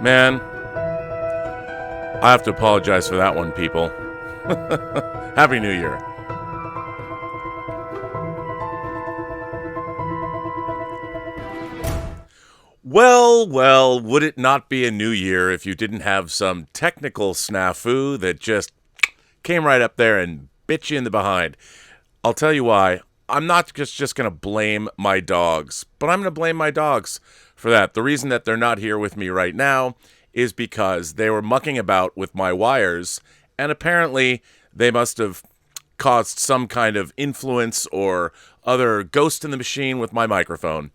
Man, I have to apologize for that one, people. Happy New Year. Well, would it not be a new year if you didn't have some technical snafu that just came right up there and bit you in the behind? I'll tell you why. I'm not just going to blame my dogs, but I'm going to blame my dogs for that. The reason that they're not here with me right now is because they were mucking about with my wires, and apparently they must have caused some kind of influence or other ghost in the machine with my microphone.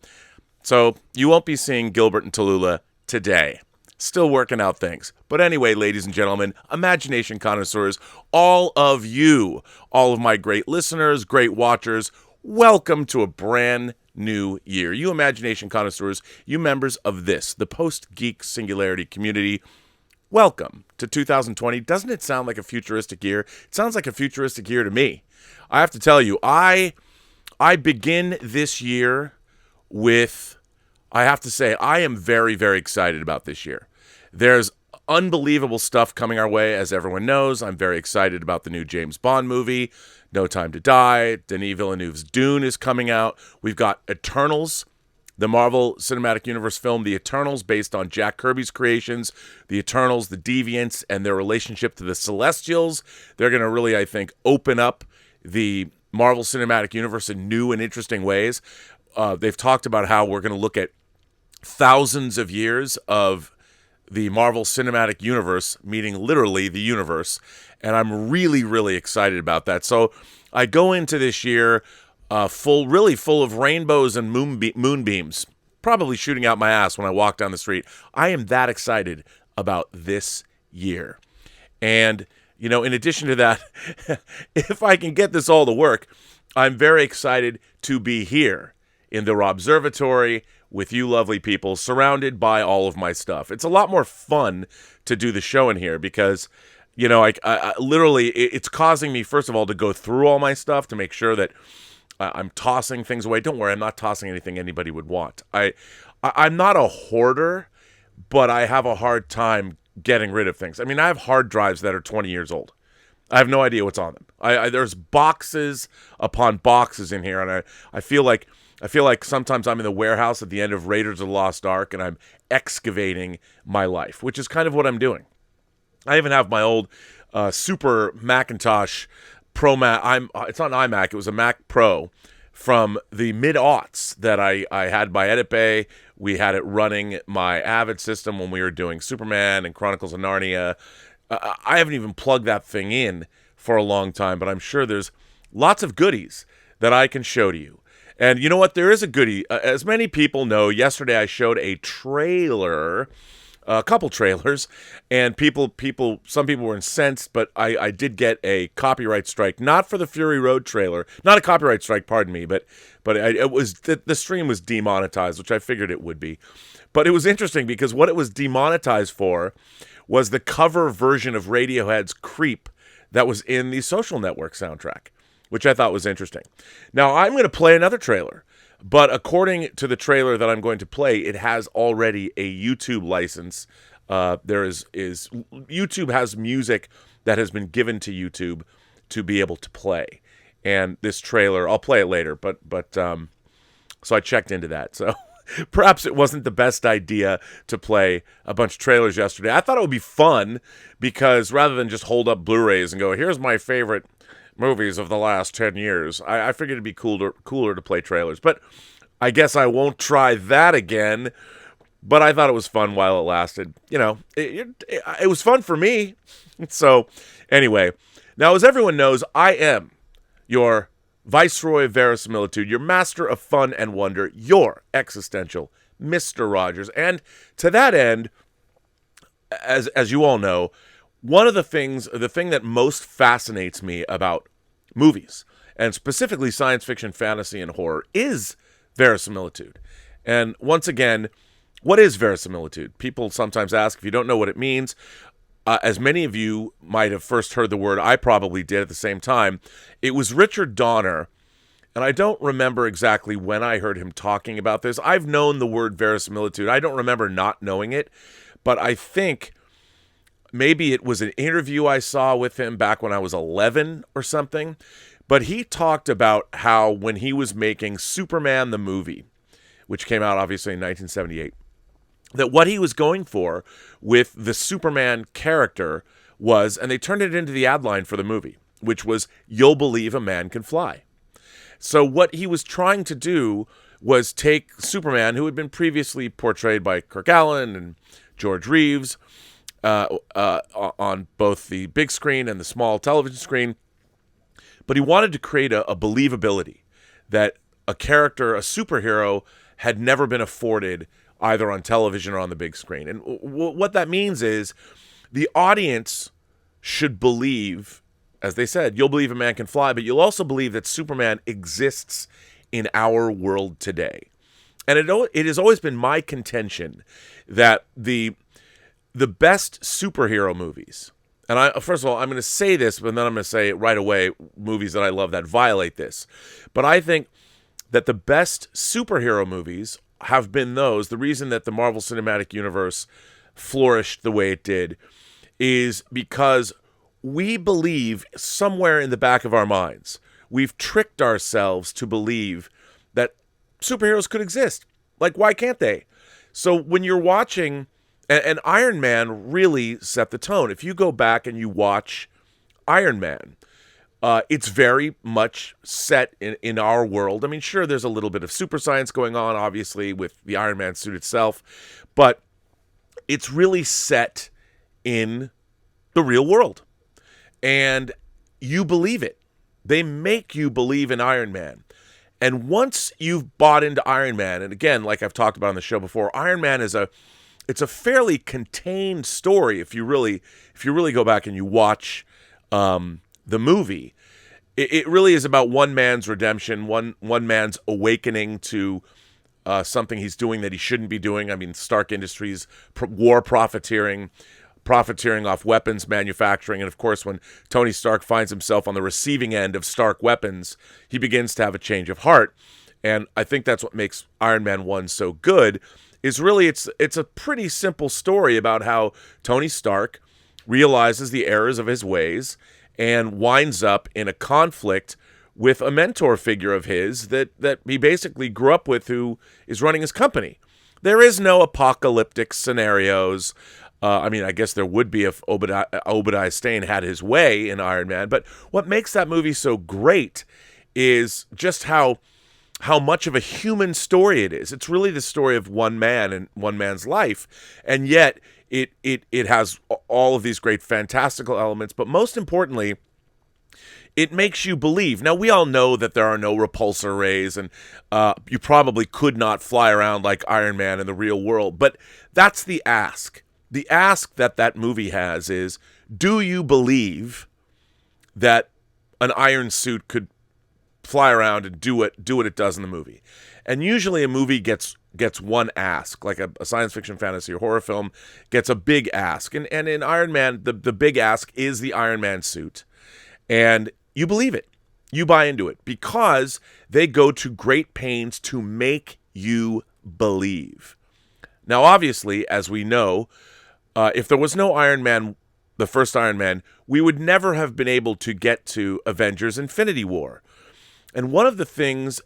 So you won't be seeing Gilbert and Tallulah today. Still working out things. But anyway, ladies and gentlemen, imagination connoisseurs, all of you, all of my great listeners, great watchers, welcome to a brand new year. You imagination connoisseurs, you members of this, the Post-Geek Singularity community, welcome to 2020. Doesn't it sound like a futuristic year? It sounds like a futuristic year to me. I have to tell you, I begin this year with, I have to say, I am very, very excited about this year. There's unbelievable stuff coming our way, as everyone knows. I'm very excited about the new James Bond movie, No Time to Die. Denis Villeneuve's Dune is coming out. We've got Eternals, the Marvel Cinematic Universe film, The Eternals, based on Jack Kirby's creations. The Eternals, the Deviants, and their relationship to the Celestials. They're going to really, I think, open up the Marvel Cinematic Universe in new and interesting ways. They've talked about how we're going to look at thousands of years of the Marvel Cinematic Universe, meaning literally the universe, and I'm really, really excited about that. So I go into this year really full of rainbows and moonbeams, probably shooting out my ass when I walk down the street. I am that excited about this year. And, you know, in addition to that, if I can get this all to work, I'm very excited to be here in the Robservatory with you lovely people, surrounded by all of my stuff. It's a lot more fun to do the show in here because, you know, I literally, it's causing me, first of all, to go through all my stuff to make sure that I'm tossing things away. Don't worry, I'm not tossing anything anybody would want. I'm not a hoarder, but I have a hard time getting rid of things. I mean, I have hard drives that are 20 years old. I have no idea what's on them. There's boxes upon boxes in here, and I feel like sometimes I'm in the warehouse at the end of Raiders of the Lost Ark, and I'm excavating my life, which is kind of what I'm doing. I even have my old Super Macintosh Pro Mac. It's not an iMac. It was a Mac Pro from the mid-aughts that I had by Edit Bay. We had it running my Avid system when we were doing Superman and Chronicles of Narnia. I haven't even plugged that thing in for a long time, but I'm sure there's lots of goodies that I can show to you. And you know what? There is a goodie. As many people know, yesterday I showed a trailer, a couple trailers, and some people were incensed, but I did get a copyright strike, not for the Fury Road trailer, not a copyright strike, pardon me, but it was the stream was demonetized, which I figured it would be. But it was interesting because what it was demonetized for was the cover version of Radiohead's Creep that was in the Social Network soundtrack, which I thought was interesting. Now, I'm going to play another trailer, but according to the trailer that I'm going to play, it has already a YouTube license. YouTube has music that has been given to YouTube to be able to play. And this trailer, I'll play it later, but so I checked into that. So perhaps it wasn't the best idea to play a bunch of trailers yesterday. I thought it would be fun because rather than just hold up Blu-rays and go, here's my favorite movies of the last 10 years, I figured it'd be cooler to play trailers. But I guess I won't try that again. But I thought it was fun while it lasted. You know, it was fun for me. So anyway, now as everyone knows, I am your Viceroy of Verisimilitude, your master of fun and wonder, your existential Mr. Rogers. And to that end, as you all know, the thing that most fascinates me about movies, and specifically science fiction, fantasy, and horror, is verisimilitude. And once again, what is verisimilitude? People sometimes ask if you don't know what it means. As many of you might have first heard the word, I probably did at the same time. It was Richard Donner, and I don't remember exactly when I heard him talking about this. I've known the word verisimilitude. I don't remember not knowing it, but I think maybe it was an interview I saw with him back when I was 11 or something. But he talked about how when he was making Superman the movie, which came out obviously in 1978, that what he was going for with the Superman character was, and they turned it into the ad line for the movie, which was, "You'll believe a man can fly." So what he was trying to do was take Superman, who had been portrayed by Kirk Allen and George Reeves on both the big screen and the small television screen, but he wanted to create a believability that a character, a superhero, had never been afforded either on television or on the big screen. And what that means is the audience should believe, as they said, you'll believe a man can fly, but you'll also believe that Superman exists in our world today. And it has always been my contention that the best superhero movies, and first of all, I'm going to say this, but then I'm going to say it right away, movies that I love that violate this. But I think that the best superhero movies have been those. The reason that the Marvel Cinematic Universe flourished the way it did is because we believe somewhere in the back of our minds, we've tricked ourselves to believe that superheroes could exist. Like, why can't they? So when you're watching, and Iron Man really set the tone. If you go back and you watch Iron Man, it's very much set in our world. I mean, sure, there's a little bit of super science going on, obviously, with the Iron Man suit itself, but it's really set in the real world. And you believe it. They make you believe in Iron Man. And once you've bought into Iron Man, and again, like I've talked about on the show before, Iron Man is it's a fairly contained story if you really go back and you watch the movie. It really is about one man's redemption, one man's awakening to something he's doing that he shouldn't be doing. I mean, Stark Industries, war profiteering off weapons manufacturing. And of course, when Tony Stark finds himself on the receiving end of Stark weapons, he begins to have a change of heart. And I think that's what makes Iron Man 1 so good, is really it's a pretty simple story about how Tony Stark realizes the errors of his ways and winds up in a conflict with a mentor figure of his that he basically grew up with, who is running his company. There is no apocalyptic scenarios. I mean, I guess there would be if Obadiah Stane had his way in Iron Man. But what makes that movie so great is just how much of a human story it is. It's really the story of one man and one man's life, and yet it has all of these great fantastical elements. But most importantly, it makes you believe. Now, we all know that there are no repulsor rays, and you probably could not fly around like Iron Man in the real world. But that's the ask. The ask that movie has is, do you believe that an iron suit could fly around and do what it does in the movie? And usually a movie gets one ask, like a science fiction, fantasy, or horror film gets a big ask. And in Iron Man, the big ask is the Iron Man suit. And you believe it. You buy into it because they go to great pains to make you believe. Now, obviously, as we know, if there was no Iron Man, the first Iron Man, we would never have been able to get to Avengers Infinity War. And one of the things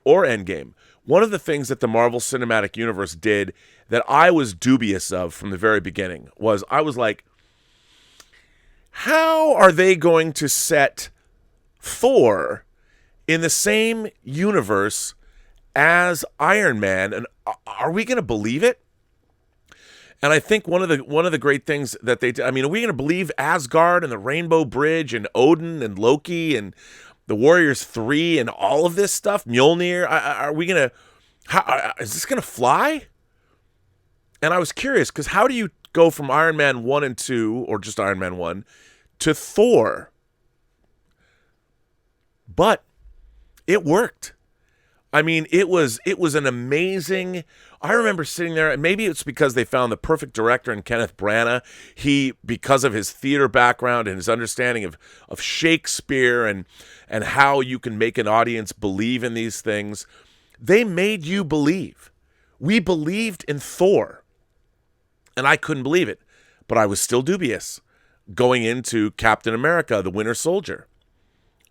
or Endgame, one of the things that the Marvel Cinematic Universe did that I was dubious of from the very beginning was, I was like, how are they going to set Thor in the same universe as Iron Man? And are we going to believe it? And I think one of the great things that they did, I mean, are we going to believe Asgard and the Rainbow Bridge and Odin and Loki and the Warriors 3 and all of this stuff? Mjolnir? Are we going to, is this going to fly? And I was curious, because how do you go from Iron Man 1 and 2, or just Iron Man 1, to Thor? But it worked. I mean, it was an amazing. I remember sitting there, and maybe it's because they found the perfect director in Kenneth Branagh. He, because of his theater background and his understanding of Shakespeare and how you can make an audience believe in these things, they made you believe. We believed in Thor. And I couldn't believe it, but I was still dubious going into Captain America, the Winter Soldier.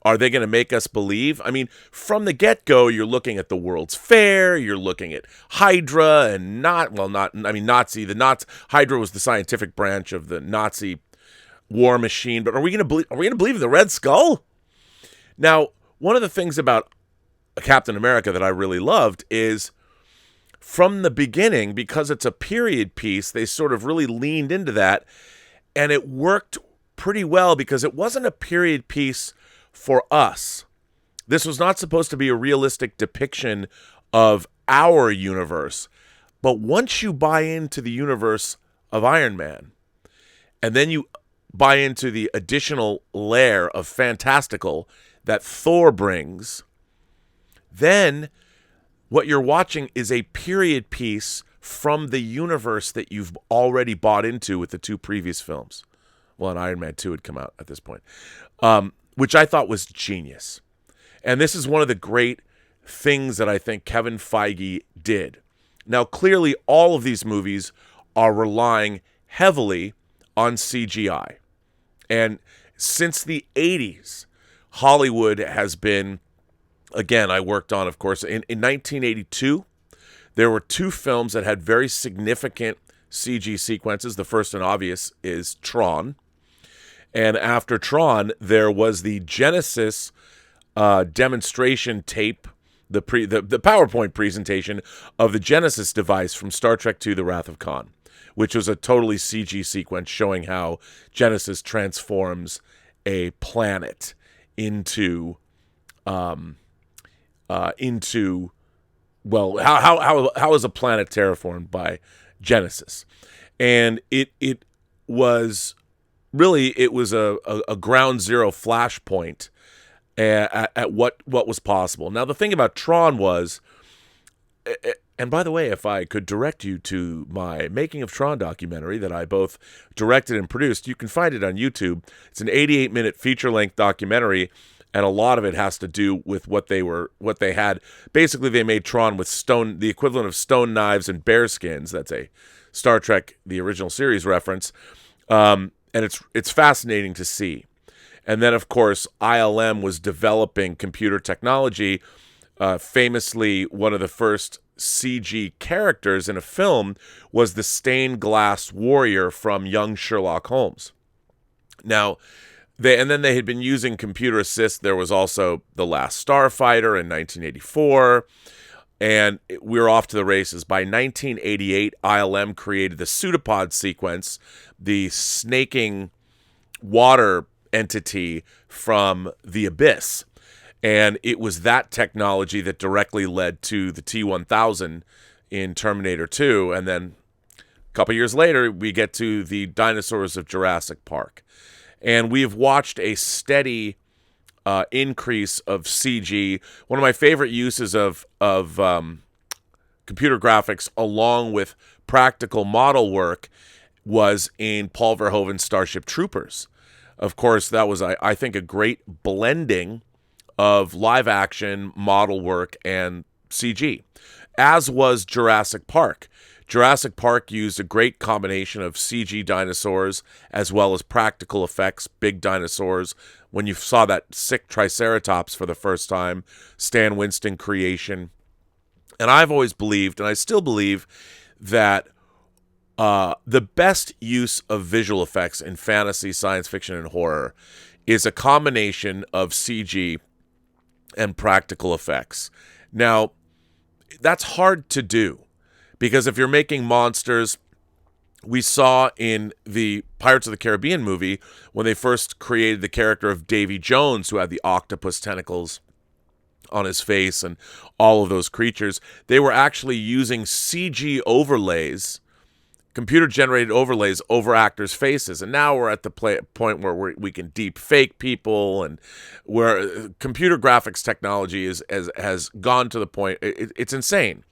Are they going to make us believe? I mean, from the get-go, you're looking at the World's Fair, you're looking at Hydra and Nazi. Hydra was the scientific branch of the Nazi war machine. But are we going to believe in the Red Skull? Now, one of the things about Captain America that I really loved is from the beginning, because it's a period piece, they sort of really leaned into that, and it worked pretty well because it wasn't a period piece for us. This was not supposed to be a realistic depiction of our universe. But once you buy into the universe of Iron Man, and then you buy into the additional layer of fantastical that Thor brings, then what you're watching is a period piece from the universe that you've already bought into with the two previous films. Well, and Iron Man 2 had come out at this point. Which I thought was genius. And this is one of the great things that I think Kevin Feige did. Now, clearly, all of these movies are relying heavily on CGI. And since the 80s, Hollywood has been, again, I worked on, of course, in 1982, there were two films that had very significant CG sequences. The first and obvious is Tron. And after Tron, there was the Genesis demonstration tape, the PowerPoint presentation of the Genesis device from Star Trek II: The Wrath of Khan, which was a totally CG sequence showing how Genesis transforms a planet into how is a planet terraformed by Genesis? And it was really, it was a ground zero flashpoint at what was possible. Now, the thing about Tron was, and by the way, if I could direct you to my Making of Tron documentary that I both directed and produced, you can find it on YouTube. It's an 88-minute feature-length documentary, and a lot of it has to do with what they had. Basically, they made Tron with the equivalent of stone knives and bear skins. That's a Star Trek, the original series reference. And it's fascinating to see. And then, of course, ILM was developing computer technology. Famously, one of the first CG characters in a film was the stained glass warrior from Young Sherlock Holmes. Now, they had been using computer assist. There was also The Last Starfighter in 1984. And we were off to the races. By 1988, ILM created the pseudopod sequence, the snaking water entity from the Abyss. And it was that technology that directly led to the T-1000 in Terminator 2. And then a couple years later, we get to the dinosaurs of Jurassic Park. And we have watched a steady increase of CG. One of my favorite uses of computer graphics along with practical model work was in Paul Verhoeven's Starship Troopers. Of course, that was, I think, a great blending of live action, model work, and CG, as was Jurassic Park. Jurassic Park used a great combination of CG dinosaurs as well as practical effects, big dinosaurs. When you saw that sick Triceratops for the first time, Stan Winston creation. And I've always believed, and I still believe, that the best use of visual effects in fantasy, science fiction, and horror is a combination of CG and practical effects. Now, that's hard to do. Because if you're making monsters, we saw in the Pirates of the Caribbean movie, when they first created the character of Davy Jones, who had the octopus tentacles on his face and all of those creatures, they were actually using CG overlays, computer-generated overlays over actors' faces. And now we're at the point where we can deep fake people, and where computer graphics technology has gone to the point, it's insane.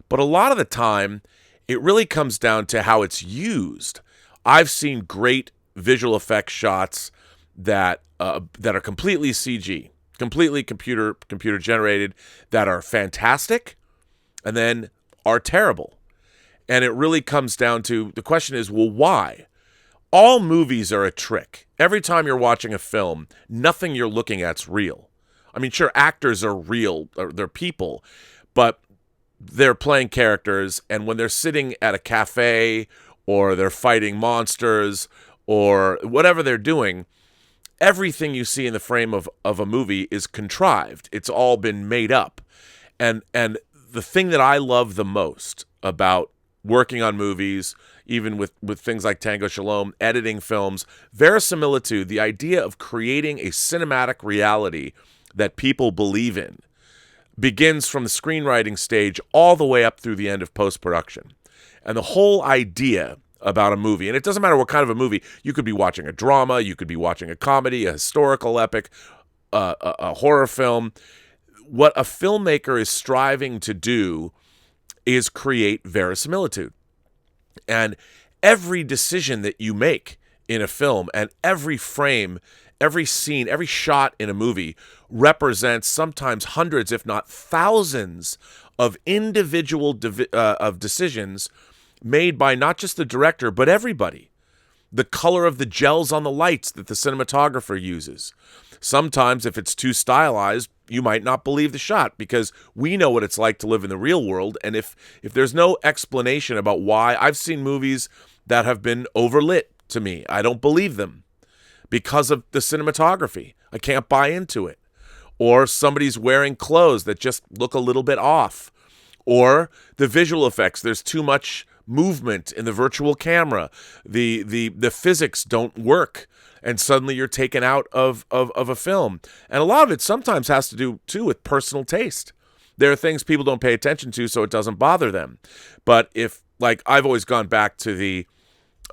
But a lot of the time, it really comes down to how it's used. I've seen great visual effects shots that are completely CG, completely computer generated, that are fantastic, and then are terrible. And it really comes down to, the question is, well, why? All movies are a trick. Every time you're watching a film, nothing you're looking at's real. I mean, sure, actors are real, or they're people, but they're playing characters, and when they're sitting at a cafe or they're fighting monsters or whatever they're doing, everything you see in the frame of a movie is contrived. It's all been made up. And the thing that I love the most about working on movies, even with things like Tango Shalom, editing films, verisimilitude, the idea of creating a cinematic reality that people believe in, begins from the screenwriting stage all the way up through the end of post-production. And the whole idea about a movie, and it doesn't matter what kind of a movie, you could be watching a drama, you could be watching a comedy, a historical epic, a horror film. What a filmmaker is striving to do is create verisimilitude. And every decision that you make in a film, and every frame, every scene, every shot in a movie represents sometimes hundreds, if not thousands, of individual of decisions made by not just the director, but everybody. The color of the gels on the lights that the cinematographer uses. Sometimes, if it's too stylized, you might not believe the shot, because we know what it's like to live in the real world. And if there's no explanation about why, I've seen movies that have been overlit to me. I don't believe them because of the cinematography. I can't buy into it. Or somebody's wearing clothes that just look a little bit off. Or the visual effects. There's too much movement in the virtual camera. The physics don't work, and suddenly you're taken out of a film. And a lot of it sometimes has to do too with personal taste. There are things people don't pay attention to, so it doesn't bother them. But if, like, I've always gone back to the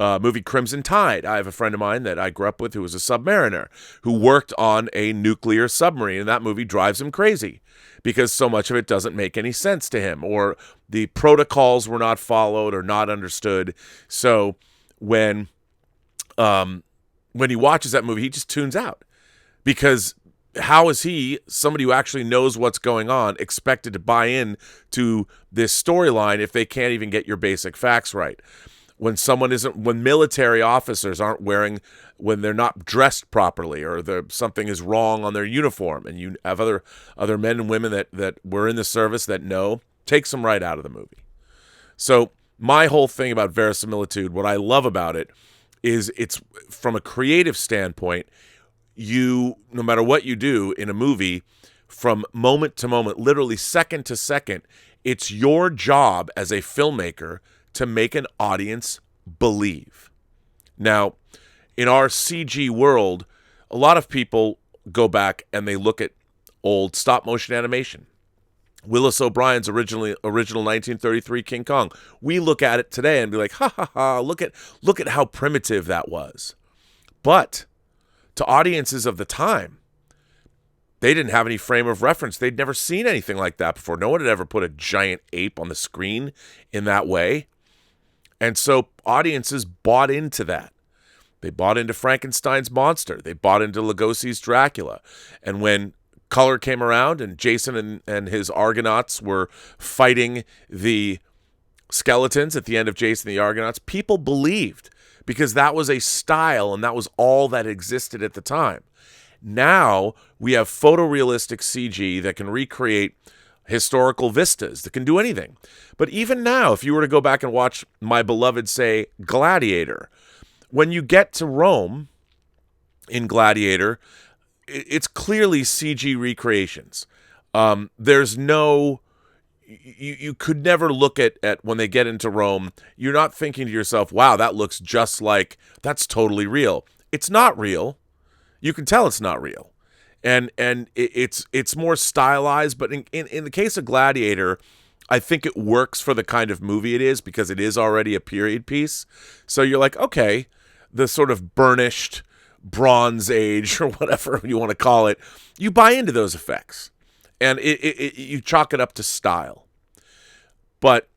movie Crimson Tide. I have a friend of mine that I grew up with who was a submariner, who worked on a nuclear submarine, and that movie drives him crazy because so much of it doesn't make any sense to him, or the protocols were not followed or not understood. So when he watches that movie, he just tunes out, because how is he, somebody who actually knows what's going on, expected to buy in to this storyline if they can't even get your basic facts right? When military officers aren't wearing, when they're not dressed properly, or something is wrong on their uniform, and you have other men and women that were in the service that know, takes them right out of the movie. So my whole thing about verisimilitude, what I love about it, is it's from a creative standpoint, no matter what you do in a movie, from moment to moment, literally second to second, it's your job as a filmmaker to make an audience believe. Now, in our CG world, a lot of people go back and they look at old stop-motion animation. Willis O'Brien's original 1933 King Kong. We look at it today and be like, ha ha ha, look at how primitive that was. But to audiences of the time, they didn't have any frame of reference. They'd never seen anything like that before. No one had ever put a giant ape on the screen in that way. And so audiences bought into that. They bought into Frankenstein's monster. They bought into Lugosi's Dracula. And when color came around and Jason and his Argonauts were fighting the skeletons at the end of Jason and the Argonauts, people believed, because that was a style and that was all that existed at the time. Now we have photorealistic CG that can recreate historical vistas, that can do anything. But even now, if you were to go back and watch my beloved, say, Gladiator, when you get to Rome in Gladiator, it's clearly CG recreations. There's no... You could never look at when they get into Rome, you're not thinking to yourself, wow, that looks just like, that's totally real. It's not real. You can tell it's not real. And it's more stylized, but in the case of Gladiator, I think it works for the kind of movie it is, because it is already a period piece. So you're like, okay, the sort of burnished Bronze Age, or whatever you want to call it, you buy into those effects. And you chalk it up to style. But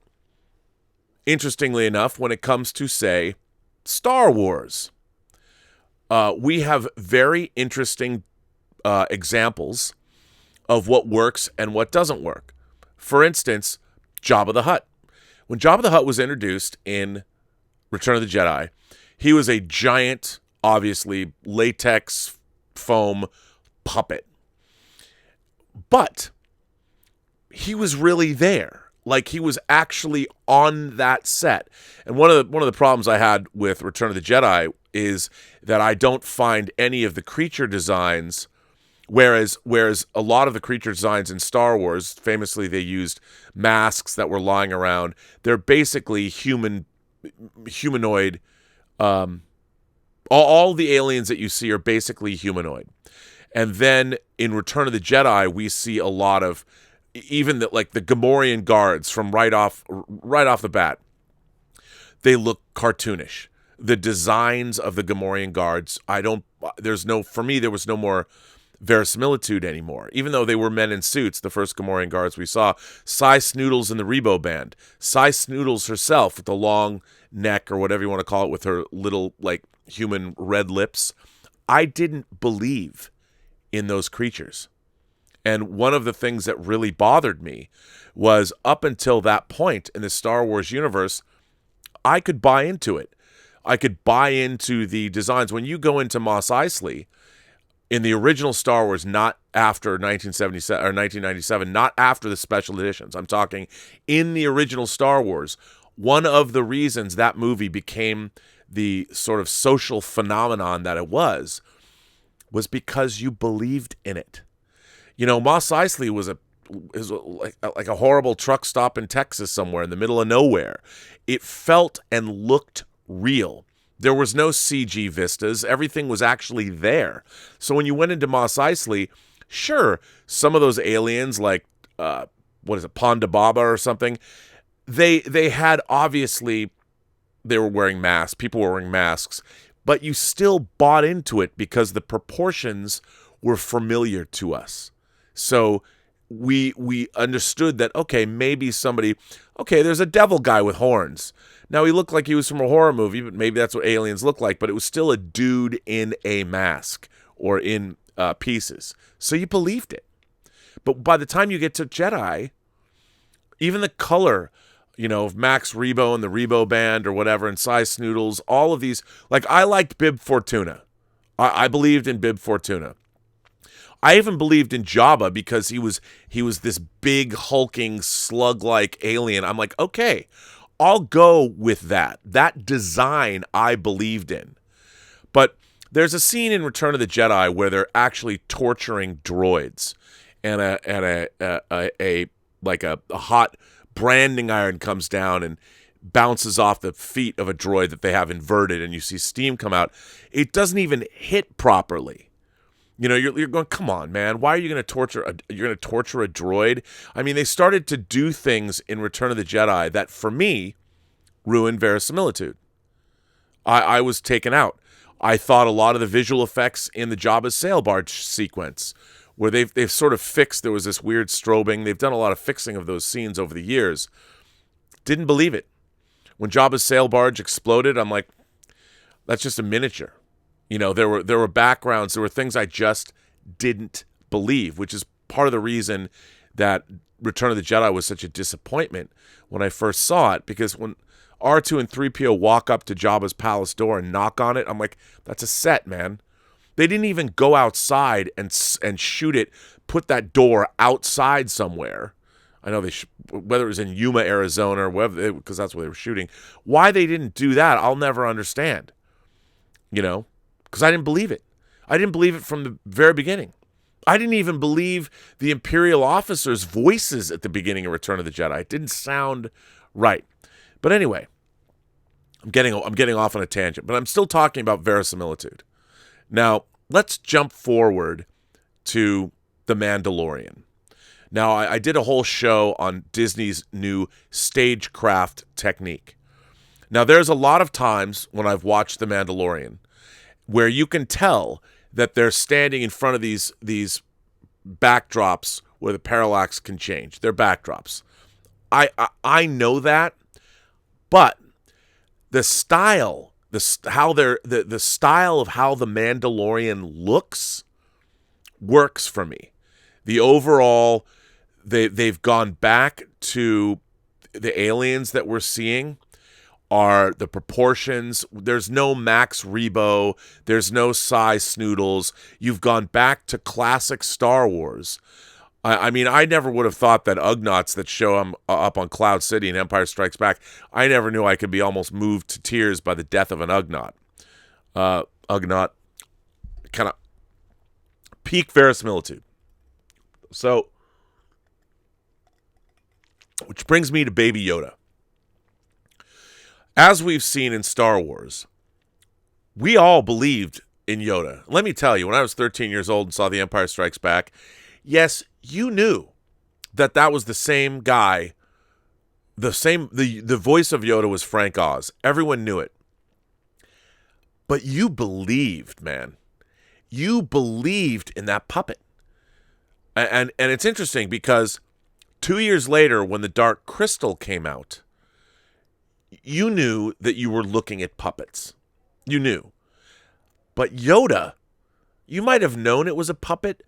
interestingly enough, when it comes to, say, Star Wars, we have very interesting examples of what works and what doesn't work. For instance, Jabba the Hutt. When Jabba the Hutt was introduced in Return of the Jedi, he was a giant, obviously, latex foam puppet. But he was really there. Like, he was actually on that set. And one of the problems I had with Return of the Jedi is that I don't find any of the creature designs, whereas a lot of the creature designs in Star Wars, famously they used masks that were lying around. They're basically humanoid. All the aliens that you see are basically humanoid. And then in Return of the Jedi, we see a lot of even the Gamorrean guards from right off the bat. They look cartoonish. The designs of the Gamorrean guards, for me, there was no more verisimilitude anymore. Even though they were men in suits, the first Gamorrean guards we saw, Cy Snoodles in the Rebo Band, Cy Snoodles herself with the long neck or whatever you want to call it, with her little human red lips. I didn't believe in those creatures. And one of the things that really bothered me was up until that point in the Star Wars universe, I could buy into it. I could buy into the designs. When you go into Mos Eisley, in the original Star Wars, not after 1977 or 1997, not after the special editions, I'm talking in the original Star Wars, one of the reasons that movie became the sort of social phenomenon that it was because you believed in it. You know, Mos Eisley was like a horrible truck stop in Texas somewhere in the middle of nowhere. It felt and looked real. There was no CG vistas. Everything was actually there. So when you went into Mos Eisley, sure, some of those aliens Ponda Baba or something, they had obviously, they were wearing masks. People were wearing masks. But you still bought into it because the proportions were familiar to us. So we understood that, okay, maybe there's a devil guy with horns. Now, he looked like he was from a horror movie, but maybe that's what aliens look like. But it was still a dude in a mask or in pieces. So you believed it. But by the time you get to Jedi, even the color, of Max Rebo and the Rebo Band or whatever, and Cy Snoodles, all of these, I liked Bib Fortuna. I believed in Bib Fortuna. I even believed in Jabba because he was this big, hulking, slug-like alien. I'm like, okay, I'll go with that. That design I believed in. But there's a scene in Return of the Jedi where they're actually torturing droids, and a hot branding iron comes down and bounces off the feet of a droid that they have inverted, and you see steam come out. It doesn't even hit properly. You're going, come on, man. Why are you going to torture a droid? I mean, they started to do things in Return of the Jedi that, for me, ruined verisimilitude. I was taken out. I thought a lot of the visual effects in the Jabba's sail barge sequence, where they've sort of fixed, there was this weird strobing. They've done a lot of fixing of those scenes over the years. Didn't believe it. When Jabba's sail barge exploded, I'm like, that's just a miniature. There were backgrounds, there were things I just didn't believe, which is part of the reason that Return of the Jedi was such a disappointment when I first saw it, because when R2 and 3PO walk up to Jabba's palace door and knock on it, I'm like, that's a set, man. They didn't even go outside and shoot it, put that door outside somewhere. I know whether it was in Yuma, Arizona, or wherever, because that's where they were shooting. Why they didn't do that, I'll never understand. Because I didn't believe it. I didn't believe it from the very beginning. I didn't even believe the Imperial officers' voices at the beginning of Return of the Jedi. It didn't sound right. But anyway, I'm getting off on a tangent, but I'm still talking about verisimilitude. Now, let's jump forward to The Mandalorian. Now, I did a whole show on Disney's new stagecraft technique. Now, there's a lot of times when I've watched The Mandalorian where you can tell that they're standing in front of these backdrops where the parallax can change. They're backdrops. I know that, but the style, the style of how the Mandalorian looks works for me. The overall, they've gone back to the aliens that we're seeing are the proportions. There's no Max Rebo. There's no Cy Snoodles. You've gone back to classic Star Wars. I mean, I never would have thought that Ugnaughts that show up on Cloud City in Empire Strikes Back, I never knew I could be almost moved to tears by the death of an Ugnaught. Ugnaught, kind of peak verisimilitude. So, which brings me to Baby Yoda. As we've seen in Star Wars, we all believed in Yoda. Let me tell you, when I was 13 years old and saw The Empire Strikes Back, yes, you knew that that was the same guy. The voice of Yoda was Frank Oz. Everyone knew it. But you believed, man. You believed in that puppet. And it's interesting because 2 years later, when The Dark Crystal came out, you knew that you were looking at puppets. You knew. But Yoda, you might have known it was a puppet,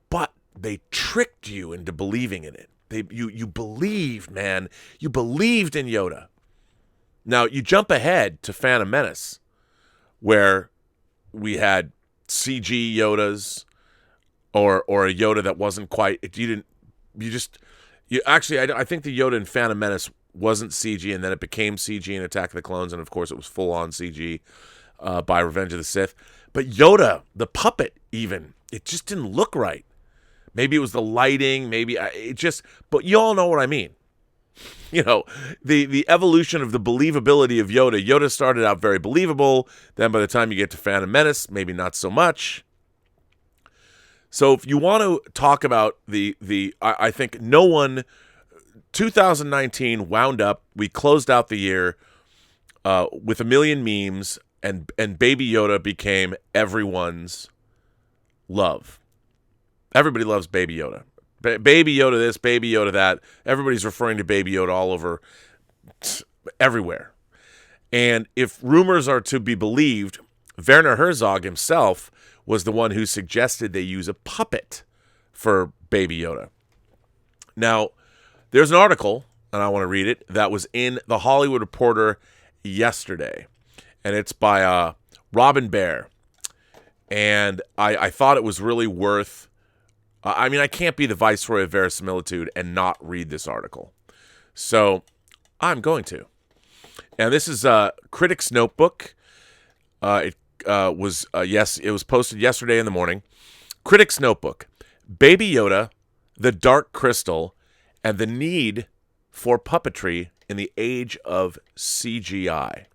but they tricked you into believing in it. You believed, man. You believed in Yoda. Now, you jump ahead to Phantom Menace, where we had CG Yodas or a Yoda that wasn't quite... I think the Yoda in Phantom Menace wasn't CG, and then it became CG in Attack of the Clones, and of course it was full-on CG by Revenge of the Sith. But Yoda, the puppet even, it just didn't look right. Maybe it was the lighting, but you all know what I mean. You know, the evolution of the believability of Yoda. Yoda started out very believable, then by the time you get to Phantom Menace, maybe not so much. So if you want to talk about I think 2019 wound up, we closed out the year with 1 million memes, and Baby Yoda became everyone's love. Everybody loves Baby Yoda. Baby Yoda this, Baby Yoda that. Everybody's referring to Baby Yoda all over, everywhere. And if rumors are to be believed, Werner Herzog himself was the one who suggested they use a puppet for Baby Yoda. Now, there's an article, and I want to read it, that was in The Hollywood Reporter yesterday. And it's by Robin Bear. And I thought it was really worth... I can't be the viceroy of verisimilitude and not read this article. So, I'm going to. And this is Critic's Notebook. It was posted yesterday in the morning. Critic's Notebook. Baby Yoda, The Dark Crystal, and the need for puppetry in the age of CGI.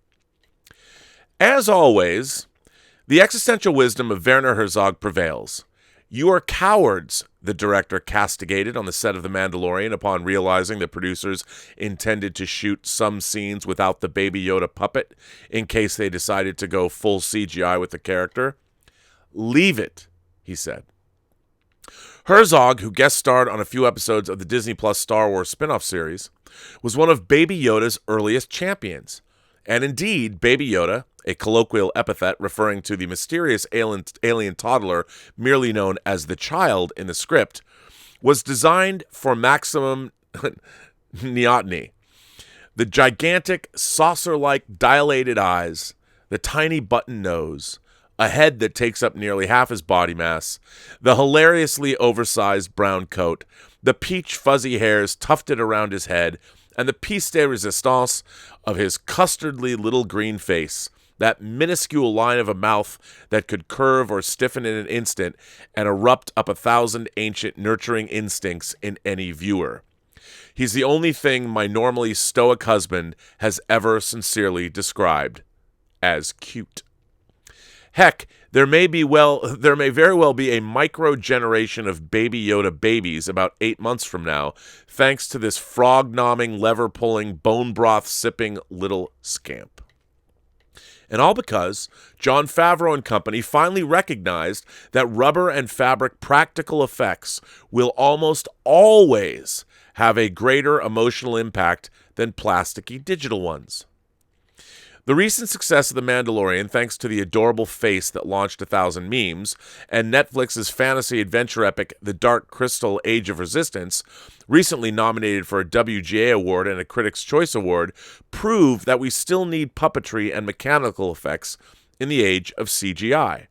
As always, the existential wisdom of Werner Herzog prevails. You are cowards, the director castigated on the set of The Mandalorian upon realizing the producers intended to shoot some scenes without the Baby Yoda puppet in case they decided to go full CGI with the character. Leave it, he said. Herzog, who guest starred on a few episodes of the Disney Plus Star Wars spin-off series, was one of Baby Yoda's earliest champions. And indeed, Baby Yoda, a colloquial epithet referring to the mysterious alien toddler merely known as the child in the script, was designed for maximum neoteny. The gigantic, saucer-like dilated eyes, the tiny button nose, a head that takes up nearly half his body mass, the hilariously oversized brown coat, the peach fuzzy hairs tufted around his head, and the piece de resistance of his custardly little green face, that minuscule line of a mouth that could curve or stiffen in an instant and erupt up 1,000 ancient nurturing instincts in any viewer. He's the only thing my normally stoic husband has ever sincerely described as cute. Heck, there may very well be a micro-generation of Baby Yoda babies about 8 months from now, thanks to this frog-nomming, lever-pulling, bone-broth-sipping little scamp. And all because Jon Favreau and company finally recognized that rubber and fabric practical effects will almost always have a greater emotional impact than plasticky digital ones. The recent success of The Mandalorian, thanks to the adorable face that launched 1,000 memes, and Netflix's fantasy adventure epic The Dark Crystal Age of Resistance, recently nominated for a WGA Award and a Critics' Choice Award, prove that we still need puppetry and mechanical effects in the age of CGI.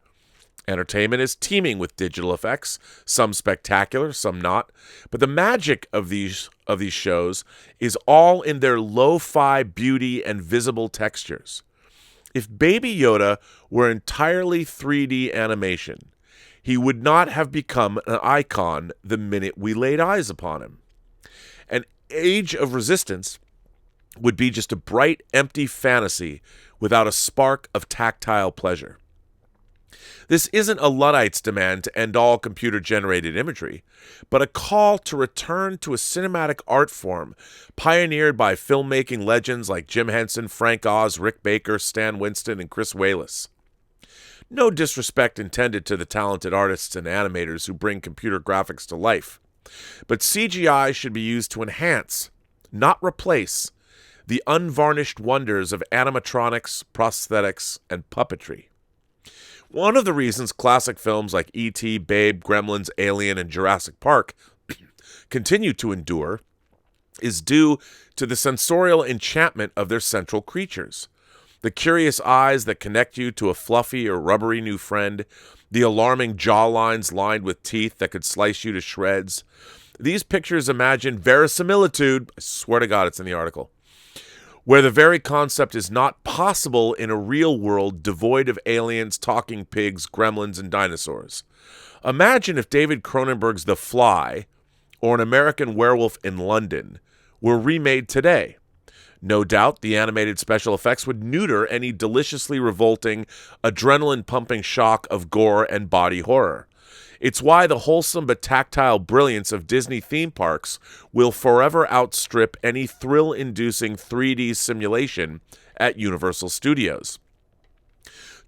Entertainment is teeming with digital effects, some spectacular, some not, but the magic of these shows is all in their lo-fi beauty and visible textures. If Baby Yoda were entirely 3D animation, he would not have become an icon the minute we laid eyes upon him. An Age of Resistance would be just a bright, empty fantasy without a spark of tactile pleasure. This isn't a Luddite's demand to end all computer-generated imagery, but a call to return to a cinematic art form pioneered by filmmaking legends like Jim Henson, Frank Oz, Rick Baker, Stan Winston, and Chris Walas. No disrespect intended to the talented artists and animators who bring computer graphics to life, but CGI should be used to enhance, not replace, the unvarnished wonders of animatronics, prosthetics, and puppetry. One of the reasons classic films like E.T., Babe, Gremlins, Alien, and Jurassic Park continue to endure is due to the sensorial enchantment of their central creatures. The curious eyes that connect you to a fluffy or rubbery new friend, the alarming jawlines lined with teeth that could slice you to shreds. These pictures imagine verisimilitude, I swear to God it's in the article, where the very concept is not possible in a real world devoid of aliens, talking pigs, gremlins, and dinosaurs. Imagine if David Cronenberg's The Fly or An American Werewolf in London were remade today. No doubt the animated special effects would neuter any deliciously revolting, adrenaline-pumping shock of gore and body horror. It's why the wholesome but tactile brilliance of Disney theme parks will forever outstrip any thrill-inducing 3D simulation at Universal Studios.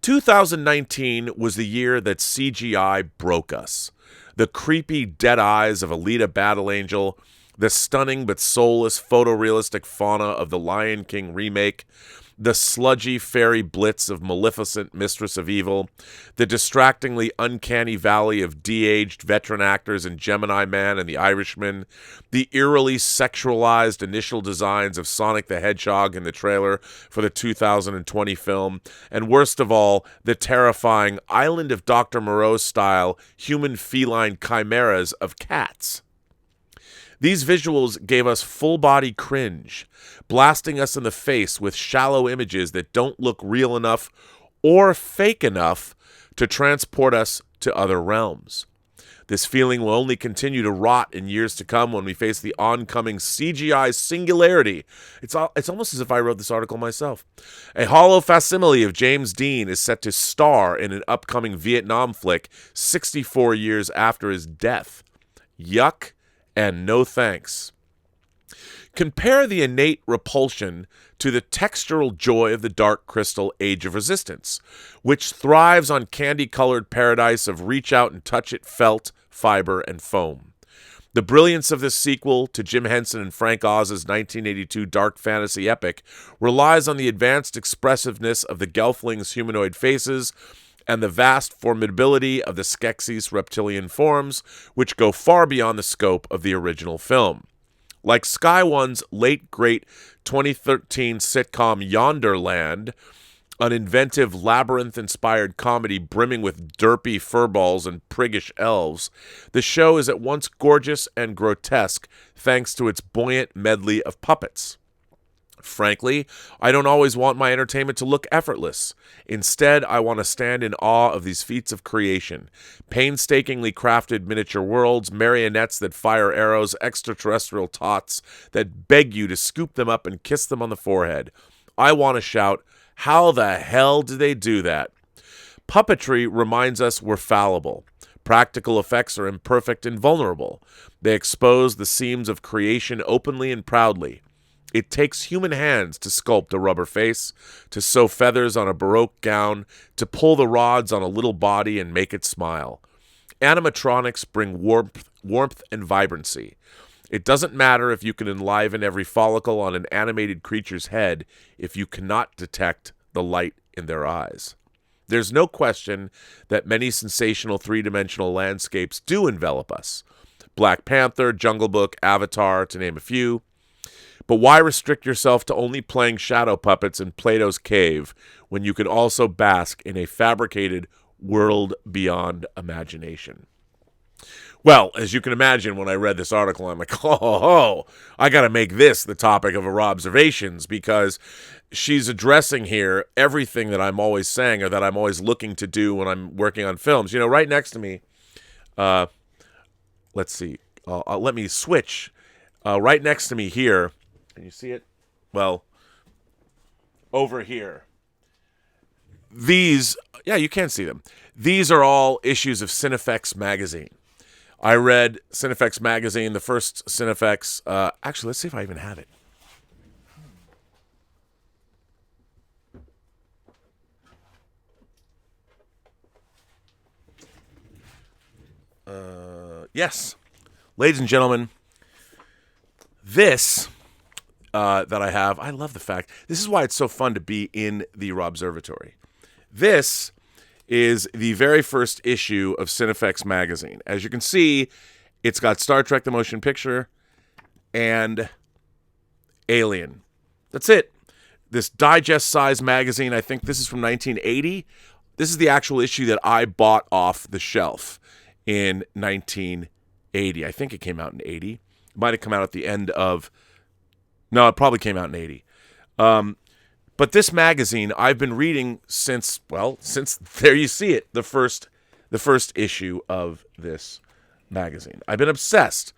2019 was the year that CGI broke us. The creepy dead eyes of Alita Battle Angel, the stunning but soulless photorealistic fauna of the Lion King remake, the sludgy fairy blitz of Maleficent, Mistress of Evil, the distractingly uncanny valley of de-aged veteran actors in Gemini Man and The Irishman, the eerily sexualized initial designs of Sonic the Hedgehog in the trailer for the 2020 film, and worst of all, the terrifying Island of Dr. Moreau-style human-feline chimeras of cats. These visuals gave us full-body cringe, blasting us in the face with shallow images that don't look real enough or fake enough to transport us to other realms. This feeling will only continue to rot in years to come when we face the oncoming CGI singularity. It's almost as if I wrote this article myself. A hollow facsimile of James Dean is set to star in an upcoming Vietnam flick 64 years after his death. Yuck. And no thanks. Compare the innate repulsion to the textural joy of The Dark Crystal Age of Resistance, which thrives on candy-colored paradise of reach-out-and-touch-it felt, fiber, and foam. The brilliance of this sequel to Jim Henson and Frank Oz's 1982 dark fantasy epic relies on the advanced expressiveness of the Gelfling's humanoid faces and the vast formidability of the Skeksis' reptilian forms, which go far beyond the scope of the original film. Like Sky One's late great 2013 sitcom Yonderland, an inventive labyrinth-inspired comedy brimming with derpy furballs and priggish elves, the show is at once gorgeous and grotesque thanks to its buoyant medley of puppets. Frankly, I don't always want my entertainment to look effortless. Instead, I want to stand in awe of these feats of creation. Painstakingly crafted miniature worlds, marionettes that fire arrows, extraterrestrial tots that beg you to scoop them up and kiss them on the forehead. I want to shout, how the hell do they do that? Puppetry reminds us we're fallible. Practical effects are imperfect and vulnerable. They expose the seams of creation openly and proudly. It takes human hands to sculpt a rubber face, to sew feathers on a Baroque gown, to pull the rods on a little body and make it smile. Animatronics bring warmth and vibrancy. It doesn't matter if you can enliven every follicle on an animated creature's head if you cannot detect the light in their eyes. There's no question that many sensational three-dimensional landscapes do envelop us. Black Panther, Jungle Book, Avatar, to name a few. But why restrict yourself to only playing shadow puppets in Plato's cave when you can also bask in a fabricated world beyond imagination? Well, as you can imagine, when I read this article, I'm like, I got to make this the topic of a Robservations, because she's addressing here everything that I'm always saying or that I'm always looking to do when I'm working on films. You know, right next to me, let's see, let me switch. Right next to me here, can you see it? Well, over here. These, yeah, you can see them. These are all issues of Cinefex magazine. I read Cinefex magazine, the first Cinefex. Actually, let's see if I even have it. Yes. Ladies and gentlemen, this that I have, I love the fact, this is why it's so fun to be in the Robservatory. This is the very first issue of Cinefex magazine. As you can see, it's got Star Trek the Motion Picture and Alien. That's it. This digest-size magazine, I think this is from 1980. This is the actual issue that I bought off the shelf in 1980. I think it came out in 80. It might have come out at the end of... No, it probably came out in 80. But this magazine, I've been reading since there you see it, the first issue of this magazine. I've been obsessed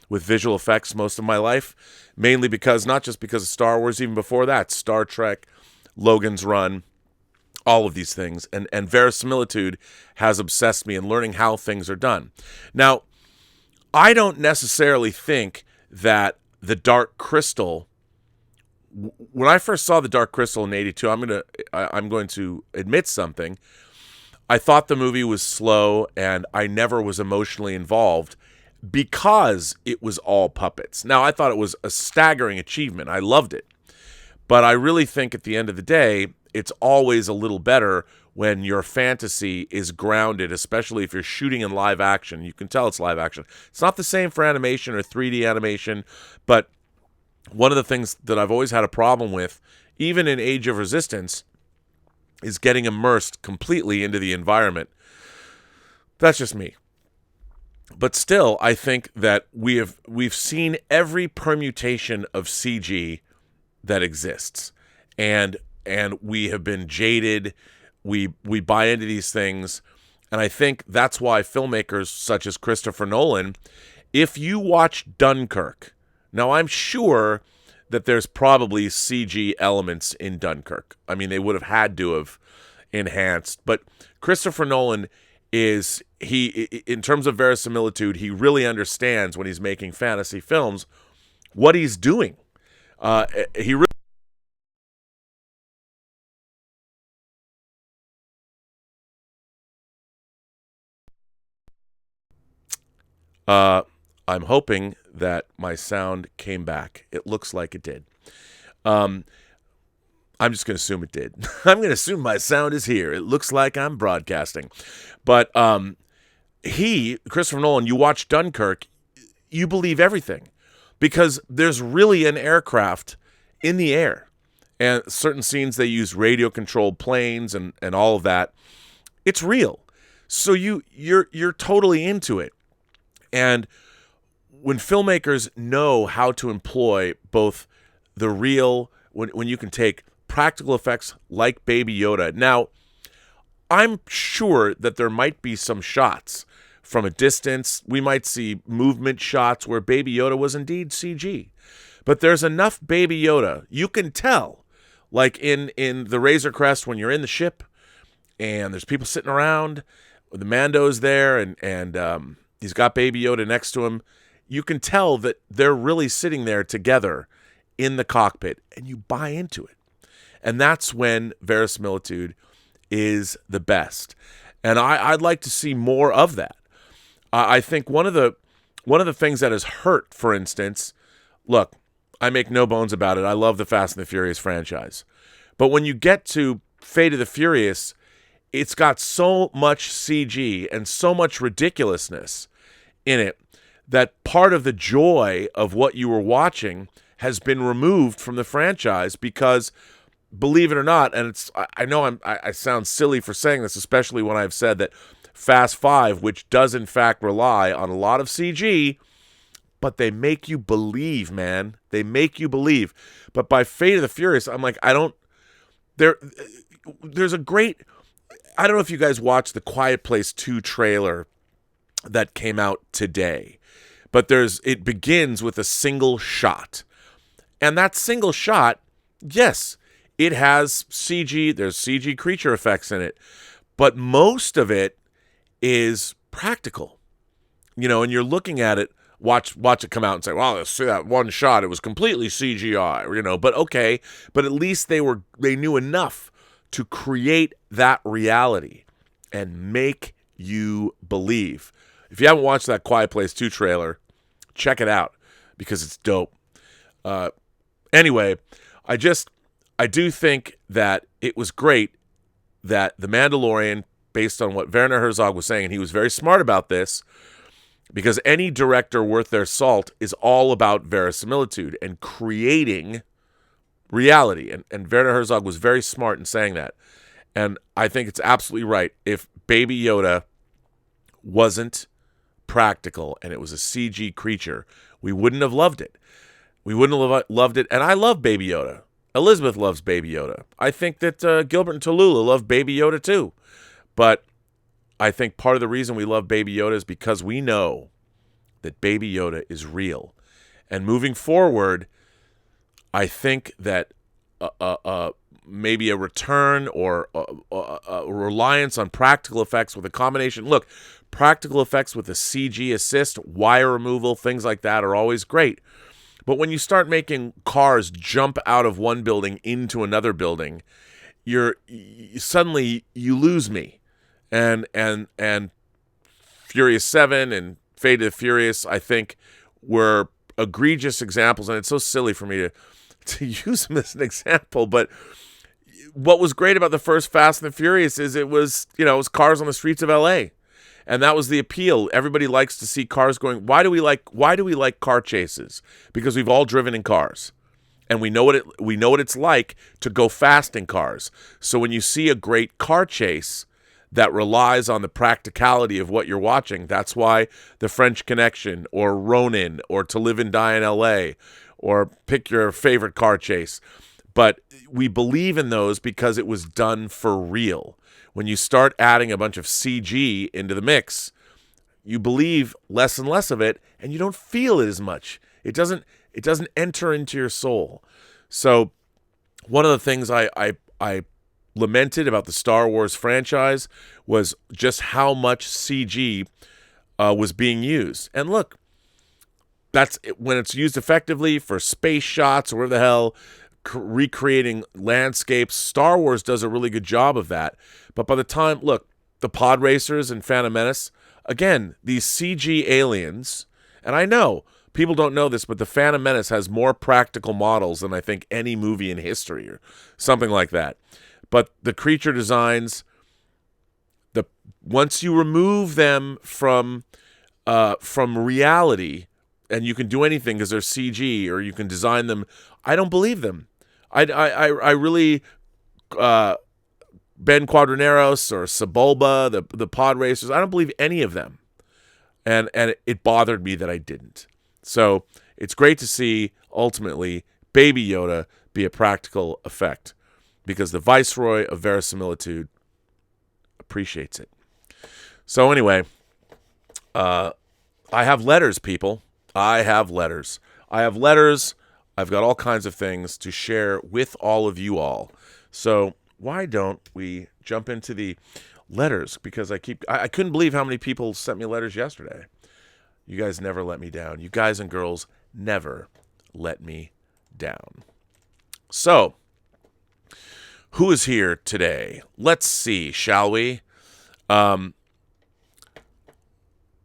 with visual effects most of my life, mainly because, not just because of Star Wars, even before that, Star Trek, Logan's Run, all of these things. And verisimilitude has obsessed me in learning how things are done. Now, I don't necessarily think that the Dark Crystal... When I first saw The Dark Crystal in 82, I'm going to admit something. I thought the movie was slow, and I never was emotionally involved because it was all puppets. Now, I thought it was a staggering achievement. I loved it. But I really think at the end of the day, it's always a little better when your fantasy is grounded, especially if you're shooting in live action. You can tell it's live action. It's not the same for animation or 3D animation, but one of the things that I've always had a problem with, even in Age of Resistance, is getting immersed completely into the environment. That's just me. But still, I think that we've seen every permutation of CG that exists. And we have been jaded. We buy into these things. And I think that's why filmmakers such as Christopher Nolan, if you watch Dunkirk... Now, I'm sure that there's probably CG elements in Dunkirk. I mean, they would have had to have enhanced. But Christopher Nolan in terms of verisimilitude, he really understands when he's making fantasy films what he's doing. He really... I'm hoping that my sound came back. It looks like it did. I'm just going to assume it did. I'm going to assume my sound is here. It looks like I'm broadcasting. But Christopher Nolan, you watch Dunkirk, you believe everything. Because there's really an aircraft in the air. And certain scenes, they use radio-controlled planes and all of that. It's real. So you're totally into it. And when filmmakers know how to employ both the real, when you can take practical effects like Baby Yoda. Now, I'm sure that there might be some shots from a distance. We might see movement shots where Baby Yoda was indeed CG. But there's enough Baby Yoda. You can tell, like in the Razor Crest when you're in the ship and there's people sitting around, the Mando's there and he's got Baby Yoda next to him. You can tell that they're really sitting there together in the cockpit, and you buy into it. And that's when verisimilitude is the best. And I'd like to see more of that. I think one of the things that has hurt, for instance, look, I make no bones about it. I love the Fast and the Furious franchise. But when you get to Fate of the Furious, it's got so much CG and so much ridiculousness in it that part of the joy of what you were watching has been removed from the franchise because, believe it or not, and I know I sound silly for saying this, especially when I've said that Fast 5, which does in fact rely on a lot of CG, but they make you believe, man. They make you believe. But by Fate of the Furious, I'm like, there's a great, I don't know if you guys watched the Quiet Place 2 trailer that came out today, but it begins with a single shot. And that single shot, yes, it has CG, there's CG creature effects in it, but most of it is practical. And you're looking at it, watch it come out and say, "Wow, let's see that one shot, it was completely CGI," but okay, but at least they knew enough to create that reality and make you believe. If you haven't watched that Quiet Place 2 trailer, check it out because it's dope. Anyway, I do think that it was great that The Mandalorian, based on what Werner Herzog was saying, and he was very smart about this, because any director worth their salt is all about verisimilitude and creating reality. And Werner Herzog was very smart in saying that. And I think it's absolutely right. If Baby Yoda wasn't practical and it was a CG creature, we wouldn't have loved it. We wouldn't have loved it. And I love Baby Yoda. Elizabeth loves Baby Yoda. I think that Gilbert and Tallulah love Baby Yoda too. But I think part of the reason we love Baby Yoda is because we know that Baby Yoda is real. And moving forward, I think that maybe a return or a reliance on practical effects with a combination. Look, practical effects with a CG assist, wire removal, things like that are always great. But when you start making cars jump out of one building into another building, suddenly you lose me. And Furious 7 and Fate of the Furious, I think, were egregious examples, and it's so silly for me to use them as an example, but what was great about the first Fast and the Furious is it was cars on the streets of LA. And that was the appeal. Everybody likes to see cars going. Why do we like car chases? Because we've all driven in cars. And we know what it's like to go fast in cars. So when you see a great car chase that relies on the practicality of what you're watching, that's why The French Connection or Ronin or To Live and Die in LA or pick your favorite car chase. But we believe in those because it was done for real. When you start adding a bunch of CG into the mix, you believe less and less of it, and you don't feel it as much. It doesn't enter into your soul. So one of the things I lamented about the Star Wars franchise was just how much CG was being used. And look, that's when it's used effectively for space shots or whatever the hell, recreating landscapes. Star Wars does a really good job of that. But by the time, look, the pod racers and Phantom Menace, again, these CG aliens, and I know people don't know this, but the Phantom Menace has more practical models than I think any movie in history or something like that. But the creature designs, once you remove them from reality, and you can do anything because they're CG or you can design them, I don't believe them. I really Ben Quadraneros or Sebulba, the pod racers, I don't believe any of them. And it bothered me that I didn't. So it's great to see, ultimately, Baby Yoda be a practical effect because the Viceroy of Verisimilitude appreciates it. So anyway, I have letters, people. I have letters. I've got all kinds of things to share with all of you all. So why don't we jump into the letters? Because I couldn't believe how many people sent me letters yesterday. You guys never let me down. You guys and girls never let me down. So, who is here today? Let's see, shall we? Well,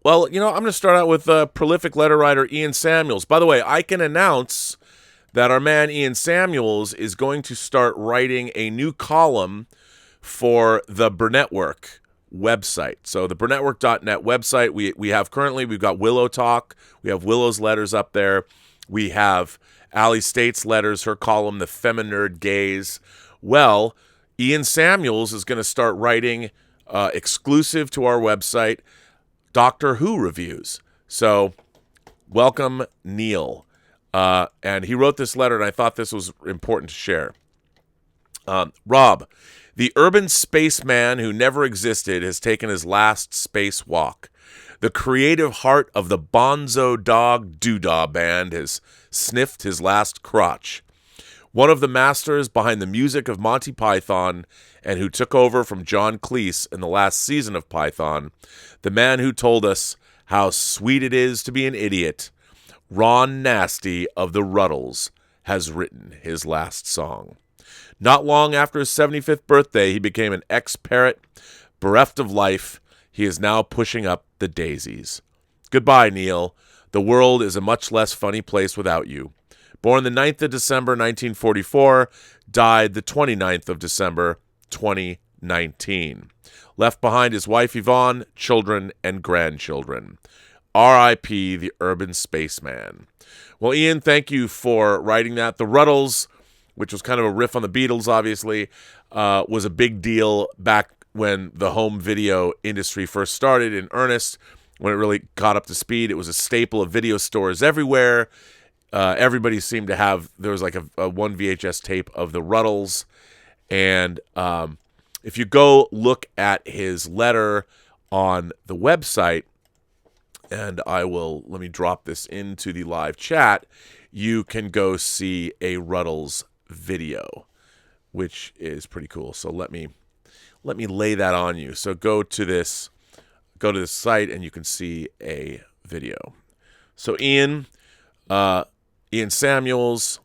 I'm going to start out with prolific letter writer Ian Samuels. By the way, I can announce that our man Ian Samuels is going to start writing a new column for the Burnettwork website. So the Burnettwork.net website, we have currently, we've got Willow Talk. We have Willow's letters up there. We have Allie State's letters, her column, The Feminerd Gaze. Well, Ian Samuels is going to start writing exclusive to our website Doctor Who reviews. So welcome, Neil. And he wrote this letter, and I thought this was important to share. Rob, the urban spaceman who never existed has taken his last spacewalk. The creative heart of the Bonzo Dog Doodah Band has sniffed his last crotch. One of the masters behind the music of Monty Python and who took over from John Cleese in the last season of Python, the man who told us how sweet it is to be an idiot, Ron Nasty of the Ruddles, has written his last song. Not long after his 75th birthday, he became an ex-parrot. Bereft of life, he is now pushing up the daisies. Goodbye, Neil. The world is a much less funny place without you. Born the 9th of December, 1944, died the 29th of December, 2019. Left behind his wife Yvonne, children, and grandchildren. R.I.P. the urban spaceman. Well, Ian, thank you for writing that. The Ruddles, which was kind of a riff on the Beatles, obviously, was a big deal back when the home video industry first started in earnest, when it really got up to speed. It was a staple of video stores everywhere. Everybody seemed to have, there was like a one VHS tape of the Ruddles. And if you go look at his letter on the website, and let me drop this into the live chat, you can go see a Ruddles video, which is pretty cool. So let me lay that on you. So go to this site and you can see a video. So Ian Samuels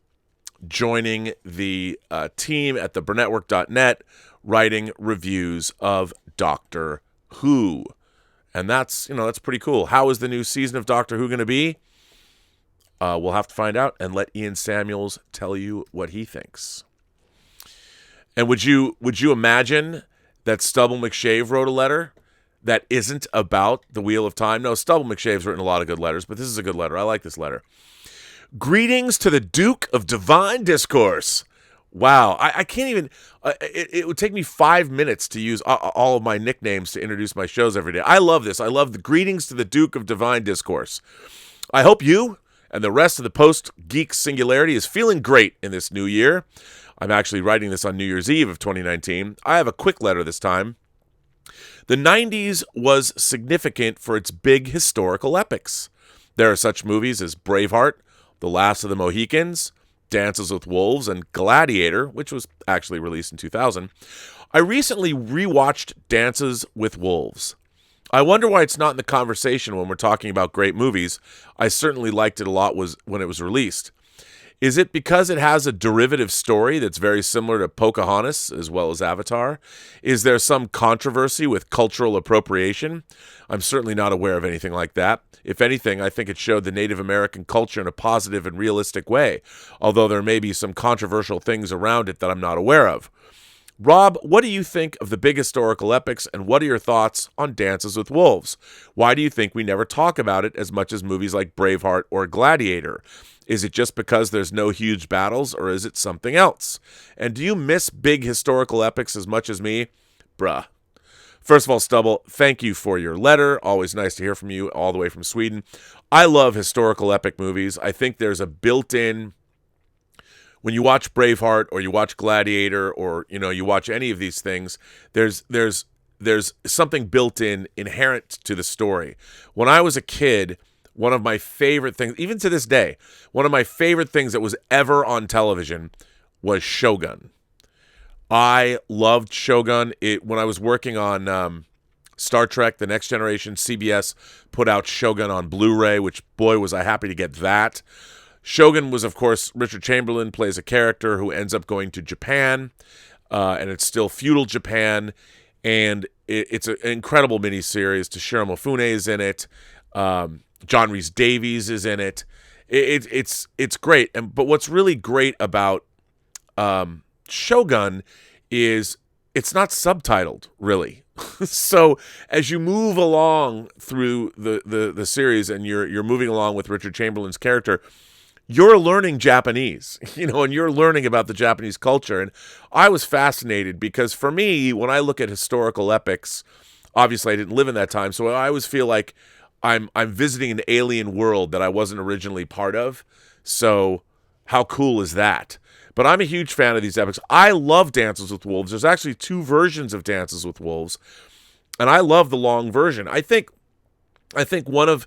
joining the team at the Burnettwork.net, writing reviews of Doctor Who. And that's pretty cool. How is the new season of Doctor Who going to be? We'll have to find out and let Ian Samuels tell you what he thinks. And would you imagine that Stubble McShave wrote a letter that isn't about the Wheel of Time? No, Stubble McShave's written a lot of good letters, but this is a good letter. I like this letter. Greetings to the Duke of Divine Discourse. Wow, I can't even, it would take me 5 minutes to use all of my nicknames to introduce my shows every day. I love this. I love the greetings to the Duke of Divine Discourse. I hope you and the rest of the Post-Geek Singularity is feeling great in this new year. I'm actually writing this on New Year's Eve of 2019. I have a quick letter this time. The 90s was significant for its big historical epics. There are such movies as Braveheart, The Last of the Mohicans, Dances with Wolves, and Gladiator, which was actually released in 2000. I recently rewatched Dances with Wolves. I wonder why it's not in the conversation when we're talking about great movies. I certainly liked it a lot when it was released. Is it because it has a derivative story that's very similar to Pocahontas as well as Avatar? Is there some controversy with cultural appropriation? I'm certainly not aware of anything like that. If anything, I think it showed the Native American culture in a positive and realistic way, although there may be some controversial things around it that I'm not aware of. Rob, what do you think of the big historical epics, and what are your thoughts on Dances with Wolves? Why do you think we never talk about it as much as movies like Braveheart or Gladiator? Is it just because there's no huge battles, or is it something else? And do you miss big historical epics as much as me? Bruh. First of all, Stubble, thank you for your letter. Always nice to hear from you all the way from Sweden. I love historical epic movies. I think there's a built-in, when you watch Braveheart or you watch Gladiator or you watch any of these things, there's something built in, inherent to the story. When I was a kid, one of my favorite things, even to this day, one of my favorite things that was ever on television was Shogun. I loved Shogun. When I was working on Star Trek, The Next Generation, CBS put out Shogun on Blu-ray, which, boy, was I happy to get that. Shogun was, of course, Richard Chamberlain plays a character who ends up going to Japan, and it's still feudal Japan, and it's an incredible miniseries. Toshiro Mifune is in it. John Rhys Davies is in it. It's great. But what's really great about Shogun is it's not subtitled, really. So as you move along through the series, and you're moving along with Richard Chamberlain's character, you're learning Japanese, and you're learning about the Japanese culture. And I was fascinated because for me, when I look at historical epics, obviously I didn't live in that time, so I always feel like I'm visiting an alien world that I wasn't originally part of. So how cool is that? But I'm a huge fan of these epics. I love Dances with Wolves. There's actually 2 versions of Dances with Wolves, and I love the long version. I think one of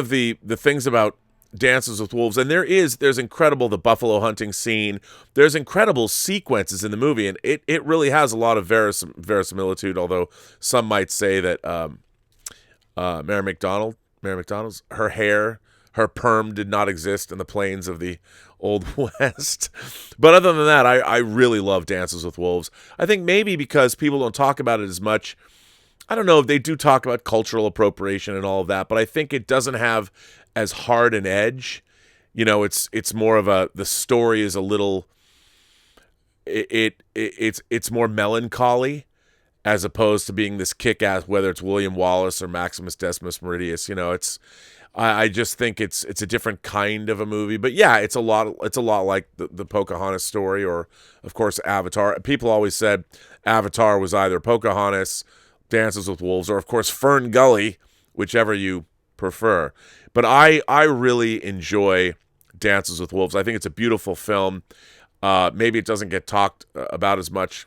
the things about Dances with Wolves, and there's incredible, the buffalo hunting scene. There's incredible sequences in the movie, and it really has a lot of verisimilitude. Although some might say that Mary McDonald's, her hair, her perm did not exist in the plains of the Old West. But other than that, I really love Dances with Wolves. I think maybe because people don't talk about it as much. I don't know if they do talk about cultural appropriation and all of that, but I think it doesn't have as hard an edge. It's more of the story is a little, it's more melancholy, as opposed to being this kick-ass, whether it's William Wallace or Maximus Decimus Meridius. I just think it's a different kind of a movie. But yeah, it's a lot like the Pocahontas story, or of course Avatar. People always said Avatar was either Pocahontas, Dances with Wolves, or of course Fern Gully, whichever you prefer. But I really enjoy Dances with Wolves. I think it's a beautiful film. Maybe it doesn't get talked about as much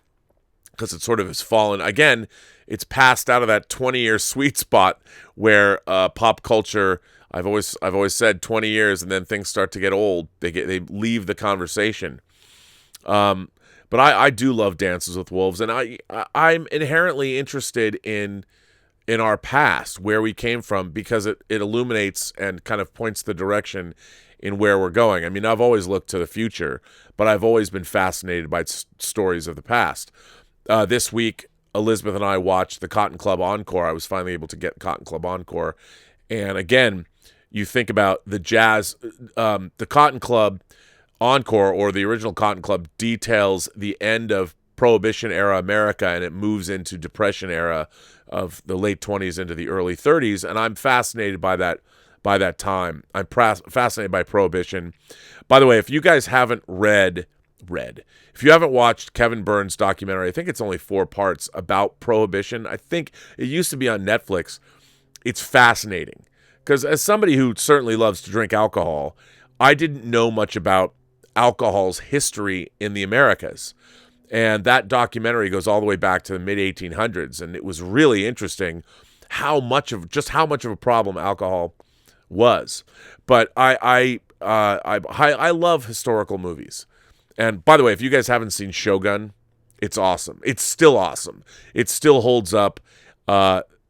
because it sort of has fallen. Again, it's passed out of that 20-year sweet spot where pop culture, I've always said 20 years, and then things start to get old. They leave the conversation. But I do love Dances with Wolves, and I'm inherently interested in our past, where we came from, because it illuminates and kind of points the direction in where we're going. I mean, I've always looked to the future, but I've always been fascinated by stories of the past. This week, Elizabeth and I watched the Cotton Club Encore. I was finally able to get Cotton Club Encore. And again, you think about the jazz, the Cotton Club Encore, or the original Cotton Club, details the end of Prohibition era America, and it moves into Depression era of the late 20s into the early 30s. And I'm fascinated by that time. I'm fascinated by Prohibition. By the way, if you guys haven't if you haven't watched Kevin Burns' documentary, I think it's only 4 parts about Prohibition. I think it used to be on Netflix. It's fascinating because, as somebody who certainly loves to drink alcohol, I didn't know much about alcohol's history in the Americas. And that documentary goes all the way back to the mid-1800s, and it was really interesting how much of a problem alcohol was. But I love historical movies. And by the way, if you guys haven't seen Shogun, it's awesome. It's still awesome. It still holds up.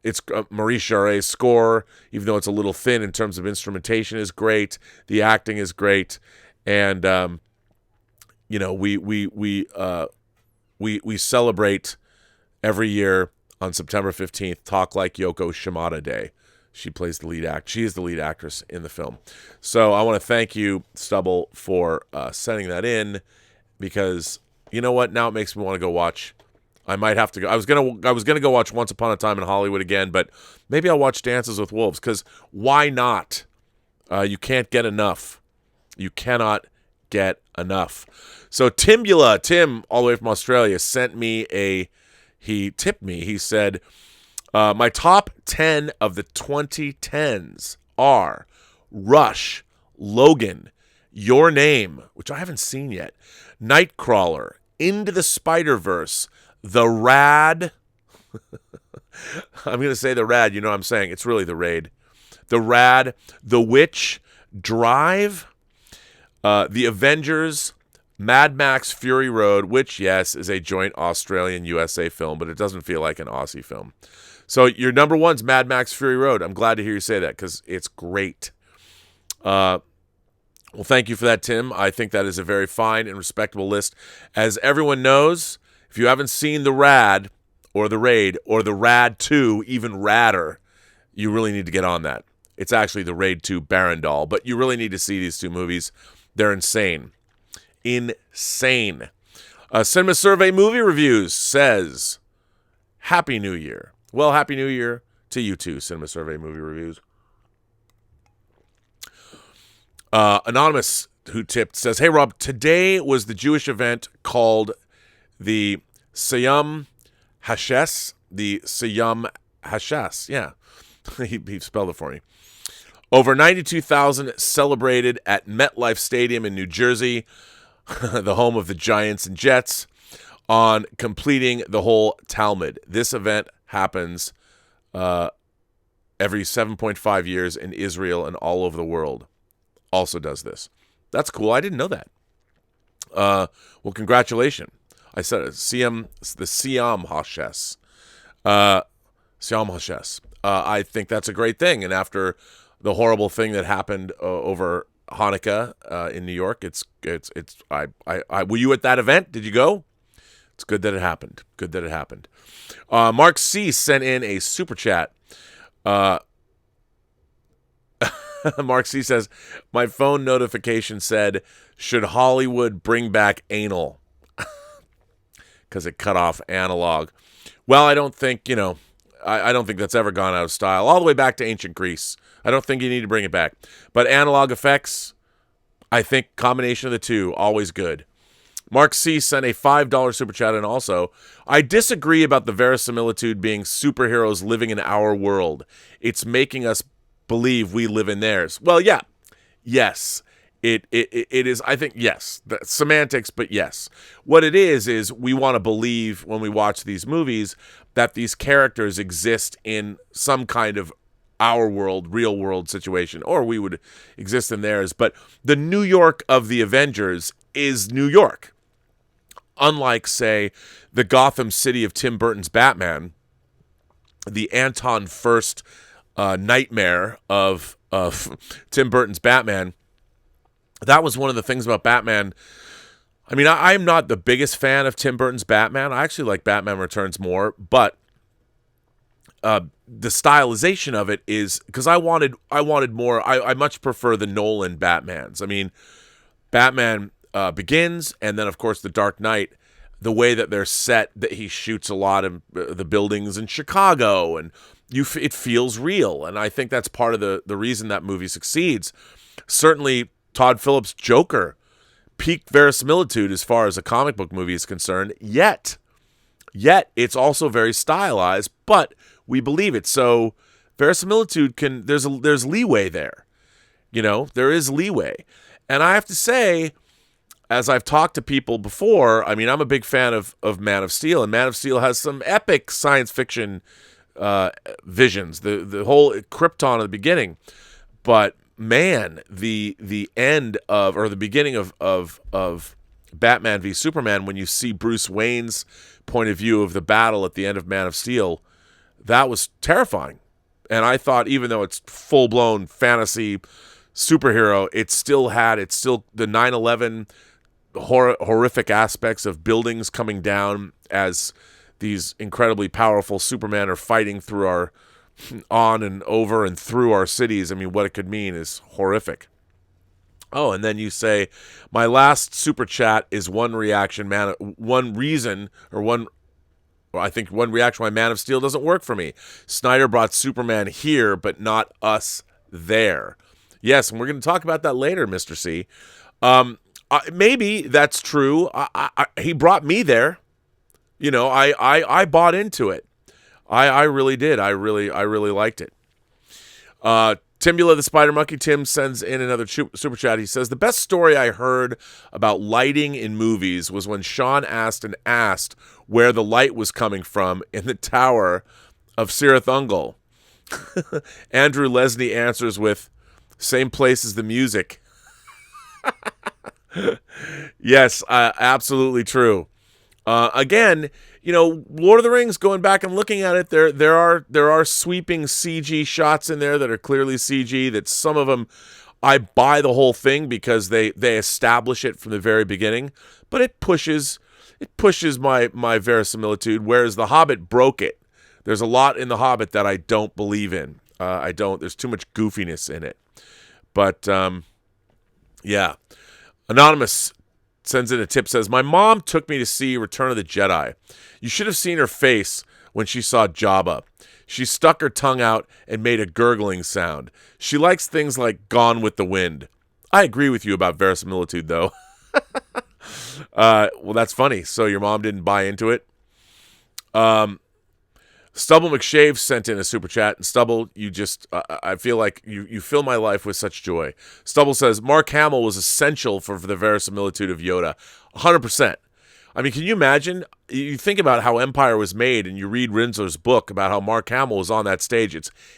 It's Maurice Jarre's score, even though it's a little thin in terms of instrumentation, is great. The acting is great, and we celebrate every year on September 15th Talk Like Yoko Shimada Day. She plays the lead act. She is the lead actress in the film. So I want to thank you, Stubble, for sending that in, because you know what? Now it makes me want to go watch. I might have to go. I was gonna go watch Once Upon a Time in Hollywood again, but maybe I'll watch Dances with Wolves, because why not? You can't get enough. You cannot get enough. So Tim, all the way from Australia, he tipped me. He said, my top 10 of the 2010s are Rush, Logan, Your Name, which I haven't seen yet, Nightcrawler, Into the Spider-Verse, The Rad. I'm going to say The Rad. You know what I'm saying. It's really The Raid. The Rad, The Witch, Drive, The Avengers, Mad Max Fury Road, which, yes, is a joint Australian-USA film, but it doesn't feel like an Aussie film. So your number one's Mad Max Fury Road. I'm glad to hear you say that, because it's great. Well, thank you for that, Tim. I think that is a very fine and respectable list. As everyone knows, if you haven't seen The Rad, or The Raid, or The Rad 2, even radder, you really need to get on that. It's actually The Raid 2 Barandal, but you really need to see these 2 movies. They're insane. Insane. Cinema Survey Movie Reviews says, Happy New Year. Well, Happy New Year to you too, Cinema Survey Movie Reviews. Anonymous, who tipped, says, Hey, Rob, today was the Jewish event called the Siyam Hashes. The Siyam Hashes, yeah. he spelled it for me. Over 92,000 celebrated at MetLife Stadium in New Jersey, the home of the Giants and Jets, on completing the whole Talmud. This event happens every 7.5 years in Israel and all over the world. Also does this. That's cool. I didn't know that. Well, congratulations. I said it. The Siyam Hashes. Siyam Hashes. I think that's a great thing. And after the horrible thing that happened over Hanukkah in New York, were you at that event? Did you go? It's good that it happened. Good that it happened. Mark C. sent in a super chat. Mark C. says, my phone notification said, should Hollywood bring back anal? Because it cut off analog. Well, I don't think, I don't think that's ever gone out of style. All the way back to ancient Greece. I don't think you need to bring it back. But analog effects, I think combination of the two, always good. Mark C. sent a $5 super chat, and also, I disagree about the verisimilitude being superheroes living in our world. It's making us believe we live in theirs. Well, yeah. Yes. It is, I think, yes. The semantics, but yes. What it is we want to believe when we watch these movies that these characters exist in some kind of our world, real world situation, or we would exist in theirs. But the New York of the Avengers is New York. Unlike, say, the Gotham City of Tim Burton's Batman, the Anton Furst nightmare of Tim Burton's Batman, that was one of the things about Batman. I mean, I'm not the biggest fan of Tim Burton's Batman. I actually like Batman Returns more, but the stylization of it is because I wanted more. I much prefer the Nolan Batmans. I mean, Batman Begins, and then of course The Dark Knight. The way that they're set, that he shoots a lot of the buildings in Chicago, and it feels real. And I think that's part of the reason that movie succeeds. Certainly, Todd Phillips' Joker peaked verisimilitude as far as a comic book movie is concerned. Yet it's also very stylized, but we believe it. So verisimilitude there's leeway there. There is leeway. And I have to say, as I've talked to people before, I mean, I'm a big fan of Man of Steel, and Man of Steel has some epic science fiction visions. The whole Krypton at the beginning, but man, the end of, or the beginning of Batman v Superman, when you see Bruce Wayne's point of view of the battle at the end of Man of Steel, that was terrifying. And I thought, even though it's full-blown fantasy superhero, it's still the 9/11 horrific aspects of buildings coming down as these incredibly powerful Supermen are fighting through on and over and through our cities. I mean, what it could mean is horrific. Oh, and then you say, my last super chat is one reaction why Man of Steel doesn't work for me. Snyder brought Superman here, but not us there. Yes, and we're going to talk about that later, Mr. C. Maybe that's true. He brought me there. I bought into it. I really did. I really liked it. Timbula the Spider Monkey, Tim sends in another super chat. He says, the best story I heard about lighting in movies was when Sean asked where the light was coming from in the Tower of Cirith Ungol. Andrew Lesney answers with, same place as the music. Yes, absolutely true. Again, Lord of the Rings, going back and looking at it, there are sweeping CG shots in there that are clearly CG, that some of them I buy the whole thing because they establish it from the very beginning, but it pushes my verisimilitude, whereas The Hobbit broke it. There's a lot in The Hobbit that I don't believe in. There's too much goofiness in it. But yeah. Anonymous sends in a tip, says, my mom took me to see Return of the Jedi. You should have seen her face when she saw Jabba. She stuck her tongue out and made a gurgling sound. She likes things like Gone with the Wind. I agree with you about verisimilitude, though. Well, that's funny. So your mom didn't buy into it. Stubble McShave sent in a super chat, and Stubble, you just, I feel like you fill my life with such joy. Stubble says, Mark Hamill was essential for the verisimilitude of Yoda. 100%. I mean, can you imagine? You think about how Empire was made, and you read Rinsler's book about how Mark Hamill was on that stage.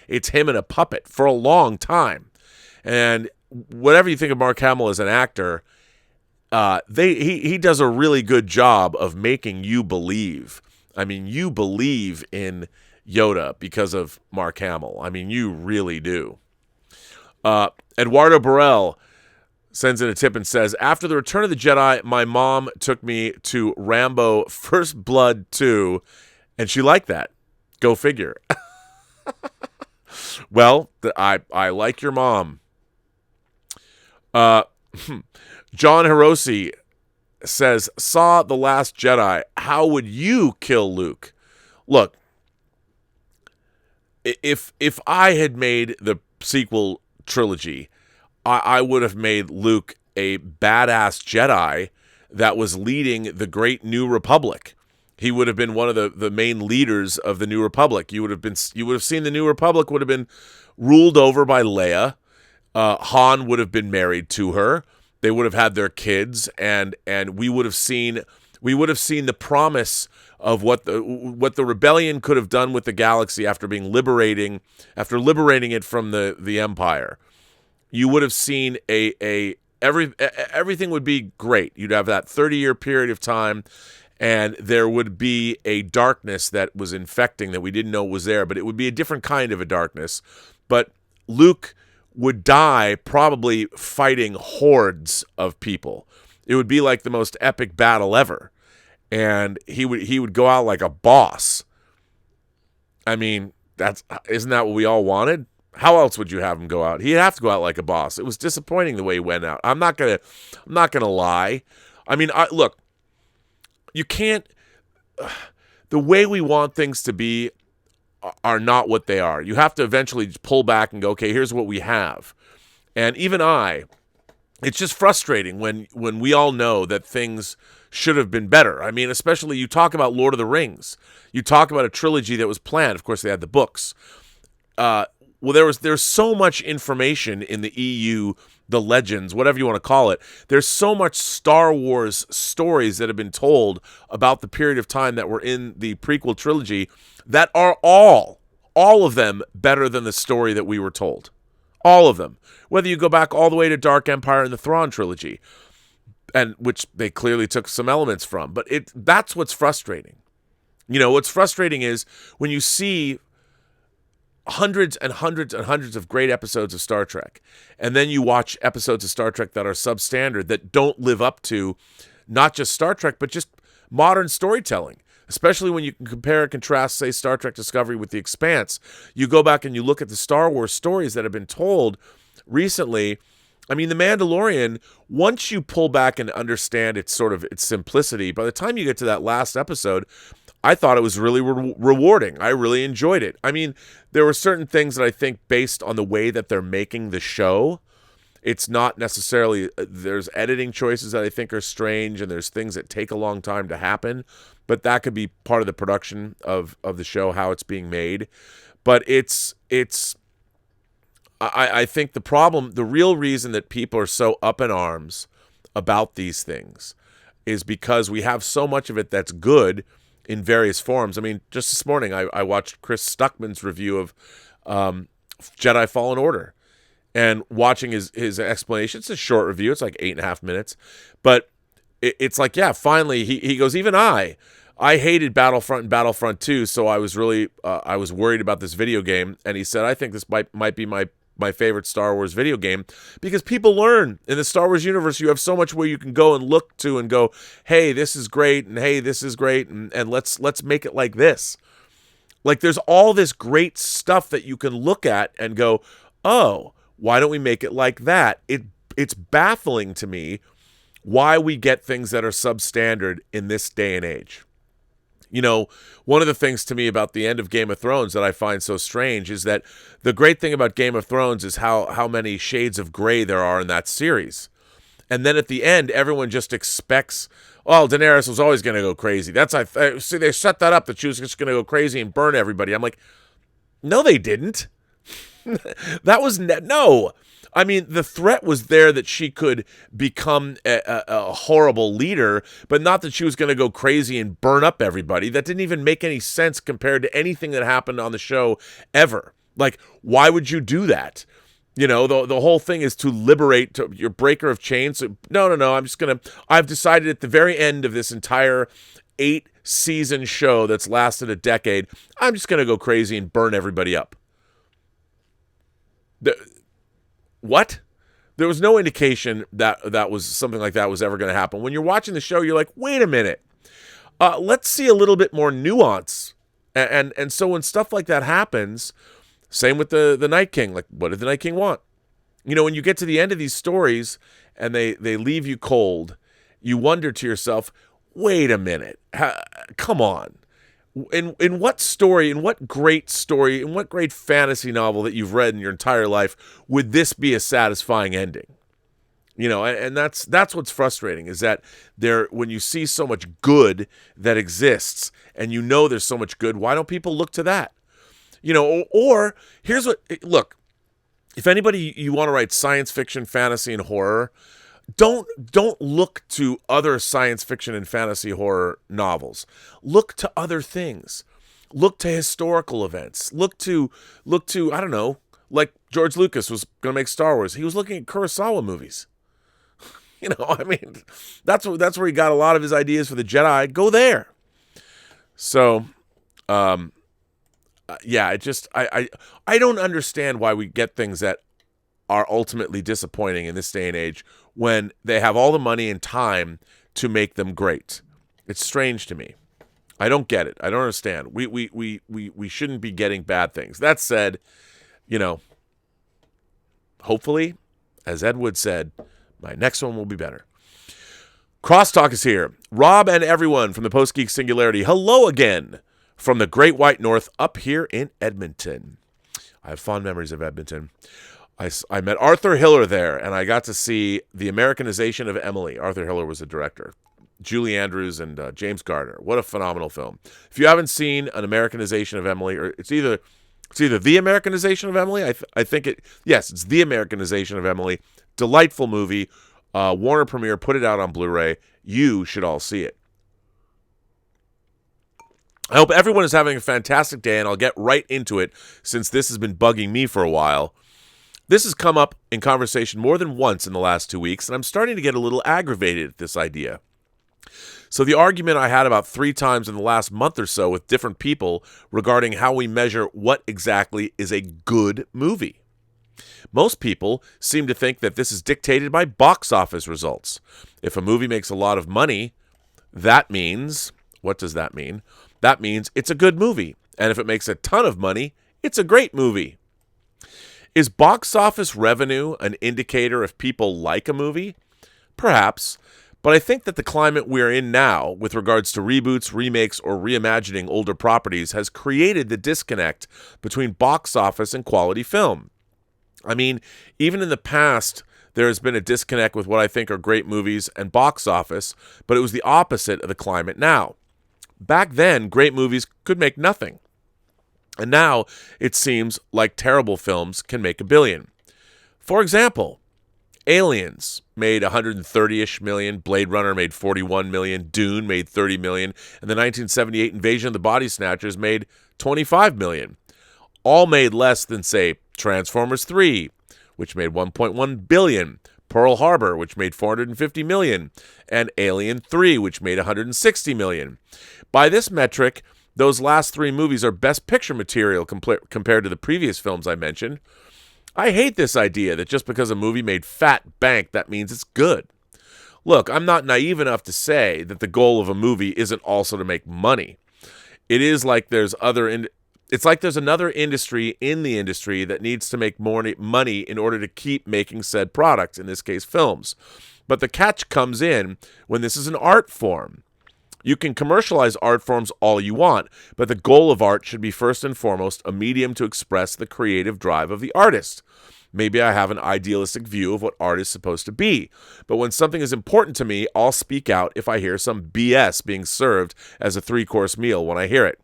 It's him and a puppet for a long time. And whatever you think of Mark Hamill as an actor, he does a really good job of making you believe. I mean, you believe in Yoda because of Mark Hamill. I mean, you really do. Eduardo Burrell sends in a tip and says, after the Return of the Jedi, my mom took me to Rambo First Blood 2, and she liked that. Go figure. Well, I like your mom. John Hiroshi says, saw The Last Jedi. How would you kill Luke? Look, if I had made the sequel trilogy, I would have made Luke a badass Jedi that was leading the great New Republic. He would have been one of the main leaders of the New Republic. You would have seen the New Republic would have been ruled over by Leia. Han would have been married to her. They would have had their kids, and we would have seen the promise of what the rebellion could have done with the galaxy after liberating it from the Empire. You would have seen everything would be great. You'd have that 30-year period of time, and there would be a darkness that was infecting that we didn't know was there, but it would be a different kind of a darkness. But Luke would die probably fighting hordes of people. It would be like the most epic battle ever. And he would go out like a boss. I mean, isn't that what we all wanted? How else would you have him go out? He'd have to go out like a boss. It was disappointing the way he went out. I'm not gonna lie. I mean, look, you can't. The way we want things to be are not what they are. You have to eventually pull back and go, okay, here's what we have. And even it's just frustrating when we all know that things should have been better. I mean, especially you talk about Lord of the Rings. You talk about a trilogy that was planned. Of course, they had the books. Well, there's so much information in the EU, the legends, whatever you want to call it. There's so much Star Wars stories that have been told about the period of time that were in the prequel trilogy that are all of them better than the story that we were told. All of them. Whether you go back all the way to Dark Empire and the Thrawn trilogy, and which they clearly took some elements from. But that's what's frustrating. You know, what's frustrating is when you see hundreds and hundreds and hundreds of great episodes of Star Trek, and then you watch episodes of Star Trek that are substandard, that don't live up to not just Star Trek, but just modern storytelling. Especially when you can compare and contrast, say, Star Trek Discovery with The Expanse. You go back and you look at the Star Wars stories that have been told recently. I mean, The Mandalorian, once you pull back and understand its simplicity, by the time you get to that last episode, I thought it was really rewarding. I really enjoyed it. I mean, there were certain things that I think, based on the way that they're making the show, it's not necessarily, there's editing choices that I think are strange, and there's things that take a long time to happen, but that could be part of the production of the show, how it's being made. But I think the real reason that people are so up in arms about these things is because we have so much of it that's good in various forms. I mean, just this morning, I watched Chris Stuckman's review of Jedi Fallen Order, and watching his explanation. It's a short review. It's like 8.5 minutes. But it's like, yeah, finally, he goes, even I hated Battlefront and Battlefront 2, so I was really, I was worried about this video game. And he said, I think this might be my favorite Star Wars video game, because people learn in the Star Wars universe. You have so much where you can go and look to and go, hey, this is great, and hey, this is great, and let's make it like this. Like, there's all this great stuff that you can look at and go, oh, why don't we make it like that? It's baffling to me why we get things that are substandard in this day and age. You know, one of the things to me about the end of Game of Thrones that I find so strange is that the great thing about Game of Thrones is how many shades of gray there are in that series. And then at the end, everyone just expects, oh, Daenerys was always going to go crazy. See, they set that up that she was just going to go crazy and burn everybody. I'm like, no, they didn't. That was no. I mean, the threat was there that she could become a horrible leader, but not that she was going to go crazy and burn up everybody. That didn't even make any sense compared to anything that happened on the show ever. Like, why would you do that? You know, the whole thing is to liberate your breaker of chains. So, no, I've decided at the very end of this entire 8-season show that's lasted a decade, I'm just going to go crazy and burn everybody up. What? There was no indication that was something like that was ever going to happen. When you're watching the show, you're like, wait a minute. Let's see a little bit more nuance. And so when stuff like that happens, same with the Night King. Like, what did the Night King want? You know, when you get to the end of these stories and they leave you cold, you wonder to yourself, wait a minute. Come on. In what great story, in what great fantasy novel that you've read in your entire life would this be a satisfying ending? You know, and that's what's frustrating is that when you see so much good that exists and you know there's so much good, why don't people look to that? You know, or here's what, look, if anybody, you want to write science fiction, fantasy, and horror, don't look to other science fiction and fantasy horror novels. Look to other things. Look to historical events. Look to I don't know, like George Lucas was going to make Star Wars. He was looking at Kurosawa movies. You know, I mean, that's where he got a lot of his ideas for the Jedi. Go there. So, yeah, I don't understand why we get things that are ultimately disappointing in this day and age when they have all the money and time to make them great. It's strange to me. I don't get it. I don't understand. We shouldn't be getting bad things. That said, you know, hopefully, as Ed Wood said, my next one will be better. Crosstalk is here. Rob and everyone from the Post-Geek Singularity. Hello again from the Great White North up here in Edmonton. I have fond memories of Edmonton. I met Arthur Hiller there, and I got to see the Americanization of Emily. Arthur Hiller was the director. Julie Andrews and James Gardner. What a phenomenal film. If you haven't seen an Americanization of Emily, or it's either the Americanization of Emily, I think it's the Americanization of Emily. Delightful movie. Warner Premiere put it out on Blu-ray. You should all see it. I hope everyone is having a fantastic day, and I'll get right into it since this has been bugging me for a while. This has come up in conversation more than once in the last 2 weeks, and I'm starting to get a little aggravated at this idea. So the argument I had about 3 times in the last month or so with different people regarding how we measure what exactly is a good movie. Most people seem to think that this is dictated by box office results. If a movie makes a lot of money, that means, what does that mean? That means it's a good movie. And if it makes a ton of money, it's a great movie. Is box office revenue an indicator if people like a movie? Perhaps, but I think that the climate we're in now with regards to reboots, remakes, or reimagining older properties has created the disconnect between box office and quality film. I mean, even in the past, there has been a disconnect with what I think are great movies and box office, but it was the opposite of the climate now. Back then, great movies could make nothing. And now it seems like terrible films can make $1 billion. For example, Aliens made 130-ish million, Blade Runner made 41 million, Dune made 30 million, and the 1978 Invasion of the Body Snatchers made 25 million. All made less than, say, Transformers 3, which made 1.1 billion, Pearl Harbor, which made 450 million, and Alien 3, which made 160 million. By this metric, those last 3 movies are best picture material compared to the previous films I mentioned. I hate this idea that just because a movie made fat bank, that means it's good. Look, I'm not naive enough to say that the goal of a movie isn't also to make money. It is like there's other It's like there's another industry in the industry that needs to make more money in order to keep making said products, in this case, films. But the catch comes in when this is an art form. You can commercialize art forms all you want, but the goal of art should be first and foremost a medium to express the creative drive of the artist. Maybe I have an idealistic view of what art is supposed to be, but when something is important to me, I'll speak out if I hear some BS being served as a 3-course meal when I hear it.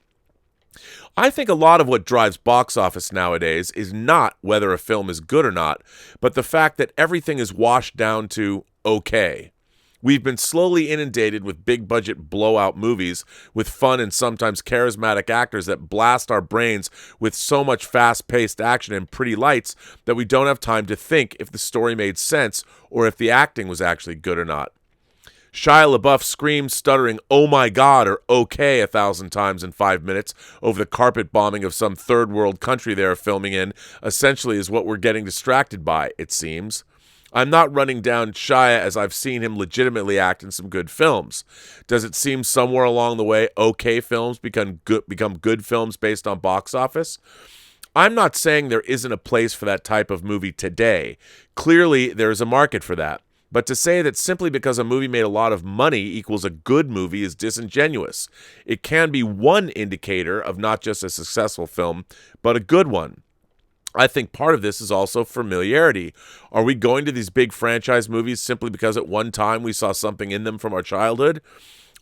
I think a lot of what drives box office nowadays is not whether a film is good or not, but the fact that everything is washed down to okay. We've been slowly inundated with big-budget blowout movies with fun and sometimes charismatic actors that blast our brains with so much fast-paced action and pretty lights that we don't have time to think if the story made sense or if the acting was actually good or not. Shia LaBeouf screams, stuttering, "Oh my God," or "okay" 1,000 times in 5 minutes over the carpet bombing of some third world country they are filming in, essentially is what we're getting distracted by, it seems. I'm not running down Shia, as I've seen him legitimately act in some good films. Does it seem somewhere along the way okay films become good films based on box office? I'm not saying there isn't a place for that type of movie today. Clearly, there is a market for that. But to say that simply because a movie made a lot of money equals a good movie is disingenuous. It can be one indicator of not just a successful film, but a good one. I think part of this is also familiarity. Are we going to these big franchise movies simply because at one time we saw something in them from our childhood?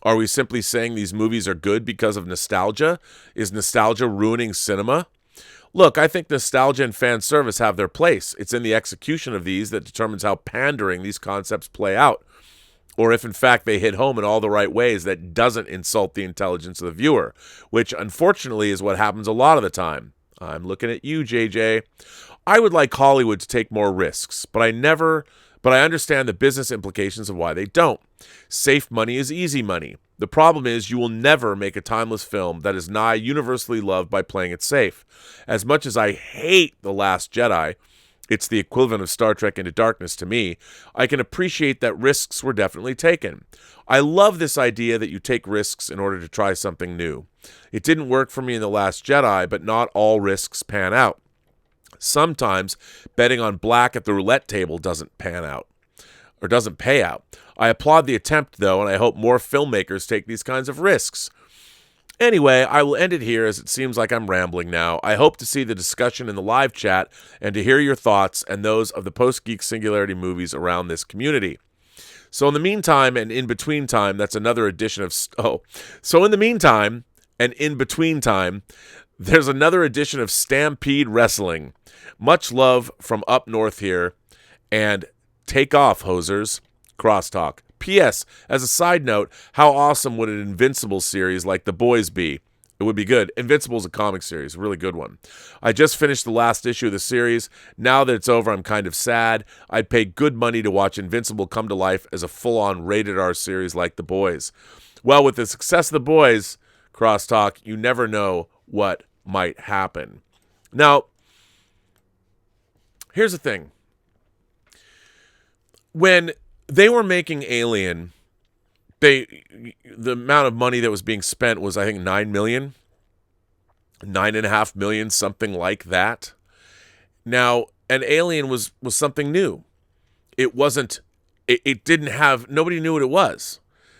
Are we simply saying these movies are good because of nostalgia? Is nostalgia ruining cinema? Look, I think nostalgia and fan service have their place. It's in the execution of these that determines how pandering these concepts play out, or if in fact they hit home in all the right ways that doesn't insult the intelligence of the viewer, which unfortunately is what happens a lot of the time. I'm looking at you, JJ. I would like Hollywood to take more risks, but I understand the business implications of why they don't. Safe money is easy money. The problem is you will never make a timeless film that is nigh universally loved by playing it safe. As much as I hate The Last Jedi, it's the equivalent of Star Trek Into Darkness to me, I can appreciate that risks were definitely taken. I love this idea that you take risks in order to try something new. It didn't work for me in The Last Jedi, but not all risks pan out. Sometimes betting on black at the roulette table doesn't pan out, or doesn't pay out. I applaud the attempt, though, and I hope more filmmakers take these kinds of risks. Anyway, I will end it here as it seems like I'm rambling now. I hope to see the discussion in the live chat and to hear your thoughts and those of the Post-Geek Singularity movies around this community. So in the meantime and in between time, that's another edition of... So in the meantime and in between time, there's another edition of Stampede Wrestling. Much love from up north here, and take off, hosers. Crosstalk. P.S. As a side note, how awesome would an Invincible series like The Boys be? It would be good. Invincible is a comic series, a really good one. I just finished the last issue of the series. Now that it's over, I'm kind of sad. I'd pay good money to watch Invincible come to life as a full-on rated R series like The Boys. Well, with the success of The Boys, Crosstalk, you never know what might happen. Now, here's the thing. When they were making Alien, the amount of money that was being spent was, I think, $9 million, $9.5 million, something like that. Now, an Alien was something new. It wasn't. It didn't have. Nobody knew what it was,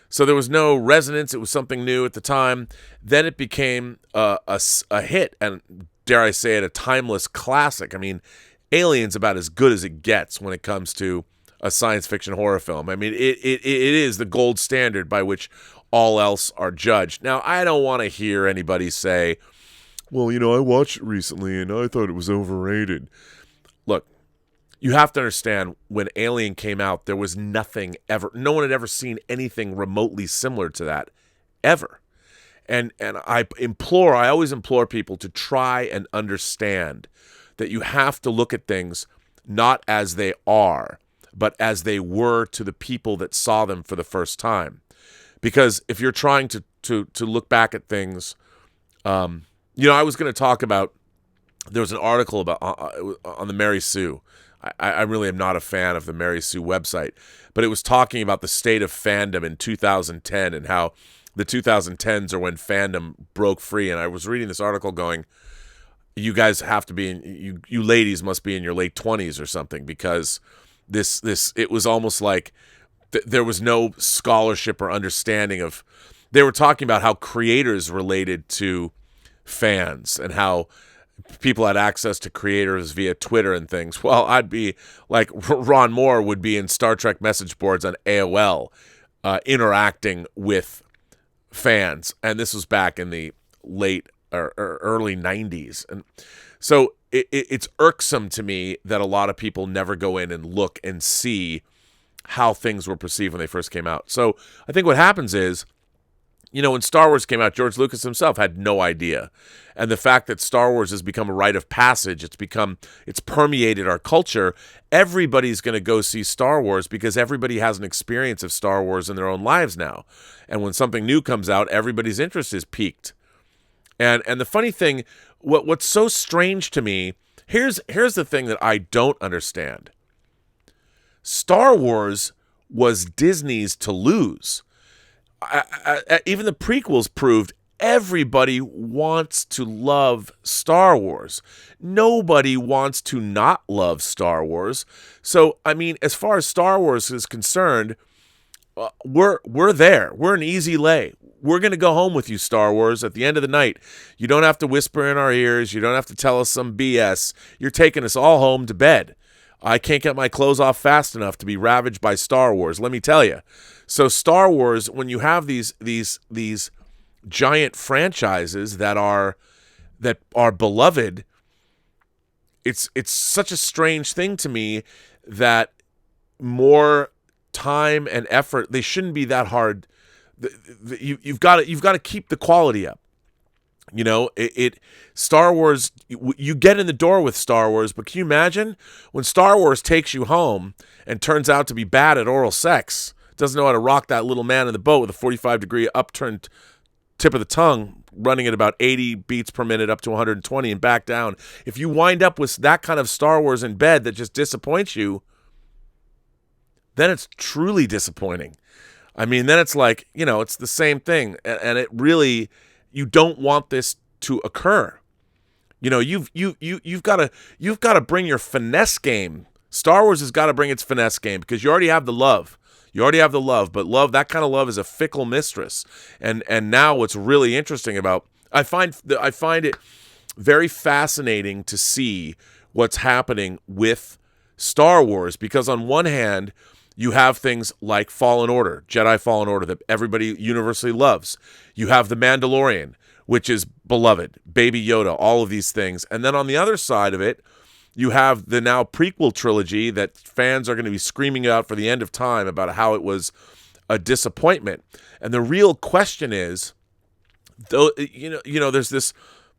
so there was no resonance. It was something new at the time. Then it became a hit, and dare I say it, a timeless classic. I mean, Alien's about as good as it gets when it comes to a science fiction horror film. I mean, it is the gold standard by which all else are judged. Now, I don't want to hear anybody say, well, I watched it recently and I thought it was overrated. Look, you have to understand, when Alien came out, there was nothing ever, no one had ever seen anything remotely similar to that, ever. And I always implore people to try and understand that you have to look at things not as they are, but as they were to the people that saw them for the first time. Because if you're trying to look back at things, I was going to talk about, there was an article about on the Mary Sue. I really am not a fan of the Mary Sue website, but it was talking about the state of fandom in 2010 and how the 2010s are when fandom broke free. And I was reading this article going, you guys have to be in, you ladies must be in your late 20s or something, because it was almost like there was no scholarship or understanding of, they were talking about how creators related to fans and how people had access to creators via Twitter and things. Well, I'd be like, Ron Moore would be in Star Trek message boards on AOL, interacting with fans. And this was back in the late or early 90s. And so it's irksome to me that a lot of people never go in and look and see how things were perceived when they first came out. So I think what happens is, when Star Wars came out, George Lucas himself had no idea. And the fact that Star Wars has become a rite of passage, it's permeated our culture. Everybody's going to go see Star Wars because everybody has an experience of Star Wars in their own lives now. And when something new comes out, everybody's interest is piqued. And the funny thing, what's so strange to me, here's the thing that I don't understand. Star Wars was Disney's to lose. Even the prequels proved everybody wants to love Star Wars. Nobody wants to not love Star Wars. So, I mean, as far as Star Wars is concerned, we're there. We're an easy lay. We're going to go home with you, Star Wars, at the end of the night. You don't have to whisper in our ears. You don't have to tell us some BS. You're taking us all home to bed. I can't get my clothes off fast enough to be ravaged by Star Wars, let me tell you. So Star Wars, when you have these giant franchises that are beloved, it's such a strange thing to me that more time and effort, they shouldn't be that hard. You've got to keep the quality up. Star Wars, you get in the door with Star Wars, but can you imagine when Star Wars takes you home and turns out to be bad at oral sex, doesn't know how to rock that little man in the boat with a 45-degree upturned tip of the tongue, running at about 80 beats per minute up to 120 and back down. If you wind up with that kind of Star Wars in bed that just disappoints you, then it's truly disappointing. I mean, then it's like, it's the same thing. And it really, you don't want this to occur. You've got to bring your finesse game. Star Wars has got to bring its finesse game because you already have the love. But that kind of love is a fickle mistress. And now what's really interesting about, I find it very fascinating to see what's happening with Star Wars, because on one hand, you have things like Fallen Order, Jedi Fallen Order, that everybody universally loves. You have The Mandalorian, which is beloved, Baby Yoda, all of these things. And then on the other side of it, you have the now prequel trilogy that fans are going to be screaming out for the end of time about how it was a disappointment. And the real question is, though, there's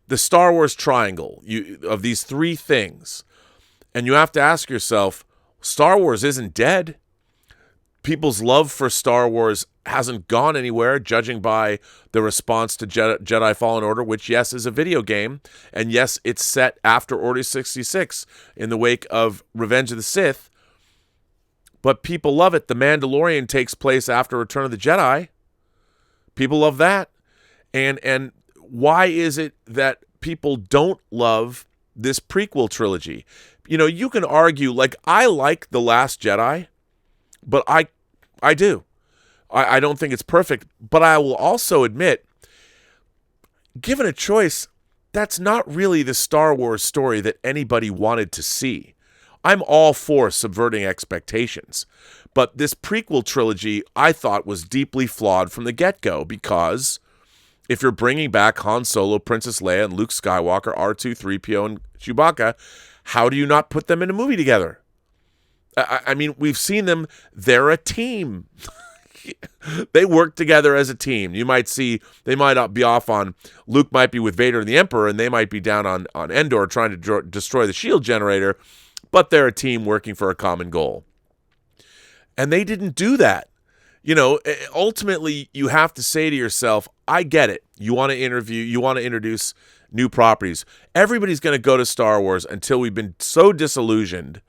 the Star Wars triangle of these three things. And you have to ask yourself, Star Wars isn't dead. People's love for Star Wars hasn't gone anywhere, judging by the response to Jedi Fallen Order, which, yes, is a video game. And yes, it's set after Order 66 in the wake of Revenge of the Sith. But people love it. The Mandalorian takes place after Return of the Jedi. People love that. And why is it that people don't love this prequel trilogy? You can argue, like, I like The Last Jedi, but I do. I don't think it's perfect, but I will also admit, given a choice, that's not really the Star Wars story that anybody wanted to see. I'm all for subverting expectations, but this prequel trilogy I thought was deeply flawed from the get-go, because if you're bringing back Han Solo, Princess Leia, and Luke Skywalker, R2, 3PO, and Chewbacca, how do you not put them in a movie together? I mean, we've seen them. They're a team. They work together as a team. You might see they might be off on, Luke might be with Vader and the Emperor, and they might be down on Endor trying to destroy the shield generator, but they're a team working for a common goal. And they didn't do that. Ultimately, you have to say to yourself, I get it. You want to introduce new properties. Everybody's going to go to Star Wars until we've been so disillusioned.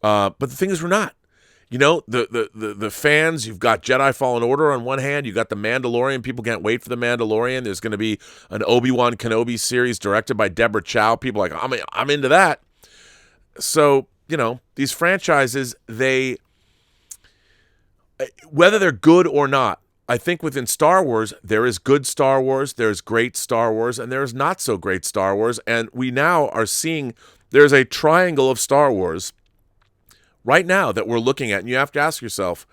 But the thing is, we're not. You know, the fans, you've got Jedi Fallen Order on one hand, you got The Mandalorian. People can't wait for The Mandalorian. There's going to be an Obi-Wan Kenobi series directed by Deborah Chow. People are like, I'm into that. So, you know, these franchises, whether they're good or not, I think within Star Wars, there is good Star Wars, there's great Star Wars, and there's not so great Star Wars. And we now are seeing there's a triangle of Star Wars right now that we're looking at, and you have to ask yourself,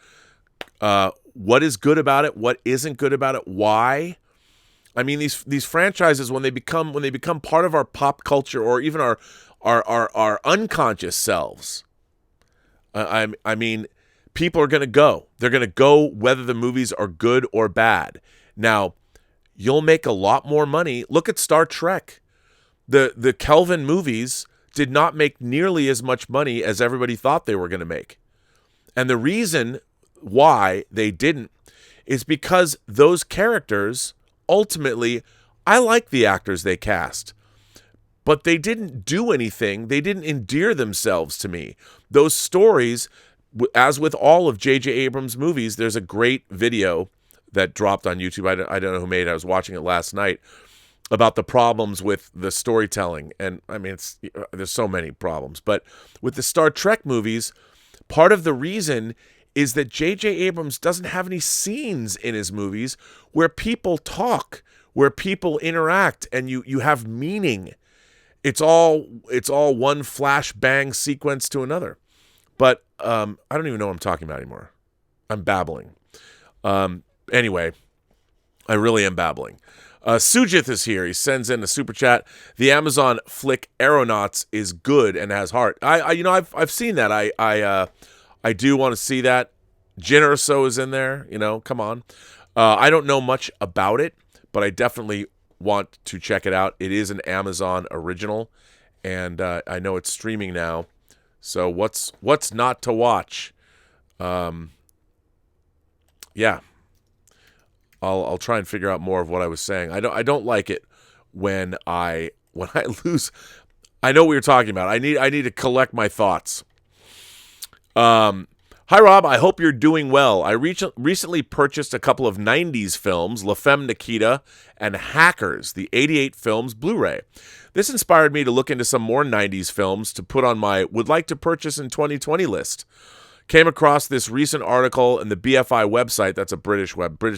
what is good about it? What isn't good about it? Why? I mean, these franchises, when they become part of our pop culture or even our unconscious selves, I mean, people are going to go. They're going to go whether the movies are good or bad. Now, you'll make a lot more money. Look at Star Trek. The Kelvin movies did not make nearly as much money as everybody thought they were going to make. And the reason why they didn't is because those characters, ultimately, I like the actors they cast, but they didn't do anything. They didn't endear themselves to me. Those stories, as with all of J.J. Abrams' movies, there's a great video that dropped on YouTube. I don't know who made it. I was watching it last night, about the problems with the storytelling. And I mean, there's so many problems. But with the Star Trek movies, part of the reason is that J.J. Abrams doesn't have any scenes in his movies where people talk, where people interact, and you have meaning. It's all one flash bang sequence to another. But I don't even know what I'm talking about anymore. I'm babbling. Anyway, I really am babbling. Sujith is here. He sends in a super chat. The Amazon flick Aeronauts is good and has heart. I've seen that. I do want to see that. Jyn Erso is in there. You know, come on. I don't know much about it, but I definitely want to check it out. It is an Amazon original, and I know it's streaming now. So what's not to watch? Yeah. I'll try and figure out more of what I was saying. I don't like it when I lose. I know what you're talking about. I need to collect my thoughts. Hi Rob, I hope you're doing well. I recently purchased a couple of 90s films, La Femme Nikita and Hackers, the 88 films Blu-ray. This inspired me to look into some more 90s films to put on my would like to purchase in 2020 list. Came across this recent article in the BFI website, that's a British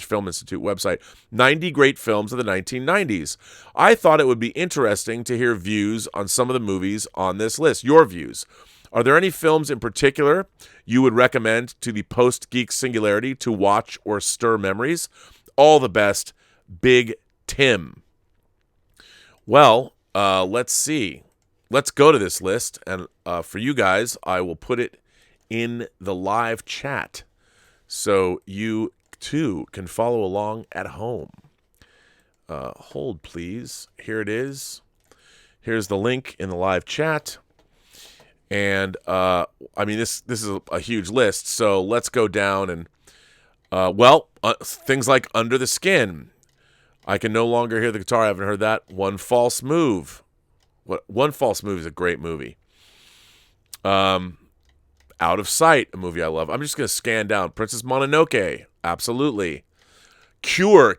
Film Institute website, 90 great films of the 1990s. I thought it would be interesting to hear views on some of the movies on this list, your views. Are there any films in particular you would recommend to the Post-Geek Singularity to watch or stir memories? All the best, Big Tim. Well, let's see. Let's go to this list, and for you guys, I will put it in the live chat so you too can follow along at home. Hold please. Here it is. Here's the link in the live chat. And I mean, this is a huge list, so let's go down and things like Under the Skin. I Can No Longer Hear the Guitar. I haven't heard that. One False Move. One False Move is a great movie. Out of Sight, a movie I love. I'm just going to scan down. Princess Mononoke, absolutely. Kyusha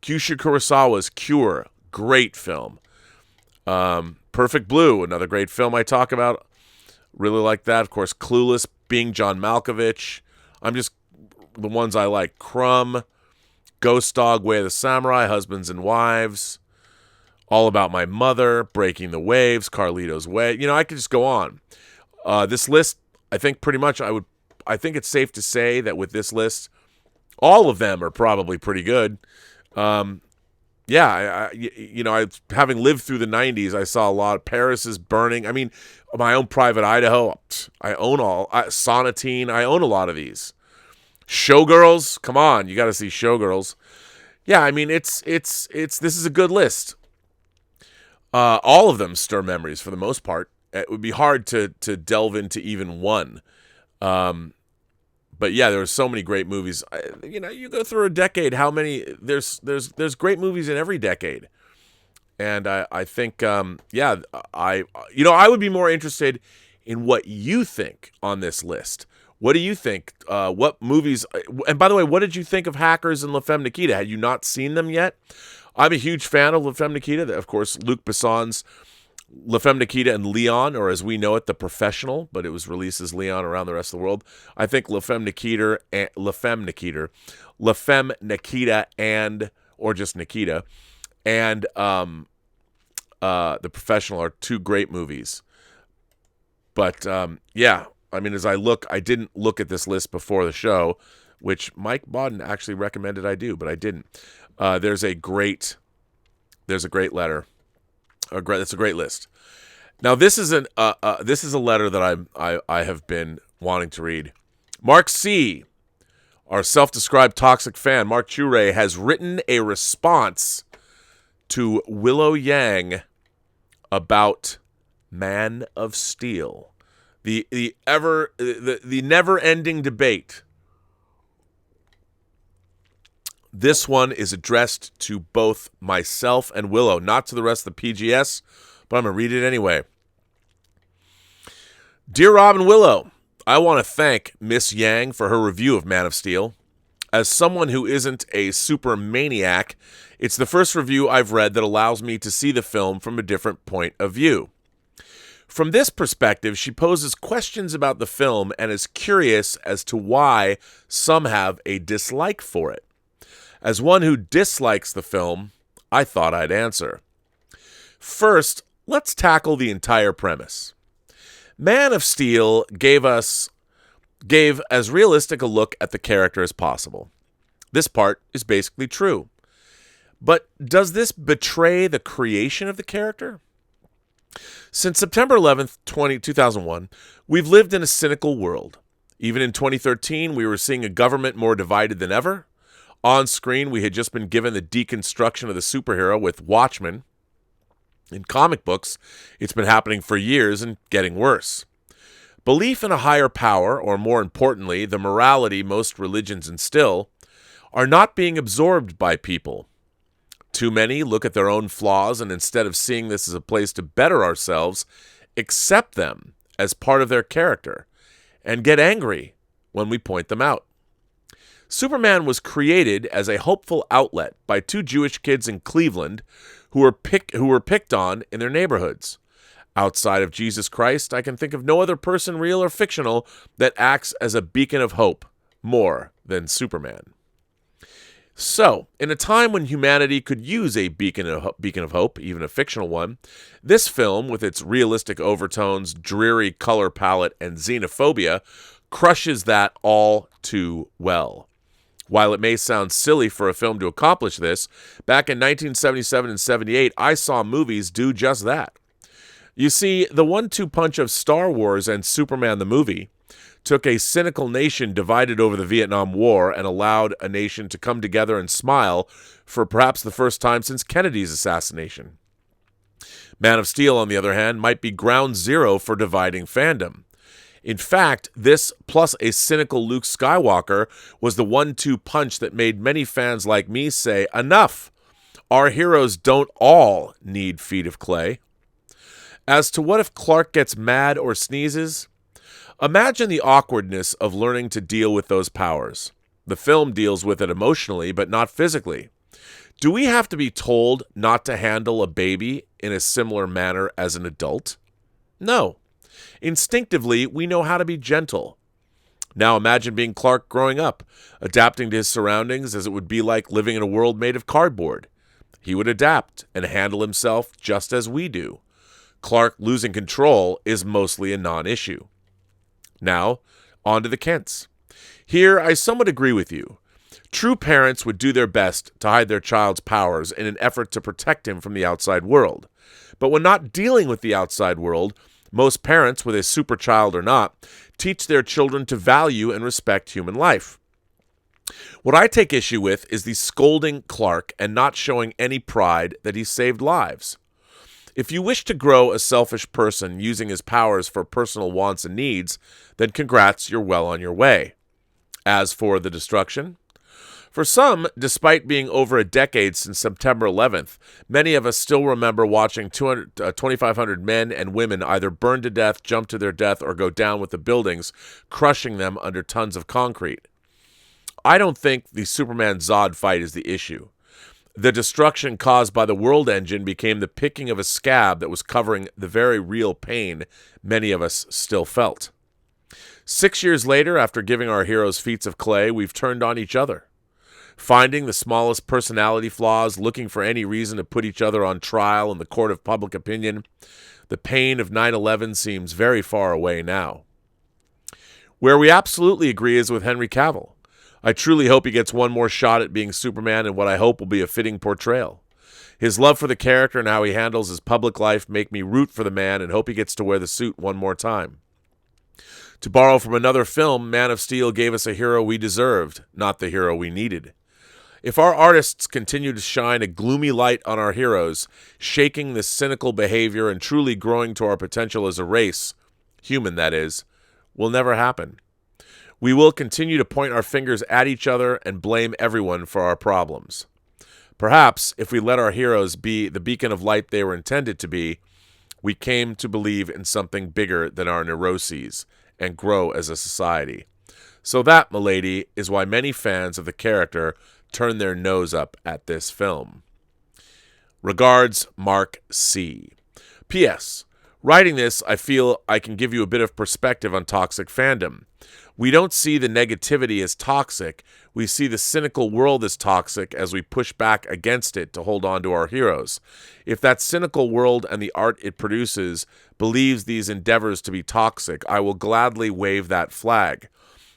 Kurosawa's Cure, great film. Perfect Blue, another great film I talk about. Really like that. Of course, Clueless, Being John Malkovich. I'm just the ones I like. Crumb, Ghost Dog, Way of the Samurai, Husbands and Wives. All About My Mother, Breaking the Waves, Carlito's Way. You know, I could just go on. This list, I think pretty much I think it's safe to say that with this list, all of them are probably pretty good. Having lived through the 90s, I saw a lot of Paris is Burning. I mean, My Own Private Idaho, I own Sonatine, I own a lot of these. Showgirls, come on, you got to see Showgirls. Yeah, I mean, this is a good list. All of them stir memories for the most part. It would be hard to delve into even one. But yeah, there were so many great movies. You go through a decade, how many there's great movies in every decade. And I think I would be more interested in what you think on this list. What do you think? What movies? And by the way, what did you think of Hackers and La Femme Nikita? Had you not seen them yet? I'm a huge fan of La Femme Nikita. Of course, Luc Besson's La Femme Nikita and Leon, or as we know it, The Professional, but it was released as Leon around the rest of the world. I think La Femme Nikita, and or just Nikita, and The Professional are two great movies. But yeah, I mean, I didn't look at this list before the show, which Mike Bodden actually recommended I do, but I didn't. There's a great letter. That's a great list. Now this is a letter that I have been wanting to read. Mark C., our self-described toxic fan, Mark Chure, has written a response to Willow Yang about Man of Steel, the never-ending debate. This one is addressed to both myself and Willow, not to the rest of the PGS, but I'm going to read it anyway. Dear Rob and Willow, I want to thank Miss Yang for her review of Man of Steel. As someone who isn't a super maniac, it's the first review I've read that allows me to see the film from a different point of view. From this perspective, she poses questions about the film and is curious as to why some have a dislike for it. As one who dislikes the film, I thought I'd answer. First, let's tackle the entire premise. Man of Steel gave as realistic a look at the character as possible. This part is basically true. But does this betray the creation of the character? Since September 11th, 2001, we've lived in a cynical world. Even in 2013, we were seeing a government more divided than ever. On screen, we had just been given the deconstruction of the superhero with Watchmen. In comic books, it's been happening for years and getting worse. Belief in a higher power, or more importantly, the morality most religions instill, are not being absorbed by people. Too many look at their own flaws and instead of seeing this as a place to better ourselves, accept them as part of their character and get angry when we point them out. Superman was created as a hopeful outlet by two Jewish kids in Cleveland who were picked on in their neighborhoods. Outside of Jesus Christ, I can think of no other person, real or fictional, that acts as a beacon of hope more than Superman. So, in a time when humanity could use a beacon of hope, even a fictional one, this film, with its realistic overtones, dreary color palette, and xenophobia, crushes that all too well. While it may sound silly for a film to accomplish this, back in 1977 and 78, I saw movies do just that. You see, the 1-2 punch of Star Wars and Superman the movie took a cynical nation divided over the Vietnam War and allowed a nation to come together and smile for perhaps the first time since Kennedy's assassination. Man of Steel, on the other hand, might be ground zero for dividing fandom. In fact, this plus a cynical Luke Skywalker was the 1-2 punch that made many fans like me say, enough! Our heroes don't all need feet of clay. As to what if Clark gets mad or sneezes? Imagine the awkwardness of learning to deal with those powers. The film deals with it emotionally, but not physically. Do we have to be told not to handle a baby in a similar manner as an adult? No. Instinctively, we know how to be gentle. Now imagine being Clark growing up, adapting to his surroundings as it would be like living in a world made of cardboard. He would adapt and handle himself just as we do. Clark losing control is mostly a non-issue. Now, on to the Kents. Here, I somewhat agree with you. True parents would do their best to hide their child's powers in an effort to protect him from the outside world. But when not dealing with the outside world, most parents, with a super child or not, teach their children to value and respect human life. What I take issue with is the scolding Clark and not showing any pride that he saved lives. If you wish to grow a selfish person using his powers for personal wants and needs, then congrats, you're well on your way. As for the destruction, For some, despite being over a decade since September 11th, many of us still remember watching 2,500 men and women either burn to death, jump to their death, or go down with the buildings, crushing them under tons of concrete. I don't think the Superman Zod fight is the issue. The destruction caused by the world engine became the picking of a scab that was covering the very real pain many of us still felt. 6 years later, after giving our heroes feats of clay, we've turned on each other. Finding the smallest personality flaws, looking for any reason to put each other on trial in the court of public opinion, the pain of 9/11 seems very far away now. Where we absolutely agree is with Henry Cavill. I truly hope he gets one more shot at being Superman in what I hope will be a fitting portrayal. His love for the character and how he handles his public life make me root for the man and hope he gets to wear the suit one more time. To borrow from another film, Man of Steel gave us a hero we deserved, not the hero we needed. If our artists continue to shine a gloomy light on our heroes, shaking this cynical behavior and truly growing to our potential as a race, human that is, will never happen. We will continue to point our fingers at each other and blame everyone for our problems. Perhaps, if we let our heroes be the beacon of light they were intended to be, we came to believe in something bigger than our neuroses and grow as a society. So that, m'lady, is why many fans of the character turn their nose up at this film. Regards, Mark C. P.S. Writing this, I feel I can give you a bit of perspective on toxic fandom. We don't see the negativity as toxic. We see the cynical world as toxic as we push back against it to hold on to our heroes. If that cynical world and the art it produces believes these endeavors to be toxic, I will gladly wave that flag.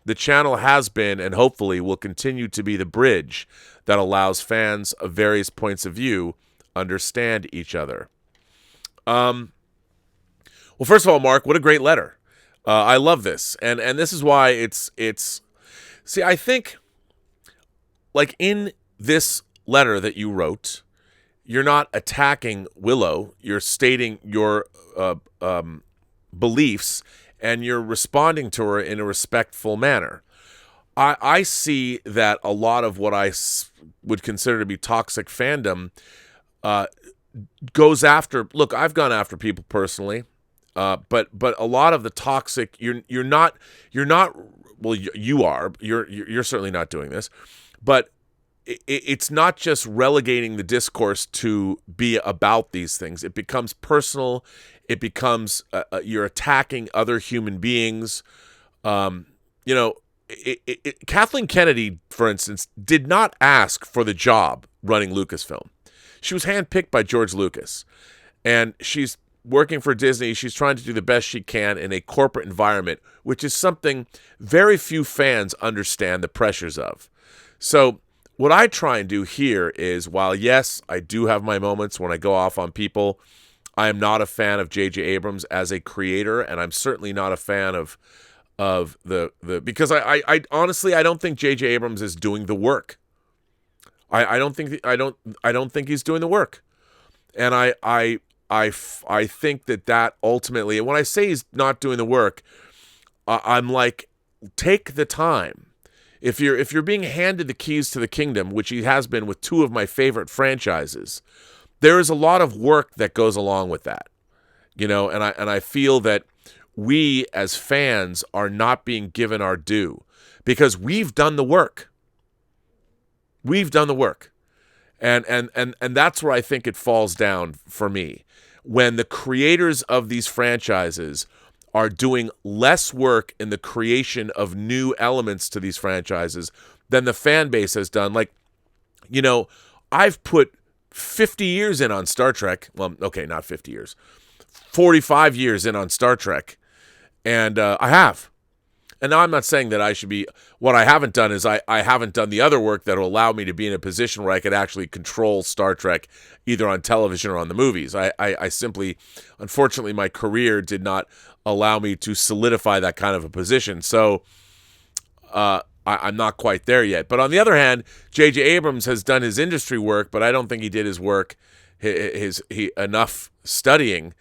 The channel has been and hopefully will continue to be the bridge that allows fans of various points of view understand each other. Well, first of all, Mark, what a great letter. I love this. And this is why it's see, I think like in this letter that you wrote, you're not attacking Willow. You're stating your beliefs and you're responding to her in a respectful manner. I see that a lot of what I would consider to be toxic fandom goes after. Look, I've gone after people personally, but a lot of the toxic. You're not. Well, you are. You're certainly not doing this, but it's not just relegating the discourse to be about these things. It becomes personal. It becomes you're attacking other human beings. Kathleen Kennedy, for instance, did not ask for the job running Lucasfilm. She was handpicked by George Lucas, and she's working for Disney. She's trying to do the best she can in a corporate environment, which is something very few fans understand the pressures of. So what I try and do here is, while yes, I do have my moments when I go off on people, I am not a fan of J.J. Abrams as a creator, and I'm certainly not a fan of the because I honestly I don't think J.J. Abrams is doing the work. I don't think he's doing the work, and I think that ultimately, and when I say he's not doing the work, I'm like, take the time. If you're being handed the keys to the kingdom, which he has been with two of my favorite franchises, there is a lot of work that goes along with that, and I feel that we as fans are not being given our due because we've done the work. We've done the work, and that's where I think it falls down for me when the creators of these franchises are doing less work in the creation of new elements to these franchises than the fan base has done. Like, I've put 50 years in on Star Trek. Well, okay, not 50 years. 45 years in on Star Trek. And I have. And now I'm not saying that I should be. What I haven't done is I haven't done the other work that will allow me to be in a position where I could actually control Star Trek either on television or on the movies. I simply, unfortunately, my career did not allow me to solidify that kind of a position. So I'm not quite there yet. But on the other hand, J.J. Abrams has done his industry work, but I don't think he did his work, his enough studying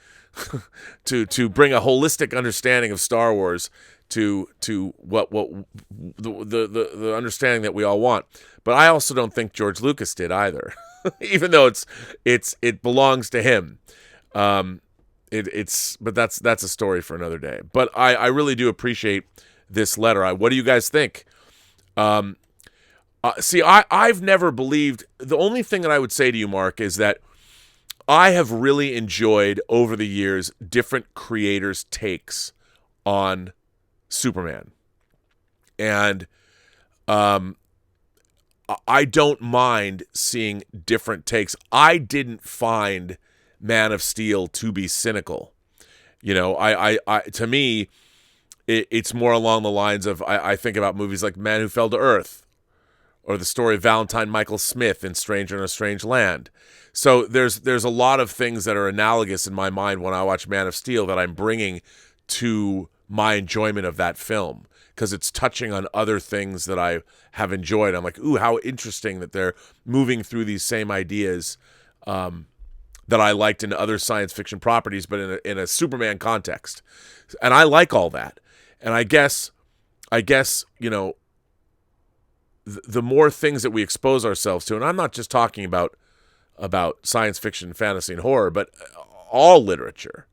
to bring a holistic understanding of Star Wars to what the understanding that we all want. But I also don't think George Lucas did either, even though it belongs to him. But that's a story for another day. But I really do appreciate this letter. What do you guys think? See, I've never believed. The only thing that I would say to you, Mark, is that I have really enjoyed over the years different creators' takes on Superman. And I don't mind seeing different takes. I didn't find Man of Steel to be cynical. You know, I to me, it's more along the lines of I think about movies like Man Who Fell to Earth, or the story of Valentine Michael Smith in Stranger in a Strange Land. So there's a lot of things that are analogous in my mind when I watch Man of Steel that I'm bringing to my enjoyment of that film, because it's touching on other things that I have enjoyed. I'm like, ooh, how interesting that they're moving through these same ideas that I liked in other science fiction properties, but in a Superman context. And I like all that. And I guess, you know, the more things that we expose ourselves to, and I'm not just talking about science fiction, fantasy, and horror, but all literature,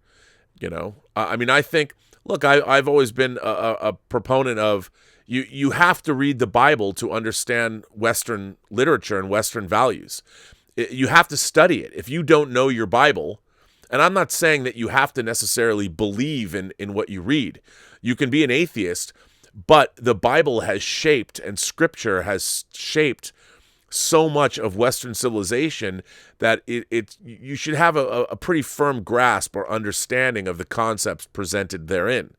you know. I mean, I think, look, I've always been a proponent of you have to read the Bible to understand Western literature and Western values. You have to study it. If you don't know your Bible, and I'm not saying that you have to necessarily believe in what you read. You can be an atheist, but the Bible has shaped, and Scripture has shaped so much of Western civilization that you should have a pretty firm grasp or understanding of the concepts presented therein.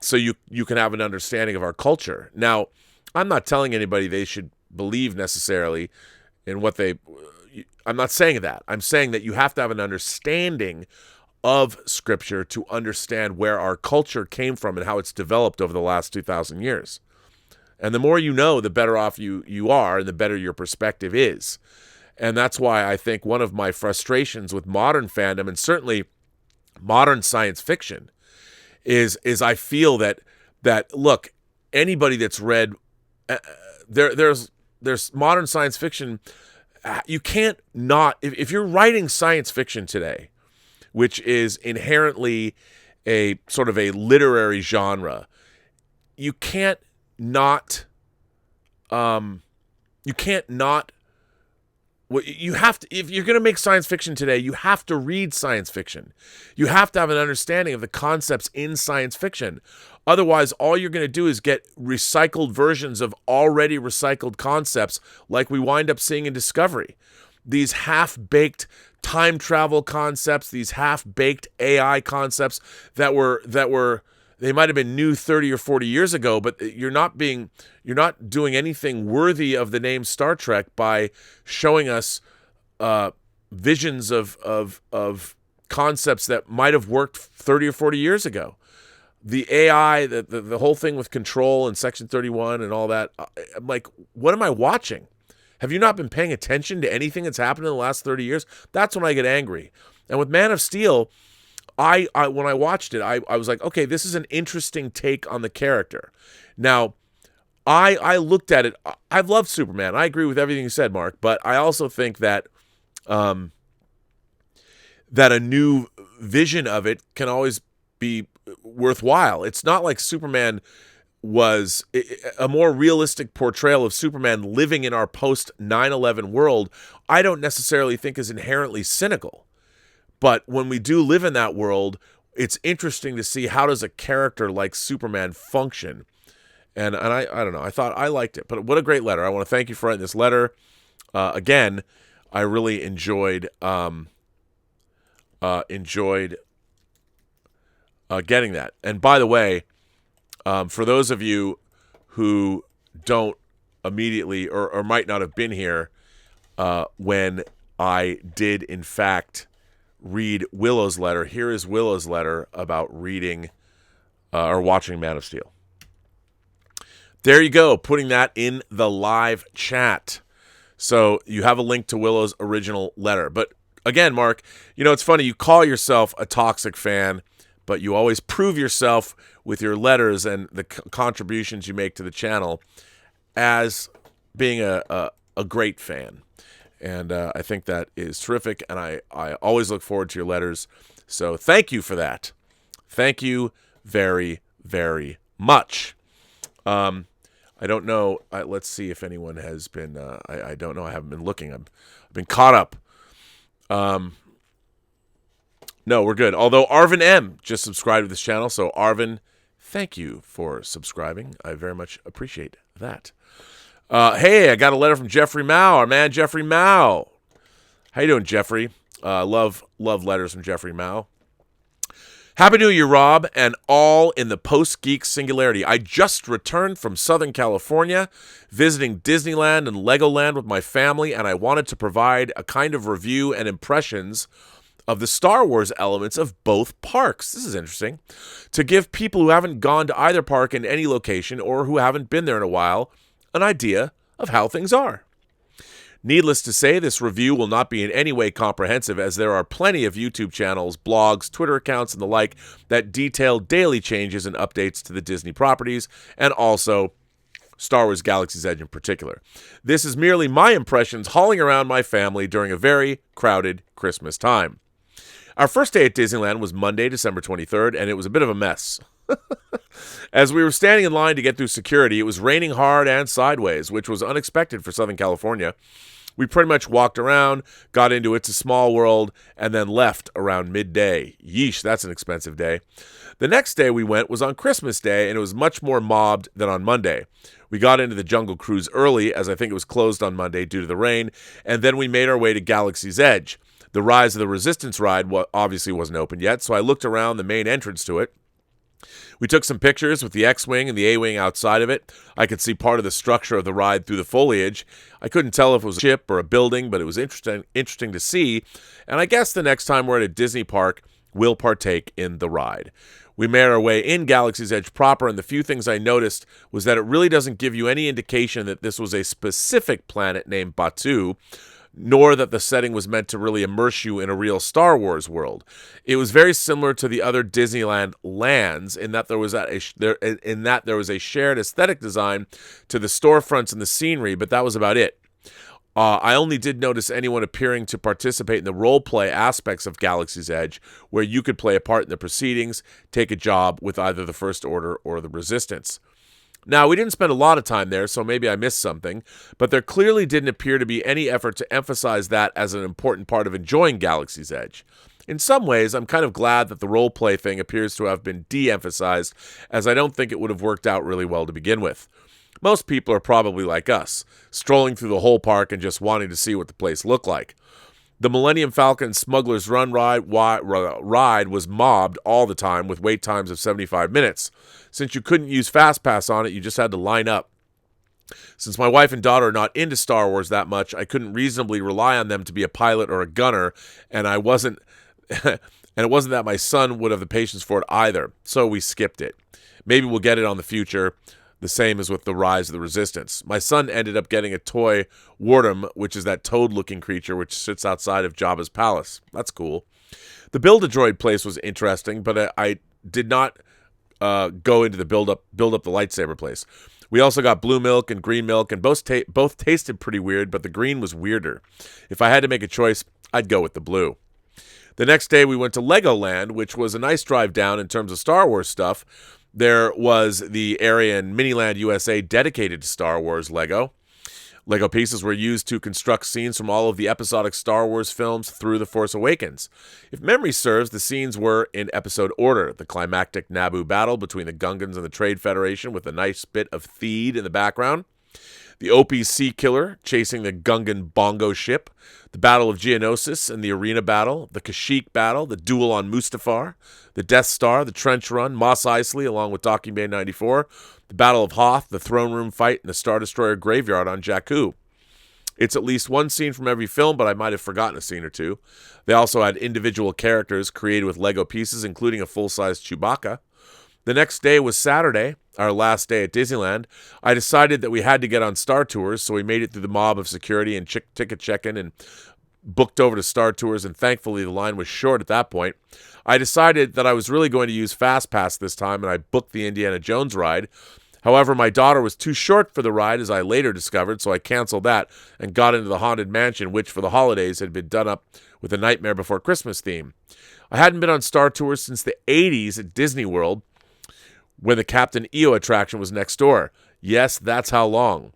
So you can have an understanding of our culture. Now, I'm not telling anybody they should believe necessarily in what I'm not saying that. I'm saying that you have to have an understanding of Scripture to understand where our culture came from and how it's developed over the last 2,000 years. And the more you know, the better off you are, and the better your perspective is. And that's why I think one of my frustrations with modern fandom, and certainly modern science fiction, is I feel that look, anybody that's read there's modern science fiction, you can't not, if you're writing science fiction today, which is inherently a sort of a literary genre, you can't not you have to, if you're going to make science fiction today, you have to read science fiction. You have to have an understanding of the concepts in science fiction. Otherwise, all you're going to do is get recycled versions of already recycled concepts like we wind up seeing in Discovery. These half-baked time travel concepts, these half-baked AI concepts that were they might have been new 30 or 40 years ago, but you're not doing anything worthy of the name Star Trek by showing us visions of concepts that might have worked 30 or 40 years ago. The AI, the whole thing with Control and Section 31 and all that, I'm like, what am I watching? Have you not been paying attention to anything that's happened in the last 30 years? That's when I get angry. And with Man of Steel, I when I watched it, I was like, okay, this is an interesting take on the character. Now, I looked at it. I've loved Superman. I agree with everything you said, Mark. But I also think that that a new vision of it can always be worthwhile. It's not like Superman was a more realistic portrayal of Superman living in our post 9/11 world. I don't necessarily think is inherently cynical. But when we do live in that world, it's interesting to see how does a character like Superman function. And I don't know. I thought I liked it. But what a great letter. I want to thank you for writing this letter. Again, I really enjoyed getting that. And by the way, for those of you who don't immediately or might not have been here when I did, in fact, read Willow's letter, here is Willow's letter about reading or watching Man of Steel. There you go, putting that in the live chat. So you have a link to Willow's original letter. But again, Mark, you know, it's funny, you call yourself a toxic fan, but you always prove yourself with your letters and the contributions you make to the channel as being a great fan. And I think that is terrific, and I always look forward to your letters. So thank you for that. Thank you very, very much. I don't know. Let's see if anyone has been. I don't know. I haven't been looking. I've been caught up. No, we're good. Although Arvin M. just subscribed to this channel. So Arvin, thank you for subscribing. I very much appreciate that. Hey, I got a letter from Jeffrey Mao, our man Jeffrey Mao. How you doing, Jeffrey? Love letters from Jeffrey Mao. Happy New Year, Rob, and all in the Post-Geek Singularity. I just returned from Southern California, visiting Disneyland and Legoland with my family, and I wanted to provide a kind of review and impressions of the Star Wars elements of both parks. This is interesting. To give people who haven't gone to either park in any location or who haven't been there in a while an idea of how things are. Needless to say, this review will not be in any way comprehensive, as there are plenty of YouTube channels, blogs, Twitter accounts, and the like that detail daily changes and updates to the Disney properties, and also Star Wars Galaxy's Edge in particular. This is merely my impressions hauling around my family during a very crowded Christmas time. Our first day at Disneyland was Monday, December 23rd, and it was a bit of a mess. As we were standing in line to get through security, it was raining hard and sideways, which was unexpected for Southern California. We pretty much walked around, got into It's a Small World, and then left around midday. Yeesh, that's an expensive day. The next day we went was on Christmas Day, and it was much more mobbed than on Monday. We got into the Jungle Cruise early, as I think it was closed on Monday due to the rain, and then we made our way to Galaxy's Edge. The Rise of the Resistance ride obviously wasn't open yet, so I looked around the main entrance to it. We took some pictures with the X-Wing and the A-Wing outside of it. I could see part of the structure of the ride through the foliage. I couldn't tell if it was a ship or a building, but it was interesting to see. And I guess the next time we're at a Disney park, we'll partake in the ride. We made our way in Galaxy's Edge proper, and the few things I noticed was that it really doesn't give you any indication that this was a specific planet named Batuu, nor that the setting was meant to really immerse you in a real Star Wars world. It was very similar to the other Disneyland lands in that there was a shared aesthetic design to the storefronts and the scenery, but that was about it. I only did notice anyone appearing to participate in the role-play aspects of Galaxy's Edge, where you could play a part in the proceedings, take a job with either the First Order or the Resistance. Now, we didn't spend a lot of time there, so maybe I missed something, but there clearly didn't appear to be any effort to emphasize that as an important part of enjoying Galaxy's Edge. In some ways, I'm kind of glad that the role-play thing appears to have been de-emphasized, as I don't think it would have worked out really well to begin with. Most people are probably like us, strolling through the whole park and just wanting to see what the place looked like. The Millennium Falcon Smuggler's Run ride was mobbed all the time with wait times of 75 minutes. Since you couldn't use FastPass on it, you just had to line up. Since my wife and daughter are not into Star Wars that much, I couldn't reasonably rely on them to be a pilot or a gunner, and it wasn't that my son would have the patience for it either, so we skipped it. Maybe we'll get it on the future. The same as with the Rise of the Resistance. My son ended up getting a toy Wardum, which is that toad-looking creature which sits outside of Jabba's palace. That's cool. The Build-A-Droid place was interesting, but I did not go into the build up the lightsaber place. We also got blue milk and green milk, and both tasted pretty weird, but the green was weirder. If I had to make a choice, I'd go with the blue. The next day, we went to Legoland, which was a nice drive down in terms of Star Wars stuff. There was the area in Miniland USA dedicated to Star Wars Lego. Lego pieces were used to construct scenes from all of the episodic Star Wars films through The Force Awakens. If memory serves, the scenes were in episode order. The climactic Naboo battle between the Gungans and the Trade Federation with a nice bit of Theed in the background. The OPC killer chasing the Gungan bongo ship. The Battle of Geonosis and the Arena Battle. The Kashyyyk Battle. The duel on Mustafar. The Death Star. The Trench Run. Mos Eisley along with Docking Bay 94. The Battle of Hoth. The Throne Room fight. And the Star Destroyer graveyard on Jakku. It's at least one scene from every film, but I might have forgotten a scene or two. They also had individual characters created with Lego pieces, including a full-size Chewbacca. The next day was Saturday, our last day at Disneyland. I decided that we had to get on Star Tours, so we made it through the mob of security and ticket check-in and booked over to Star Tours, and thankfully the line was short at that point. I decided that I was really going to use FastPass this time, and I booked the Indiana Jones ride. However, my daughter was too short for the ride, as I later discovered, so I canceled that and got into the Haunted Mansion, which for the holidays had been done up with a Nightmare Before Christmas theme. I hadn't been on Star Tours since the 80s at Disney World, when the Captain EO attraction was next door. Yes, that's how long.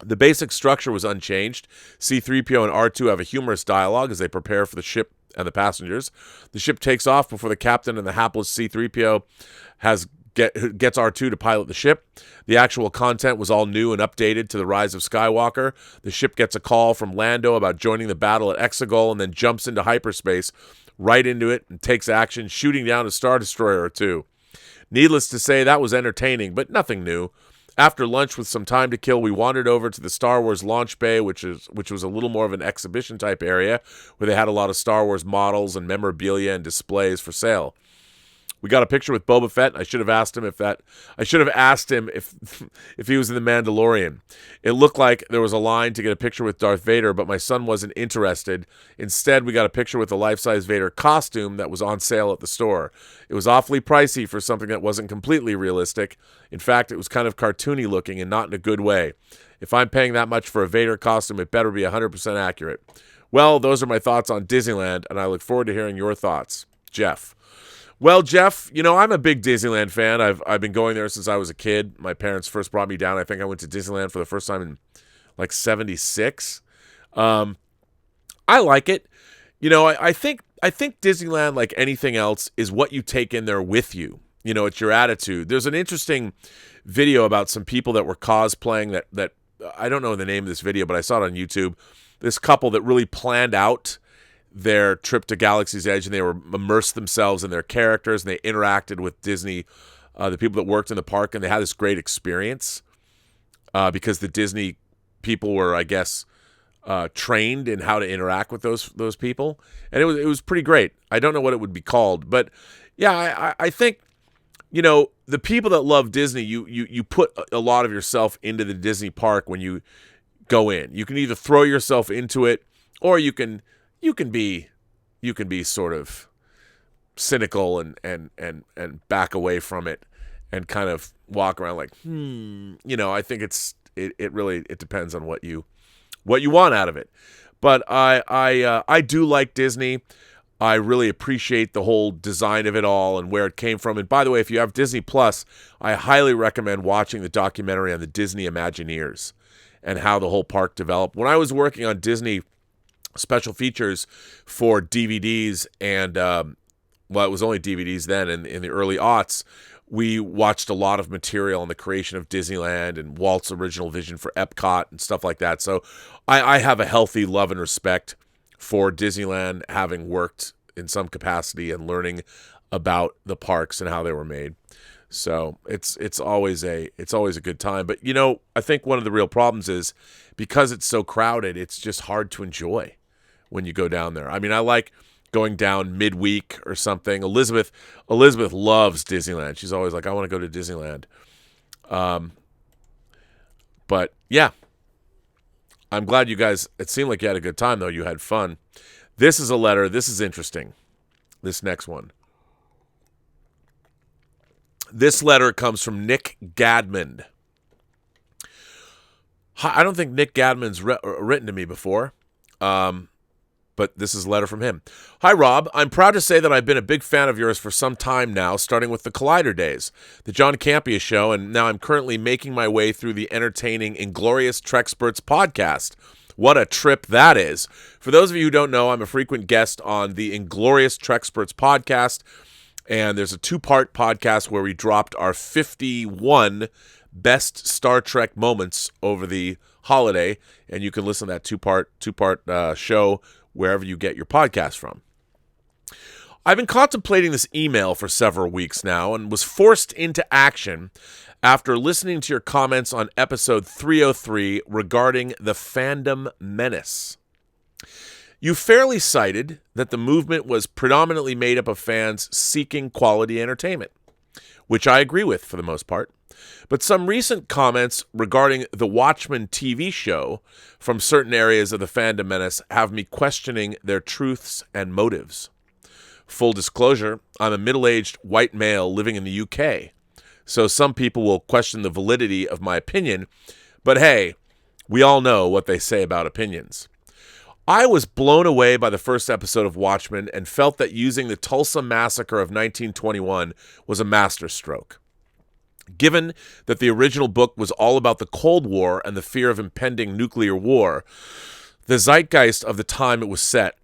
The basic structure was unchanged. C-3PO and R2 have a humorous dialogue as they prepare for the ship and the passengers. The ship takes off before the captain and the hapless C-3PO gets R2 to pilot the ship. The actual content was all new and updated to the Rise of Skywalker. The ship gets a call from Lando about joining the battle at Exegol and then jumps into hyperspace, right into it, and takes action, shooting down a Star Destroyer or two. Needless to say, that was entertaining, but nothing new. After lunch with some time to kill, we wandered over to the Star Wars launch bay, which was a little more of an exhibition-type area where they had a lot of Star Wars models and memorabilia and displays for sale. We got a picture with Boba Fett. I should have asked him if if he was in The Mandalorian. It looked like there was a line to get a picture with Darth Vader, but my son wasn't interested. Instead, we got a picture with the life-size Vader costume that was on sale at the store. It was awfully pricey for something that wasn't completely realistic. In fact, it was kind of cartoony looking and not in a good way. If I'm paying that much for a Vader costume, it better be 100% accurate. Well, those are my thoughts on Disneyland, and I look forward to hearing your thoughts. Jeff. Well, Jeff, I'm a big Disneyland fan. I've been going there since I was a kid. My parents first brought me down. I think I went to Disneyland for the first time in like 76. I like it. I think Disneyland, like anything else, is what you take in there with you. It's your attitude. There's an interesting video about some people that were cosplaying that I don't know the name of this video, but I saw it on YouTube. This couple that really planned out their trip to Galaxy's Edge, and they were immersed themselves in their characters, and they interacted with Disney, the people that worked in the park, and they had this great experience because the Disney people were, I guess, trained in how to interact with those people, and it was pretty great. I don't know what it would be called, but yeah, I think the people that love Disney, you put a lot of yourself into the Disney park when you go in. You can either throw yourself into it, or you can be sort of cynical and back away from it and kind of walk around like, I think it really depends on what you want out of it. But I do like Disney. I really appreciate the whole design of it all and where it came from. And by the way, if you have Disney Plus, I highly recommend watching the documentary on the Disney Imagineers and how the whole park developed. When I was working on Disney special features for DVDs and, it was only DVDs then in the early aughts, we watched a lot of material on the creation of Disneyland and Walt's original vision for Epcot and stuff like that. So I have a healthy love and respect for Disneyland, having worked in some capacity and learning about the parks and how they were made. So it's always a good time. But I think one of the real problems is because it's so crowded, it's just hard to enjoy when you go down there. I mean, I like going down midweek or something. Elizabeth loves Disneyland. She's always like, I want to go to Disneyland. But yeah, I'm glad you guys, it seemed like you had a good time though. You had fun. This is a letter. This is interesting. This next one. This letter comes from Nick Gadmond. I don't think Nick Gadmond's written to me before. But this is a letter from him. Hi, Rob. I'm proud to say that I've been a big fan of yours for some time now, starting with the Collider days, the John Campea show, and now I'm currently making my way through the entertaining Inglorious Trexperts podcast. What a trip that is. For those of you who don't know, I'm a frequent guest on the Inglorious Trexperts podcast, and there's a 2-part podcast where we dropped our 51 best Star Trek moments over the holiday, and you can listen to that two-part show wherever you get your podcast from. I've been contemplating this email for several weeks now and was forced into action after listening to your comments on episode 303 regarding the fandom menace. You fairly cited that the movement was predominantly made up of fans seeking quality entertainment, which I agree with for the most part. But some recent comments regarding the Watchmen TV show from certain areas of the fandom menace have me questioning their truths and motives. Full disclosure, I'm a middle-aged white male living in the UK, so some people will question the validity of my opinion, but hey, we all know what they say about opinions. I was blown away by the first episode of Watchmen and felt that using the Tulsa Massacre of 1921 was a masterstroke. Given that the original book was all about the Cold War and the fear of impending nuclear war, the zeitgeist of the time it was set,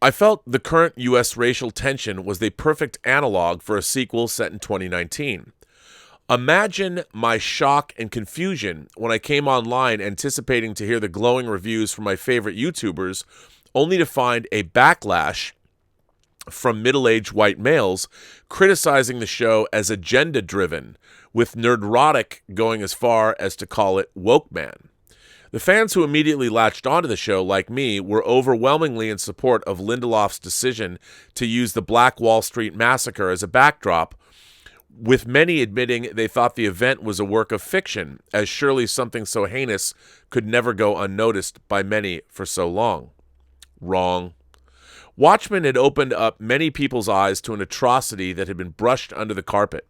I felt the current U.S. racial tension was the perfect analog for a sequel set in 2019. Imagine my shock and confusion when I came online anticipating to hear the glowing reviews from my favorite YouTubers, only to find a backlash from middle-aged white males criticizing the show as agenda-driven, with Nerdrotic going as far as to call it woke man. The fans who immediately latched onto the show, like me, were overwhelmingly in support of Lindelof's decision to use the Black Wall Street Massacre as a backdrop, with many admitting they thought the event was a work of fiction, as surely something so heinous could never go unnoticed by many for so long. Wrong. Watchmen had opened up many people's eyes to an atrocity that had been brushed under the carpet.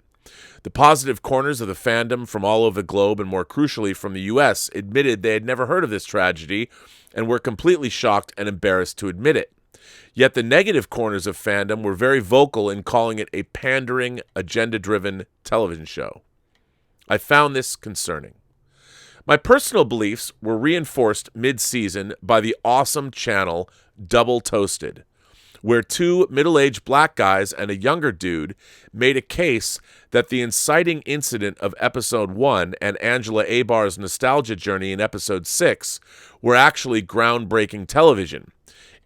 The positive corners of the fandom from all over the globe, and more crucially from the U.S., admitted they had never heard of this tragedy and were completely shocked and embarrassed to admit it. Yet the negative corners of fandom were very vocal in calling it a pandering, agenda-driven television show. I found this concerning. My personal beliefs were reinforced mid-season by the awesome channel Double Toasted, where two middle-aged black guys and a younger dude made a case that the inciting incident of Episode 1 and Angela Abar's nostalgia journey in Episode 6 were actually groundbreaking television,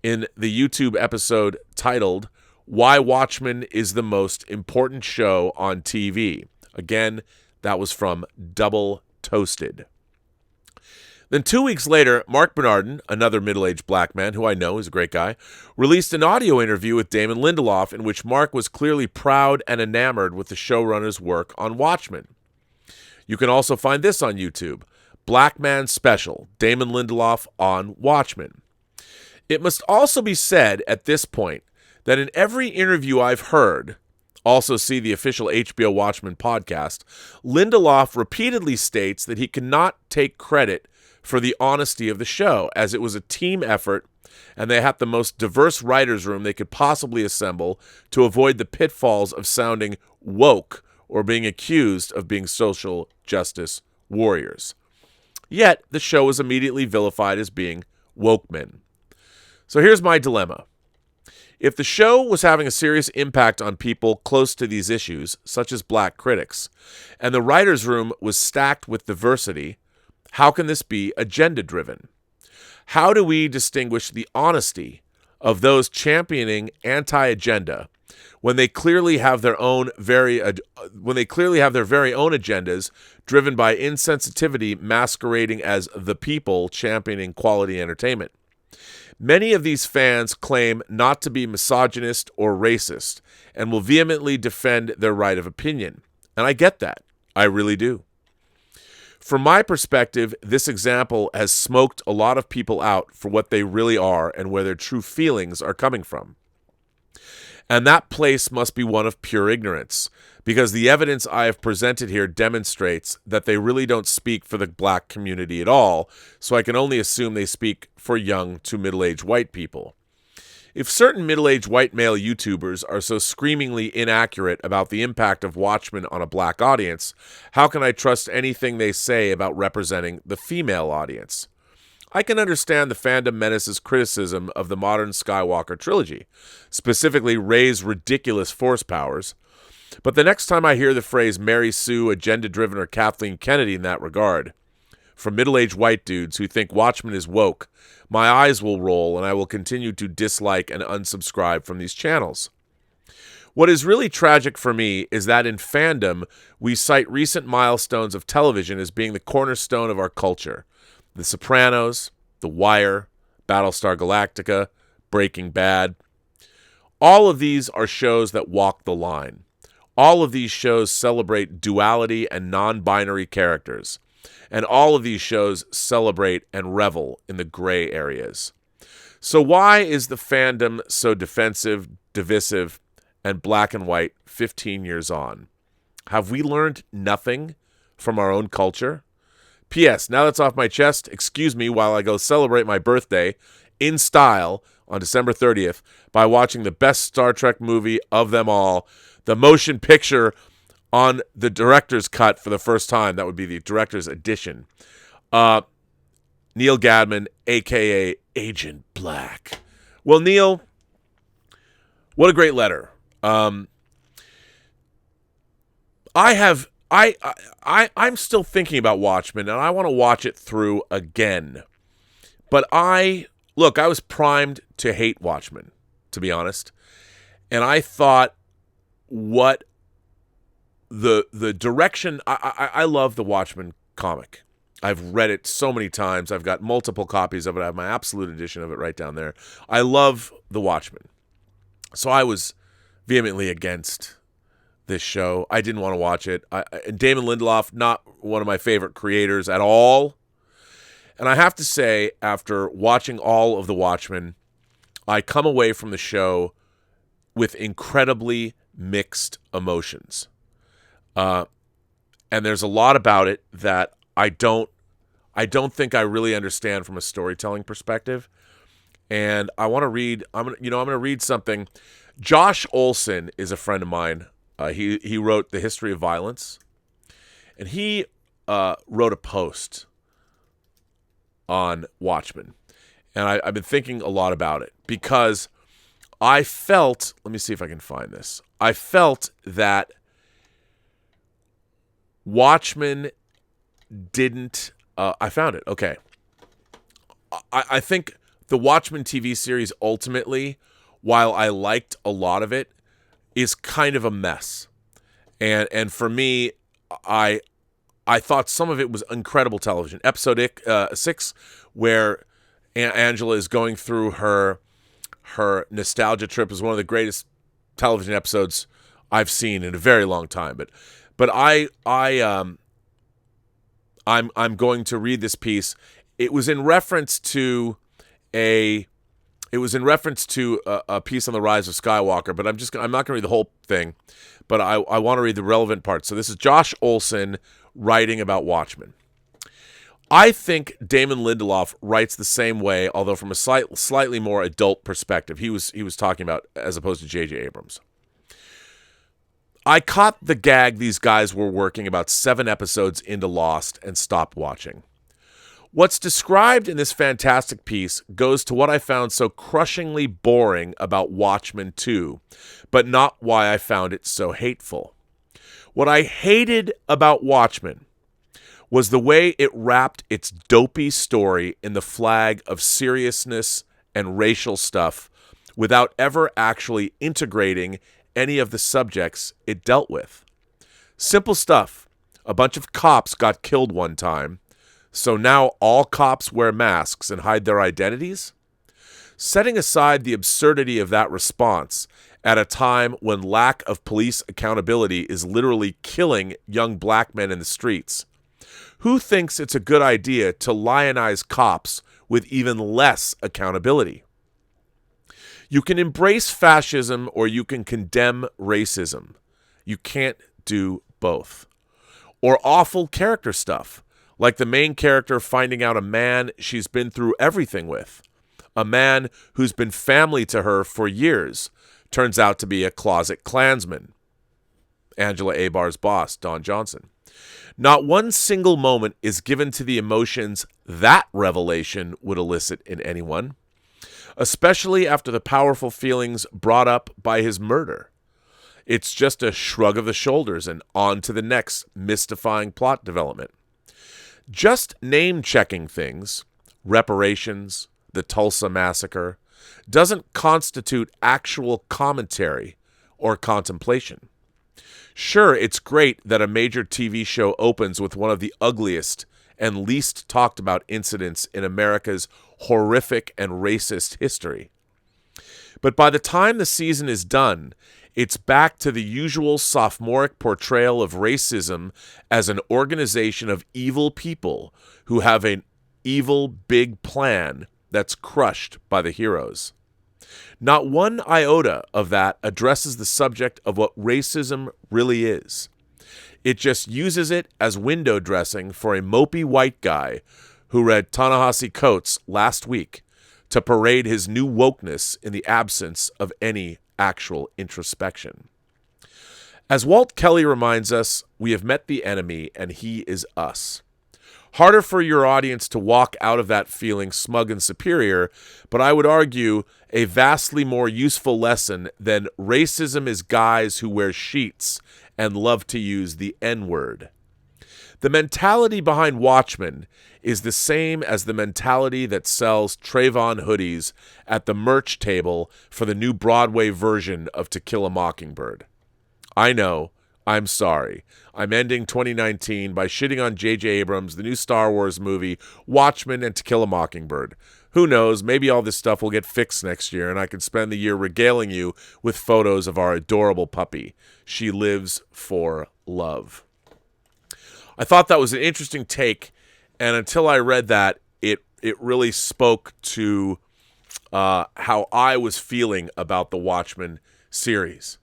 in the YouTube episode titled, Why Watchmen is the Most Important Show on TV. Again, that was from Double Toasted. Then 2 weeks later, Mark Bernardin, another middle-aged black man who I know is a great guy, released an audio interview with Damon Lindelof in which Mark was clearly proud and enamored with the showrunner's work on Watchmen. You can also find this on YouTube, Black Man Special, Damon Lindelof on Watchmen. It must also be said at this point that in every interview I've heard, also see the official HBO Watchmen podcast, Lindelof repeatedly states that he cannot take credit for the honesty of the show, as it was a team effort and they had the most diverse writers' room they could possibly assemble to avoid the pitfalls of sounding woke or being accused of being social justice warriors. Yet, the show was immediately vilified as being woke men. So here's my dilemma. If the show was having a serious impact on people close to these issues, such as black critics, and the writer's room was stacked with diversity, how can this be agenda-driven? How do we distinguish the honesty of those championing anti-agenda when they clearly have their very own agendas driven by insensitivity masquerading as the people championing quality entertainment? Many of these fans claim not to be misogynist or racist and will vehemently defend their right of opinion. And I get that. I really do. From my perspective, this example has smoked a lot of people out for what they really are and where their true feelings are coming from. And that place must be one of pure ignorance, because the evidence I have presented here demonstrates that they really don't speak for the black community at all, so I can only assume they speak for young to middle-aged white people. If certain middle-aged white male YouTubers are so screamingly inaccurate about the impact of Watchmen on a black audience, how can I trust anything they say about representing the female audience? I can understand the fandom menace's criticism of the modern Skywalker trilogy, specifically Rey's ridiculous force powers, but the next time I hear the phrase Mary Sue, agenda-driven, or Kathleen Kennedy in that regard, from middle-aged white dudes who think Watchmen is woke, my eyes will roll and I will continue to dislike and unsubscribe from these channels. What is really tragic for me is that in fandom, we cite recent milestones of television as being the cornerstone of our culture. The Sopranos, The Wire, Battlestar Galactica, Breaking Bad. All of these are shows that walk the line. All of these shows celebrate duality and non-binary characters. And all of these shows celebrate and revel in the gray areas. So why is the fandom so defensive, divisive, and black and white 15 years on? Have we learned nothing from our own culture? P.S. Now that's off my chest, excuse me while I go celebrate my birthday in style on December 30th by watching the best Star Trek movie of them all, the motion picture on the director's cut for the first time. That would be the director's edition. Neil Gaiman, a.k.a. Agent Black. Well, Neil, what a great letter. I'm still thinking about Watchmen, and I want to watch it through again. But I was primed to hate Watchmen, to be honest. And I thought what the direction, I love the Watchmen comic. I've read it so many times. I've got multiple copies of it. I have my absolute edition of it right down there. I love the Watchmen. So I was vehemently against this show. I didn't want to watch it. And Damon Lindelof, not one of my favorite creators at all. And I have to say, after watching all of the Watchmen, I come away from the show with incredibly mixed emotions. And there's a lot about it that I don't think I really understand from a storytelling perspective. And I want to read. I'm gonna read something. Josh Olson is a friend of mine. He wrote The History of Violence, and he wrote a post on Watchmen, and I've been thinking a lot about it because I felt. Let me see if I can find this. I felt that Watchmen didn't. I found it. Okay. I think the Watchmen TV series ultimately, while I liked a lot of it, is kind of a mess. And for me, I thought some of it was incredible television. Episode 6, where Angela is going through her nostalgia trip, is one of the greatest television episodes I've seen in a very long time. But I'm going to read this piece. It was in reference to a piece on the rise of Skywalker, but I'm not going to read the whole thing, but I want to read the relevant parts. So this is Josh Olson writing about Watchmen. I think Damon Lindelof writes the same way, although from a slightly more adult perspective. He was talking about as opposed to J.J. Abrams. I caught the gag these guys were working about 7 episodes into Lost and stopped watching. What's described in this fantastic piece goes to what I found so crushingly boring about Watchmen 2, but not why I found it so hateful. What I hated about Watchmen was the way it wrapped its dopey story in the flag of seriousness and racial stuff without ever actually integrating any of the subjects it dealt with. Simple stuff. A bunch of cops got killed one time, so now all cops wear masks and hide their identities? Setting aside the absurdity of that response at a time when lack of police accountability is literally killing young black men in the streets, who thinks it's a good idea to lionize cops with even less accountability? You can embrace fascism or you can condemn racism. You can't do both. Or awful character stuff, like the main character finding out a man she's been through everything with. A man who's been family to her for years turns out to be a closet Klansman. Angela Abar's boss, Don Johnson. Not one single moment is given to the emotions that revelation would elicit in anyone, especially after the powerful feelings brought up by his murder. It's just a shrug of the shoulders and on to the next mystifying plot development. Just name-checking things, reparations, the Tulsa Massacre, doesn't constitute actual commentary or contemplation. Sure, it's great that a major TV show opens with one of the ugliest and least talked about incidents in America's horrific and racist history. But by the time the season is done, It's back to the usual sophomoric portrayal of racism as an organization of evil people who have an evil big plan that's crushed by the heroes. Not one iota of that addresses the subject of what racism really is. It just uses it as window dressing for a mopey white guy who read Ta-Nehisi Coates last week to parade his new wokeness in the absence of any actual introspection. As Walt Kelly reminds us, we have met the enemy and he is us. Harder for your audience to walk out of that feeling smug and superior, but I would argue a vastly more useful lesson than racism is guys who wear sheets and love to use the N-word. The mentality behind Watchmen is the same as the mentality that sells Trayvon hoodies at the merch table for the new Broadway version of To Kill a Mockingbird. I know, I'm sorry. I'm ending 2019 by shitting on J.J. Abrams, the new Star Wars movie, Watchmen, and To Kill a Mockingbird. Who knows, maybe all this stuff will get fixed next year and I can spend the year regaling you with photos of our adorable puppy. She lives for love. I thought that was an interesting take, and until I read that, it really spoke to how I was feeling about the Watchmen series.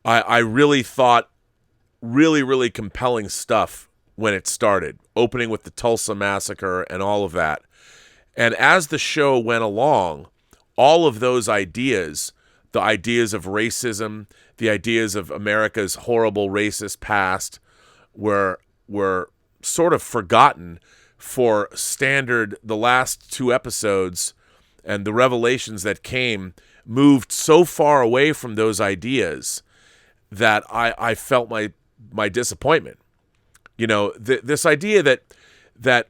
I really thought really compelling stuff when it started, opening with the Tulsa Massacre and all of that. And as the show went along, all of those ideas, the ideas of racism, the ideas of America's horrible racist past, were sort of forgotten for standard. The last two episodes and the revelations that came moved so far away from those ideas that I felt my disappointment. You know, this idea that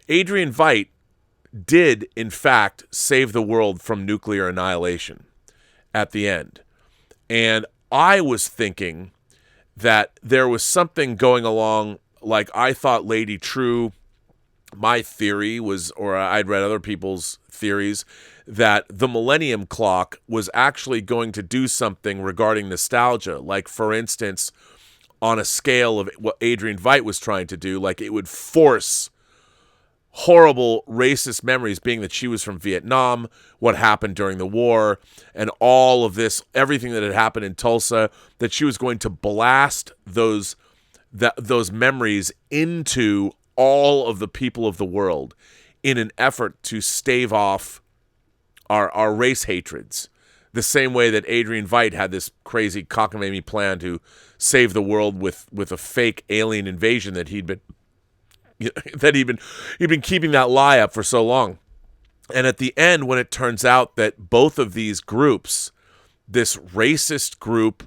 Adrian Veidt did, in fact, save the world from nuclear annihilation at the end. And I was thinking that there was something going along, like I thought Lady True, my theory was, or I'd read other people's theories, that the Millennium Clock was actually going to do something regarding nostalgia. Like, for instance, on a scale of what Adrian Veidt was trying to do, like it would force horrible racist memories, being that she was from Vietnam, what happened during the war, and all of this, everything that had happened in Tulsa, that she was going to blast those memories into all of the people of the world in an effort to stave off our race hatreds. The same way that Adrian Veidt had this crazy cockamamie plan to save the world with a fake alien invasion that he'd been keeping that lie up for so long. And at the end, when it turns out that both of these groups, this racist group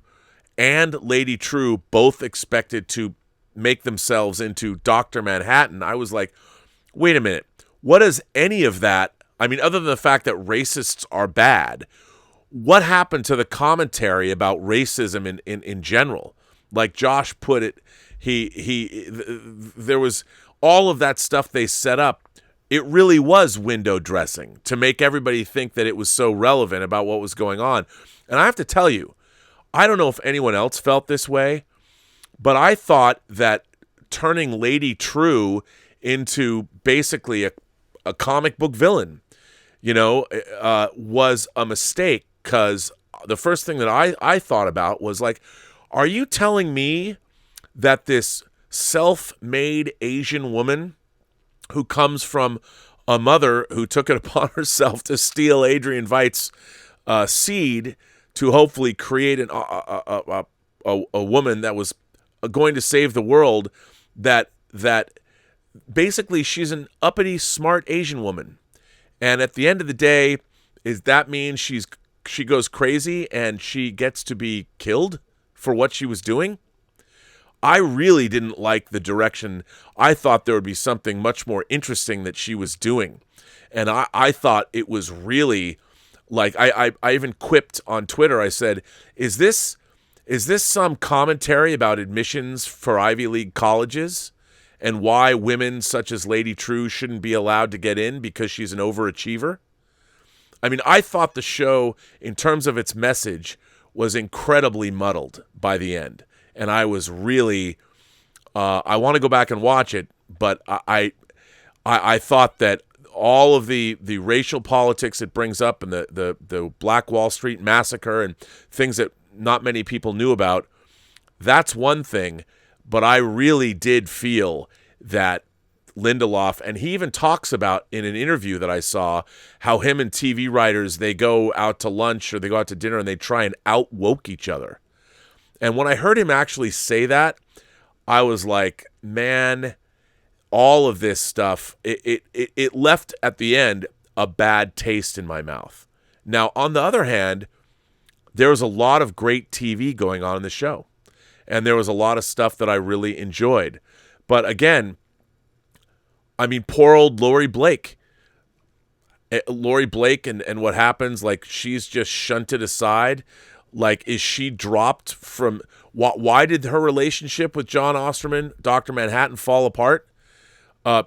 and Lady True, both expected to make themselves into Dr. Manhattan, I was like, wait a minute, what does any of that, I mean, other than the fact that racists are bad, what happened to the commentary about racism in general? Like Josh put it, there was all of that stuff they set up. It really was window dressing to make everybody think that it was so relevant about what was going on. And I have to tell you, I don't know if anyone else felt this way, but I thought that turning Lady True into basically a comic book villain, was a mistake, because the first thing that I thought about was like, are you telling me that this self-made Asian woman who comes from a mother who took it upon herself to steal Adrian Veidt's seed to hopefully create a woman that was going to save the world, that basically she's an uppity, smart Asian woman, and at the end of the day, is that mean she goes crazy and she gets to be killed for what she was doing? I really didn't like the direction. I thought there would be something much more interesting that she was doing. And I thought it was really, like, I even quipped on Twitter, I said, is this some commentary about admissions for Ivy League colleges and why women such as Lady True shouldn't be allowed to get in because she's an overachiever? I mean, I thought the show, in terms of its message, was incredibly muddled by the end. And I was really, I want to go back and watch it, but I thought that all of the racial politics it brings up and the Black Wall Street massacre and things that not many people knew about, that's one thing. But I really did feel that Lindelof, and he even talks about in an interview that I saw, how him and TV writers, they go out to lunch or they go out to dinner and they try and out-woke each other. And when I heard him actually say that, I was like, man, all of this stuff, it left at the end a bad taste in my mouth. Now, on the other hand, there was a lot of great TV going on in the show. And there was a lot of stuff that I really enjoyed. But again, I mean, poor old Laurie Blake. Laurie Blake and what happens, like, she's just shunted aside. Like, is she dropped from... Why did her relationship with John Osterman, Dr. Manhattan, fall apart?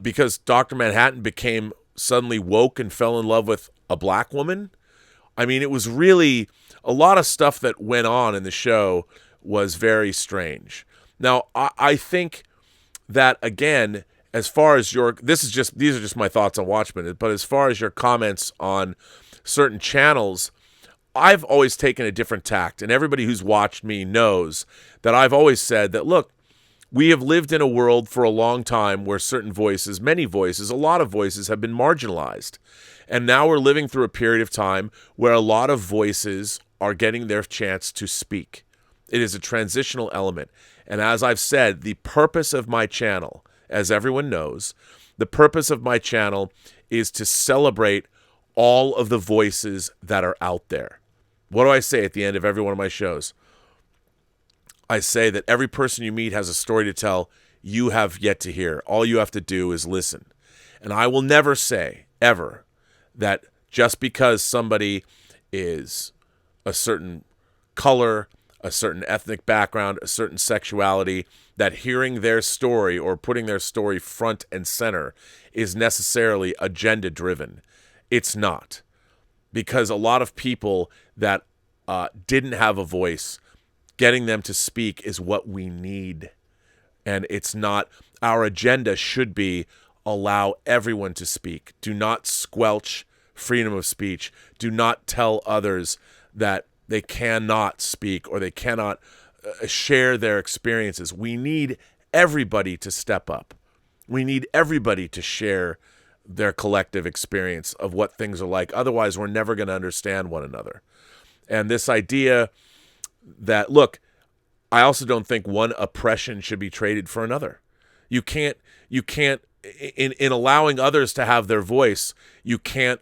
Because Dr. Manhattan became suddenly woke and fell in love with a black woman? I mean, it was really... A lot of stuff that went on in the show was very strange. Now, I think that, again, as far as these are just my thoughts on Watchmen, but as far as your comments on certain channels, I've always taken a different tact, and everybody who's watched me knows that I've always said that, look, we have lived in a world for a long time where certain voices, many voices, a lot of voices have been marginalized. And now we're living through a period of time where a lot of voices are getting their chance to speak. It is a transitional element. And as I've said, the purpose of my channel, as everyone knows, the purpose of my channel is to celebrate all of the voices that are out there. What do I say at the end of every one of my shows? I say that every person you meet has a story to tell you have yet to hear. All you have to do is listen. And I will never say, ever, that just because somebody is a certain color, a certain ethnic background, a certain sexuality, that hearing their story or putting their story front and center is necessarily agenda-driven. It's not. Because a lot of people that didn't have a voice, getting them to speak is what we need. And it's not. Our agenda should be allow everyone to speak. Do not squelch freedom of speech. Do not tell others that they cannot speak or they cannot share their experiences. We need everybody to step up. We need everybody to share their collective experience of what things are like. Otherwise, we're never going to understand one another. And this idea that, look, I also don't think one oppression should be traded for another. You can't, in allowing others to have their voice, you can't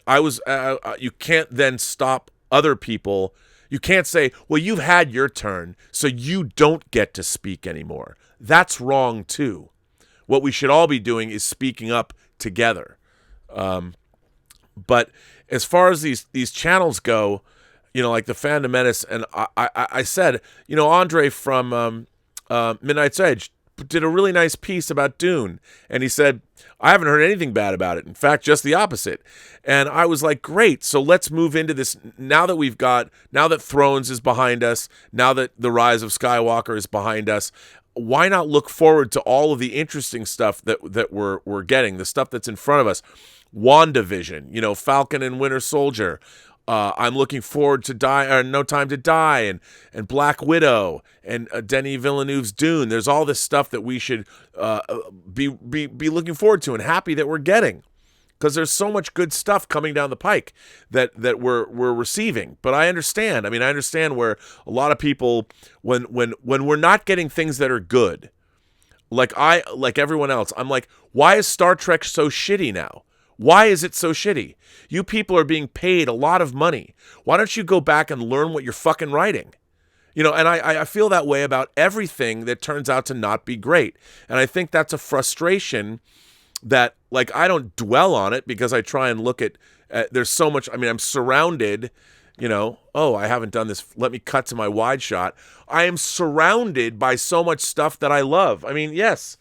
then stop other people. You can't say, well, you've had your turn, so you don't get to speak anymore. That's wrong, too. What we should all be doing is speaking up together. But as far as these channels go, like the Fandom Menace, and I said, Andre from Midnight's Edge did a really nice piece about Dune, and he said, I haven't heard anything bad about it. In fact, just the opposite. And I was like, great, so let's move into this, now that Thrones is behind us, now that The Rise of Skywalker is behind us, why not look forward to all of the interesting stuff that we're getting, the stuff that's in front of us? WandaVision, Falcon and Winter Soldier. I'm looking forward to No Time to Die and Black Widow and Denis Villeneuve's Dune. There's all this stuff that we should be looking forward to and happy that we're getting, because there's so much good stuff coming down the pike that we're receiving. But I understand. I understand where a lot of people, when we're not getting things that are good, like everyone else, I'm like, why is Star Trek so shitty now? Why is it so shitty? You people are being paid a lot of money. Why don't you go back and learn what you're fucking writing? And I feel that way about everything that turns out to not be great. And I think that's a frustration that, like, I don't dwell on it because I try and look at there's so much. I'm surrounded, I haven't done this. Let me cut to my wide shot. I am surrounded by so much stuff that I love. Yes,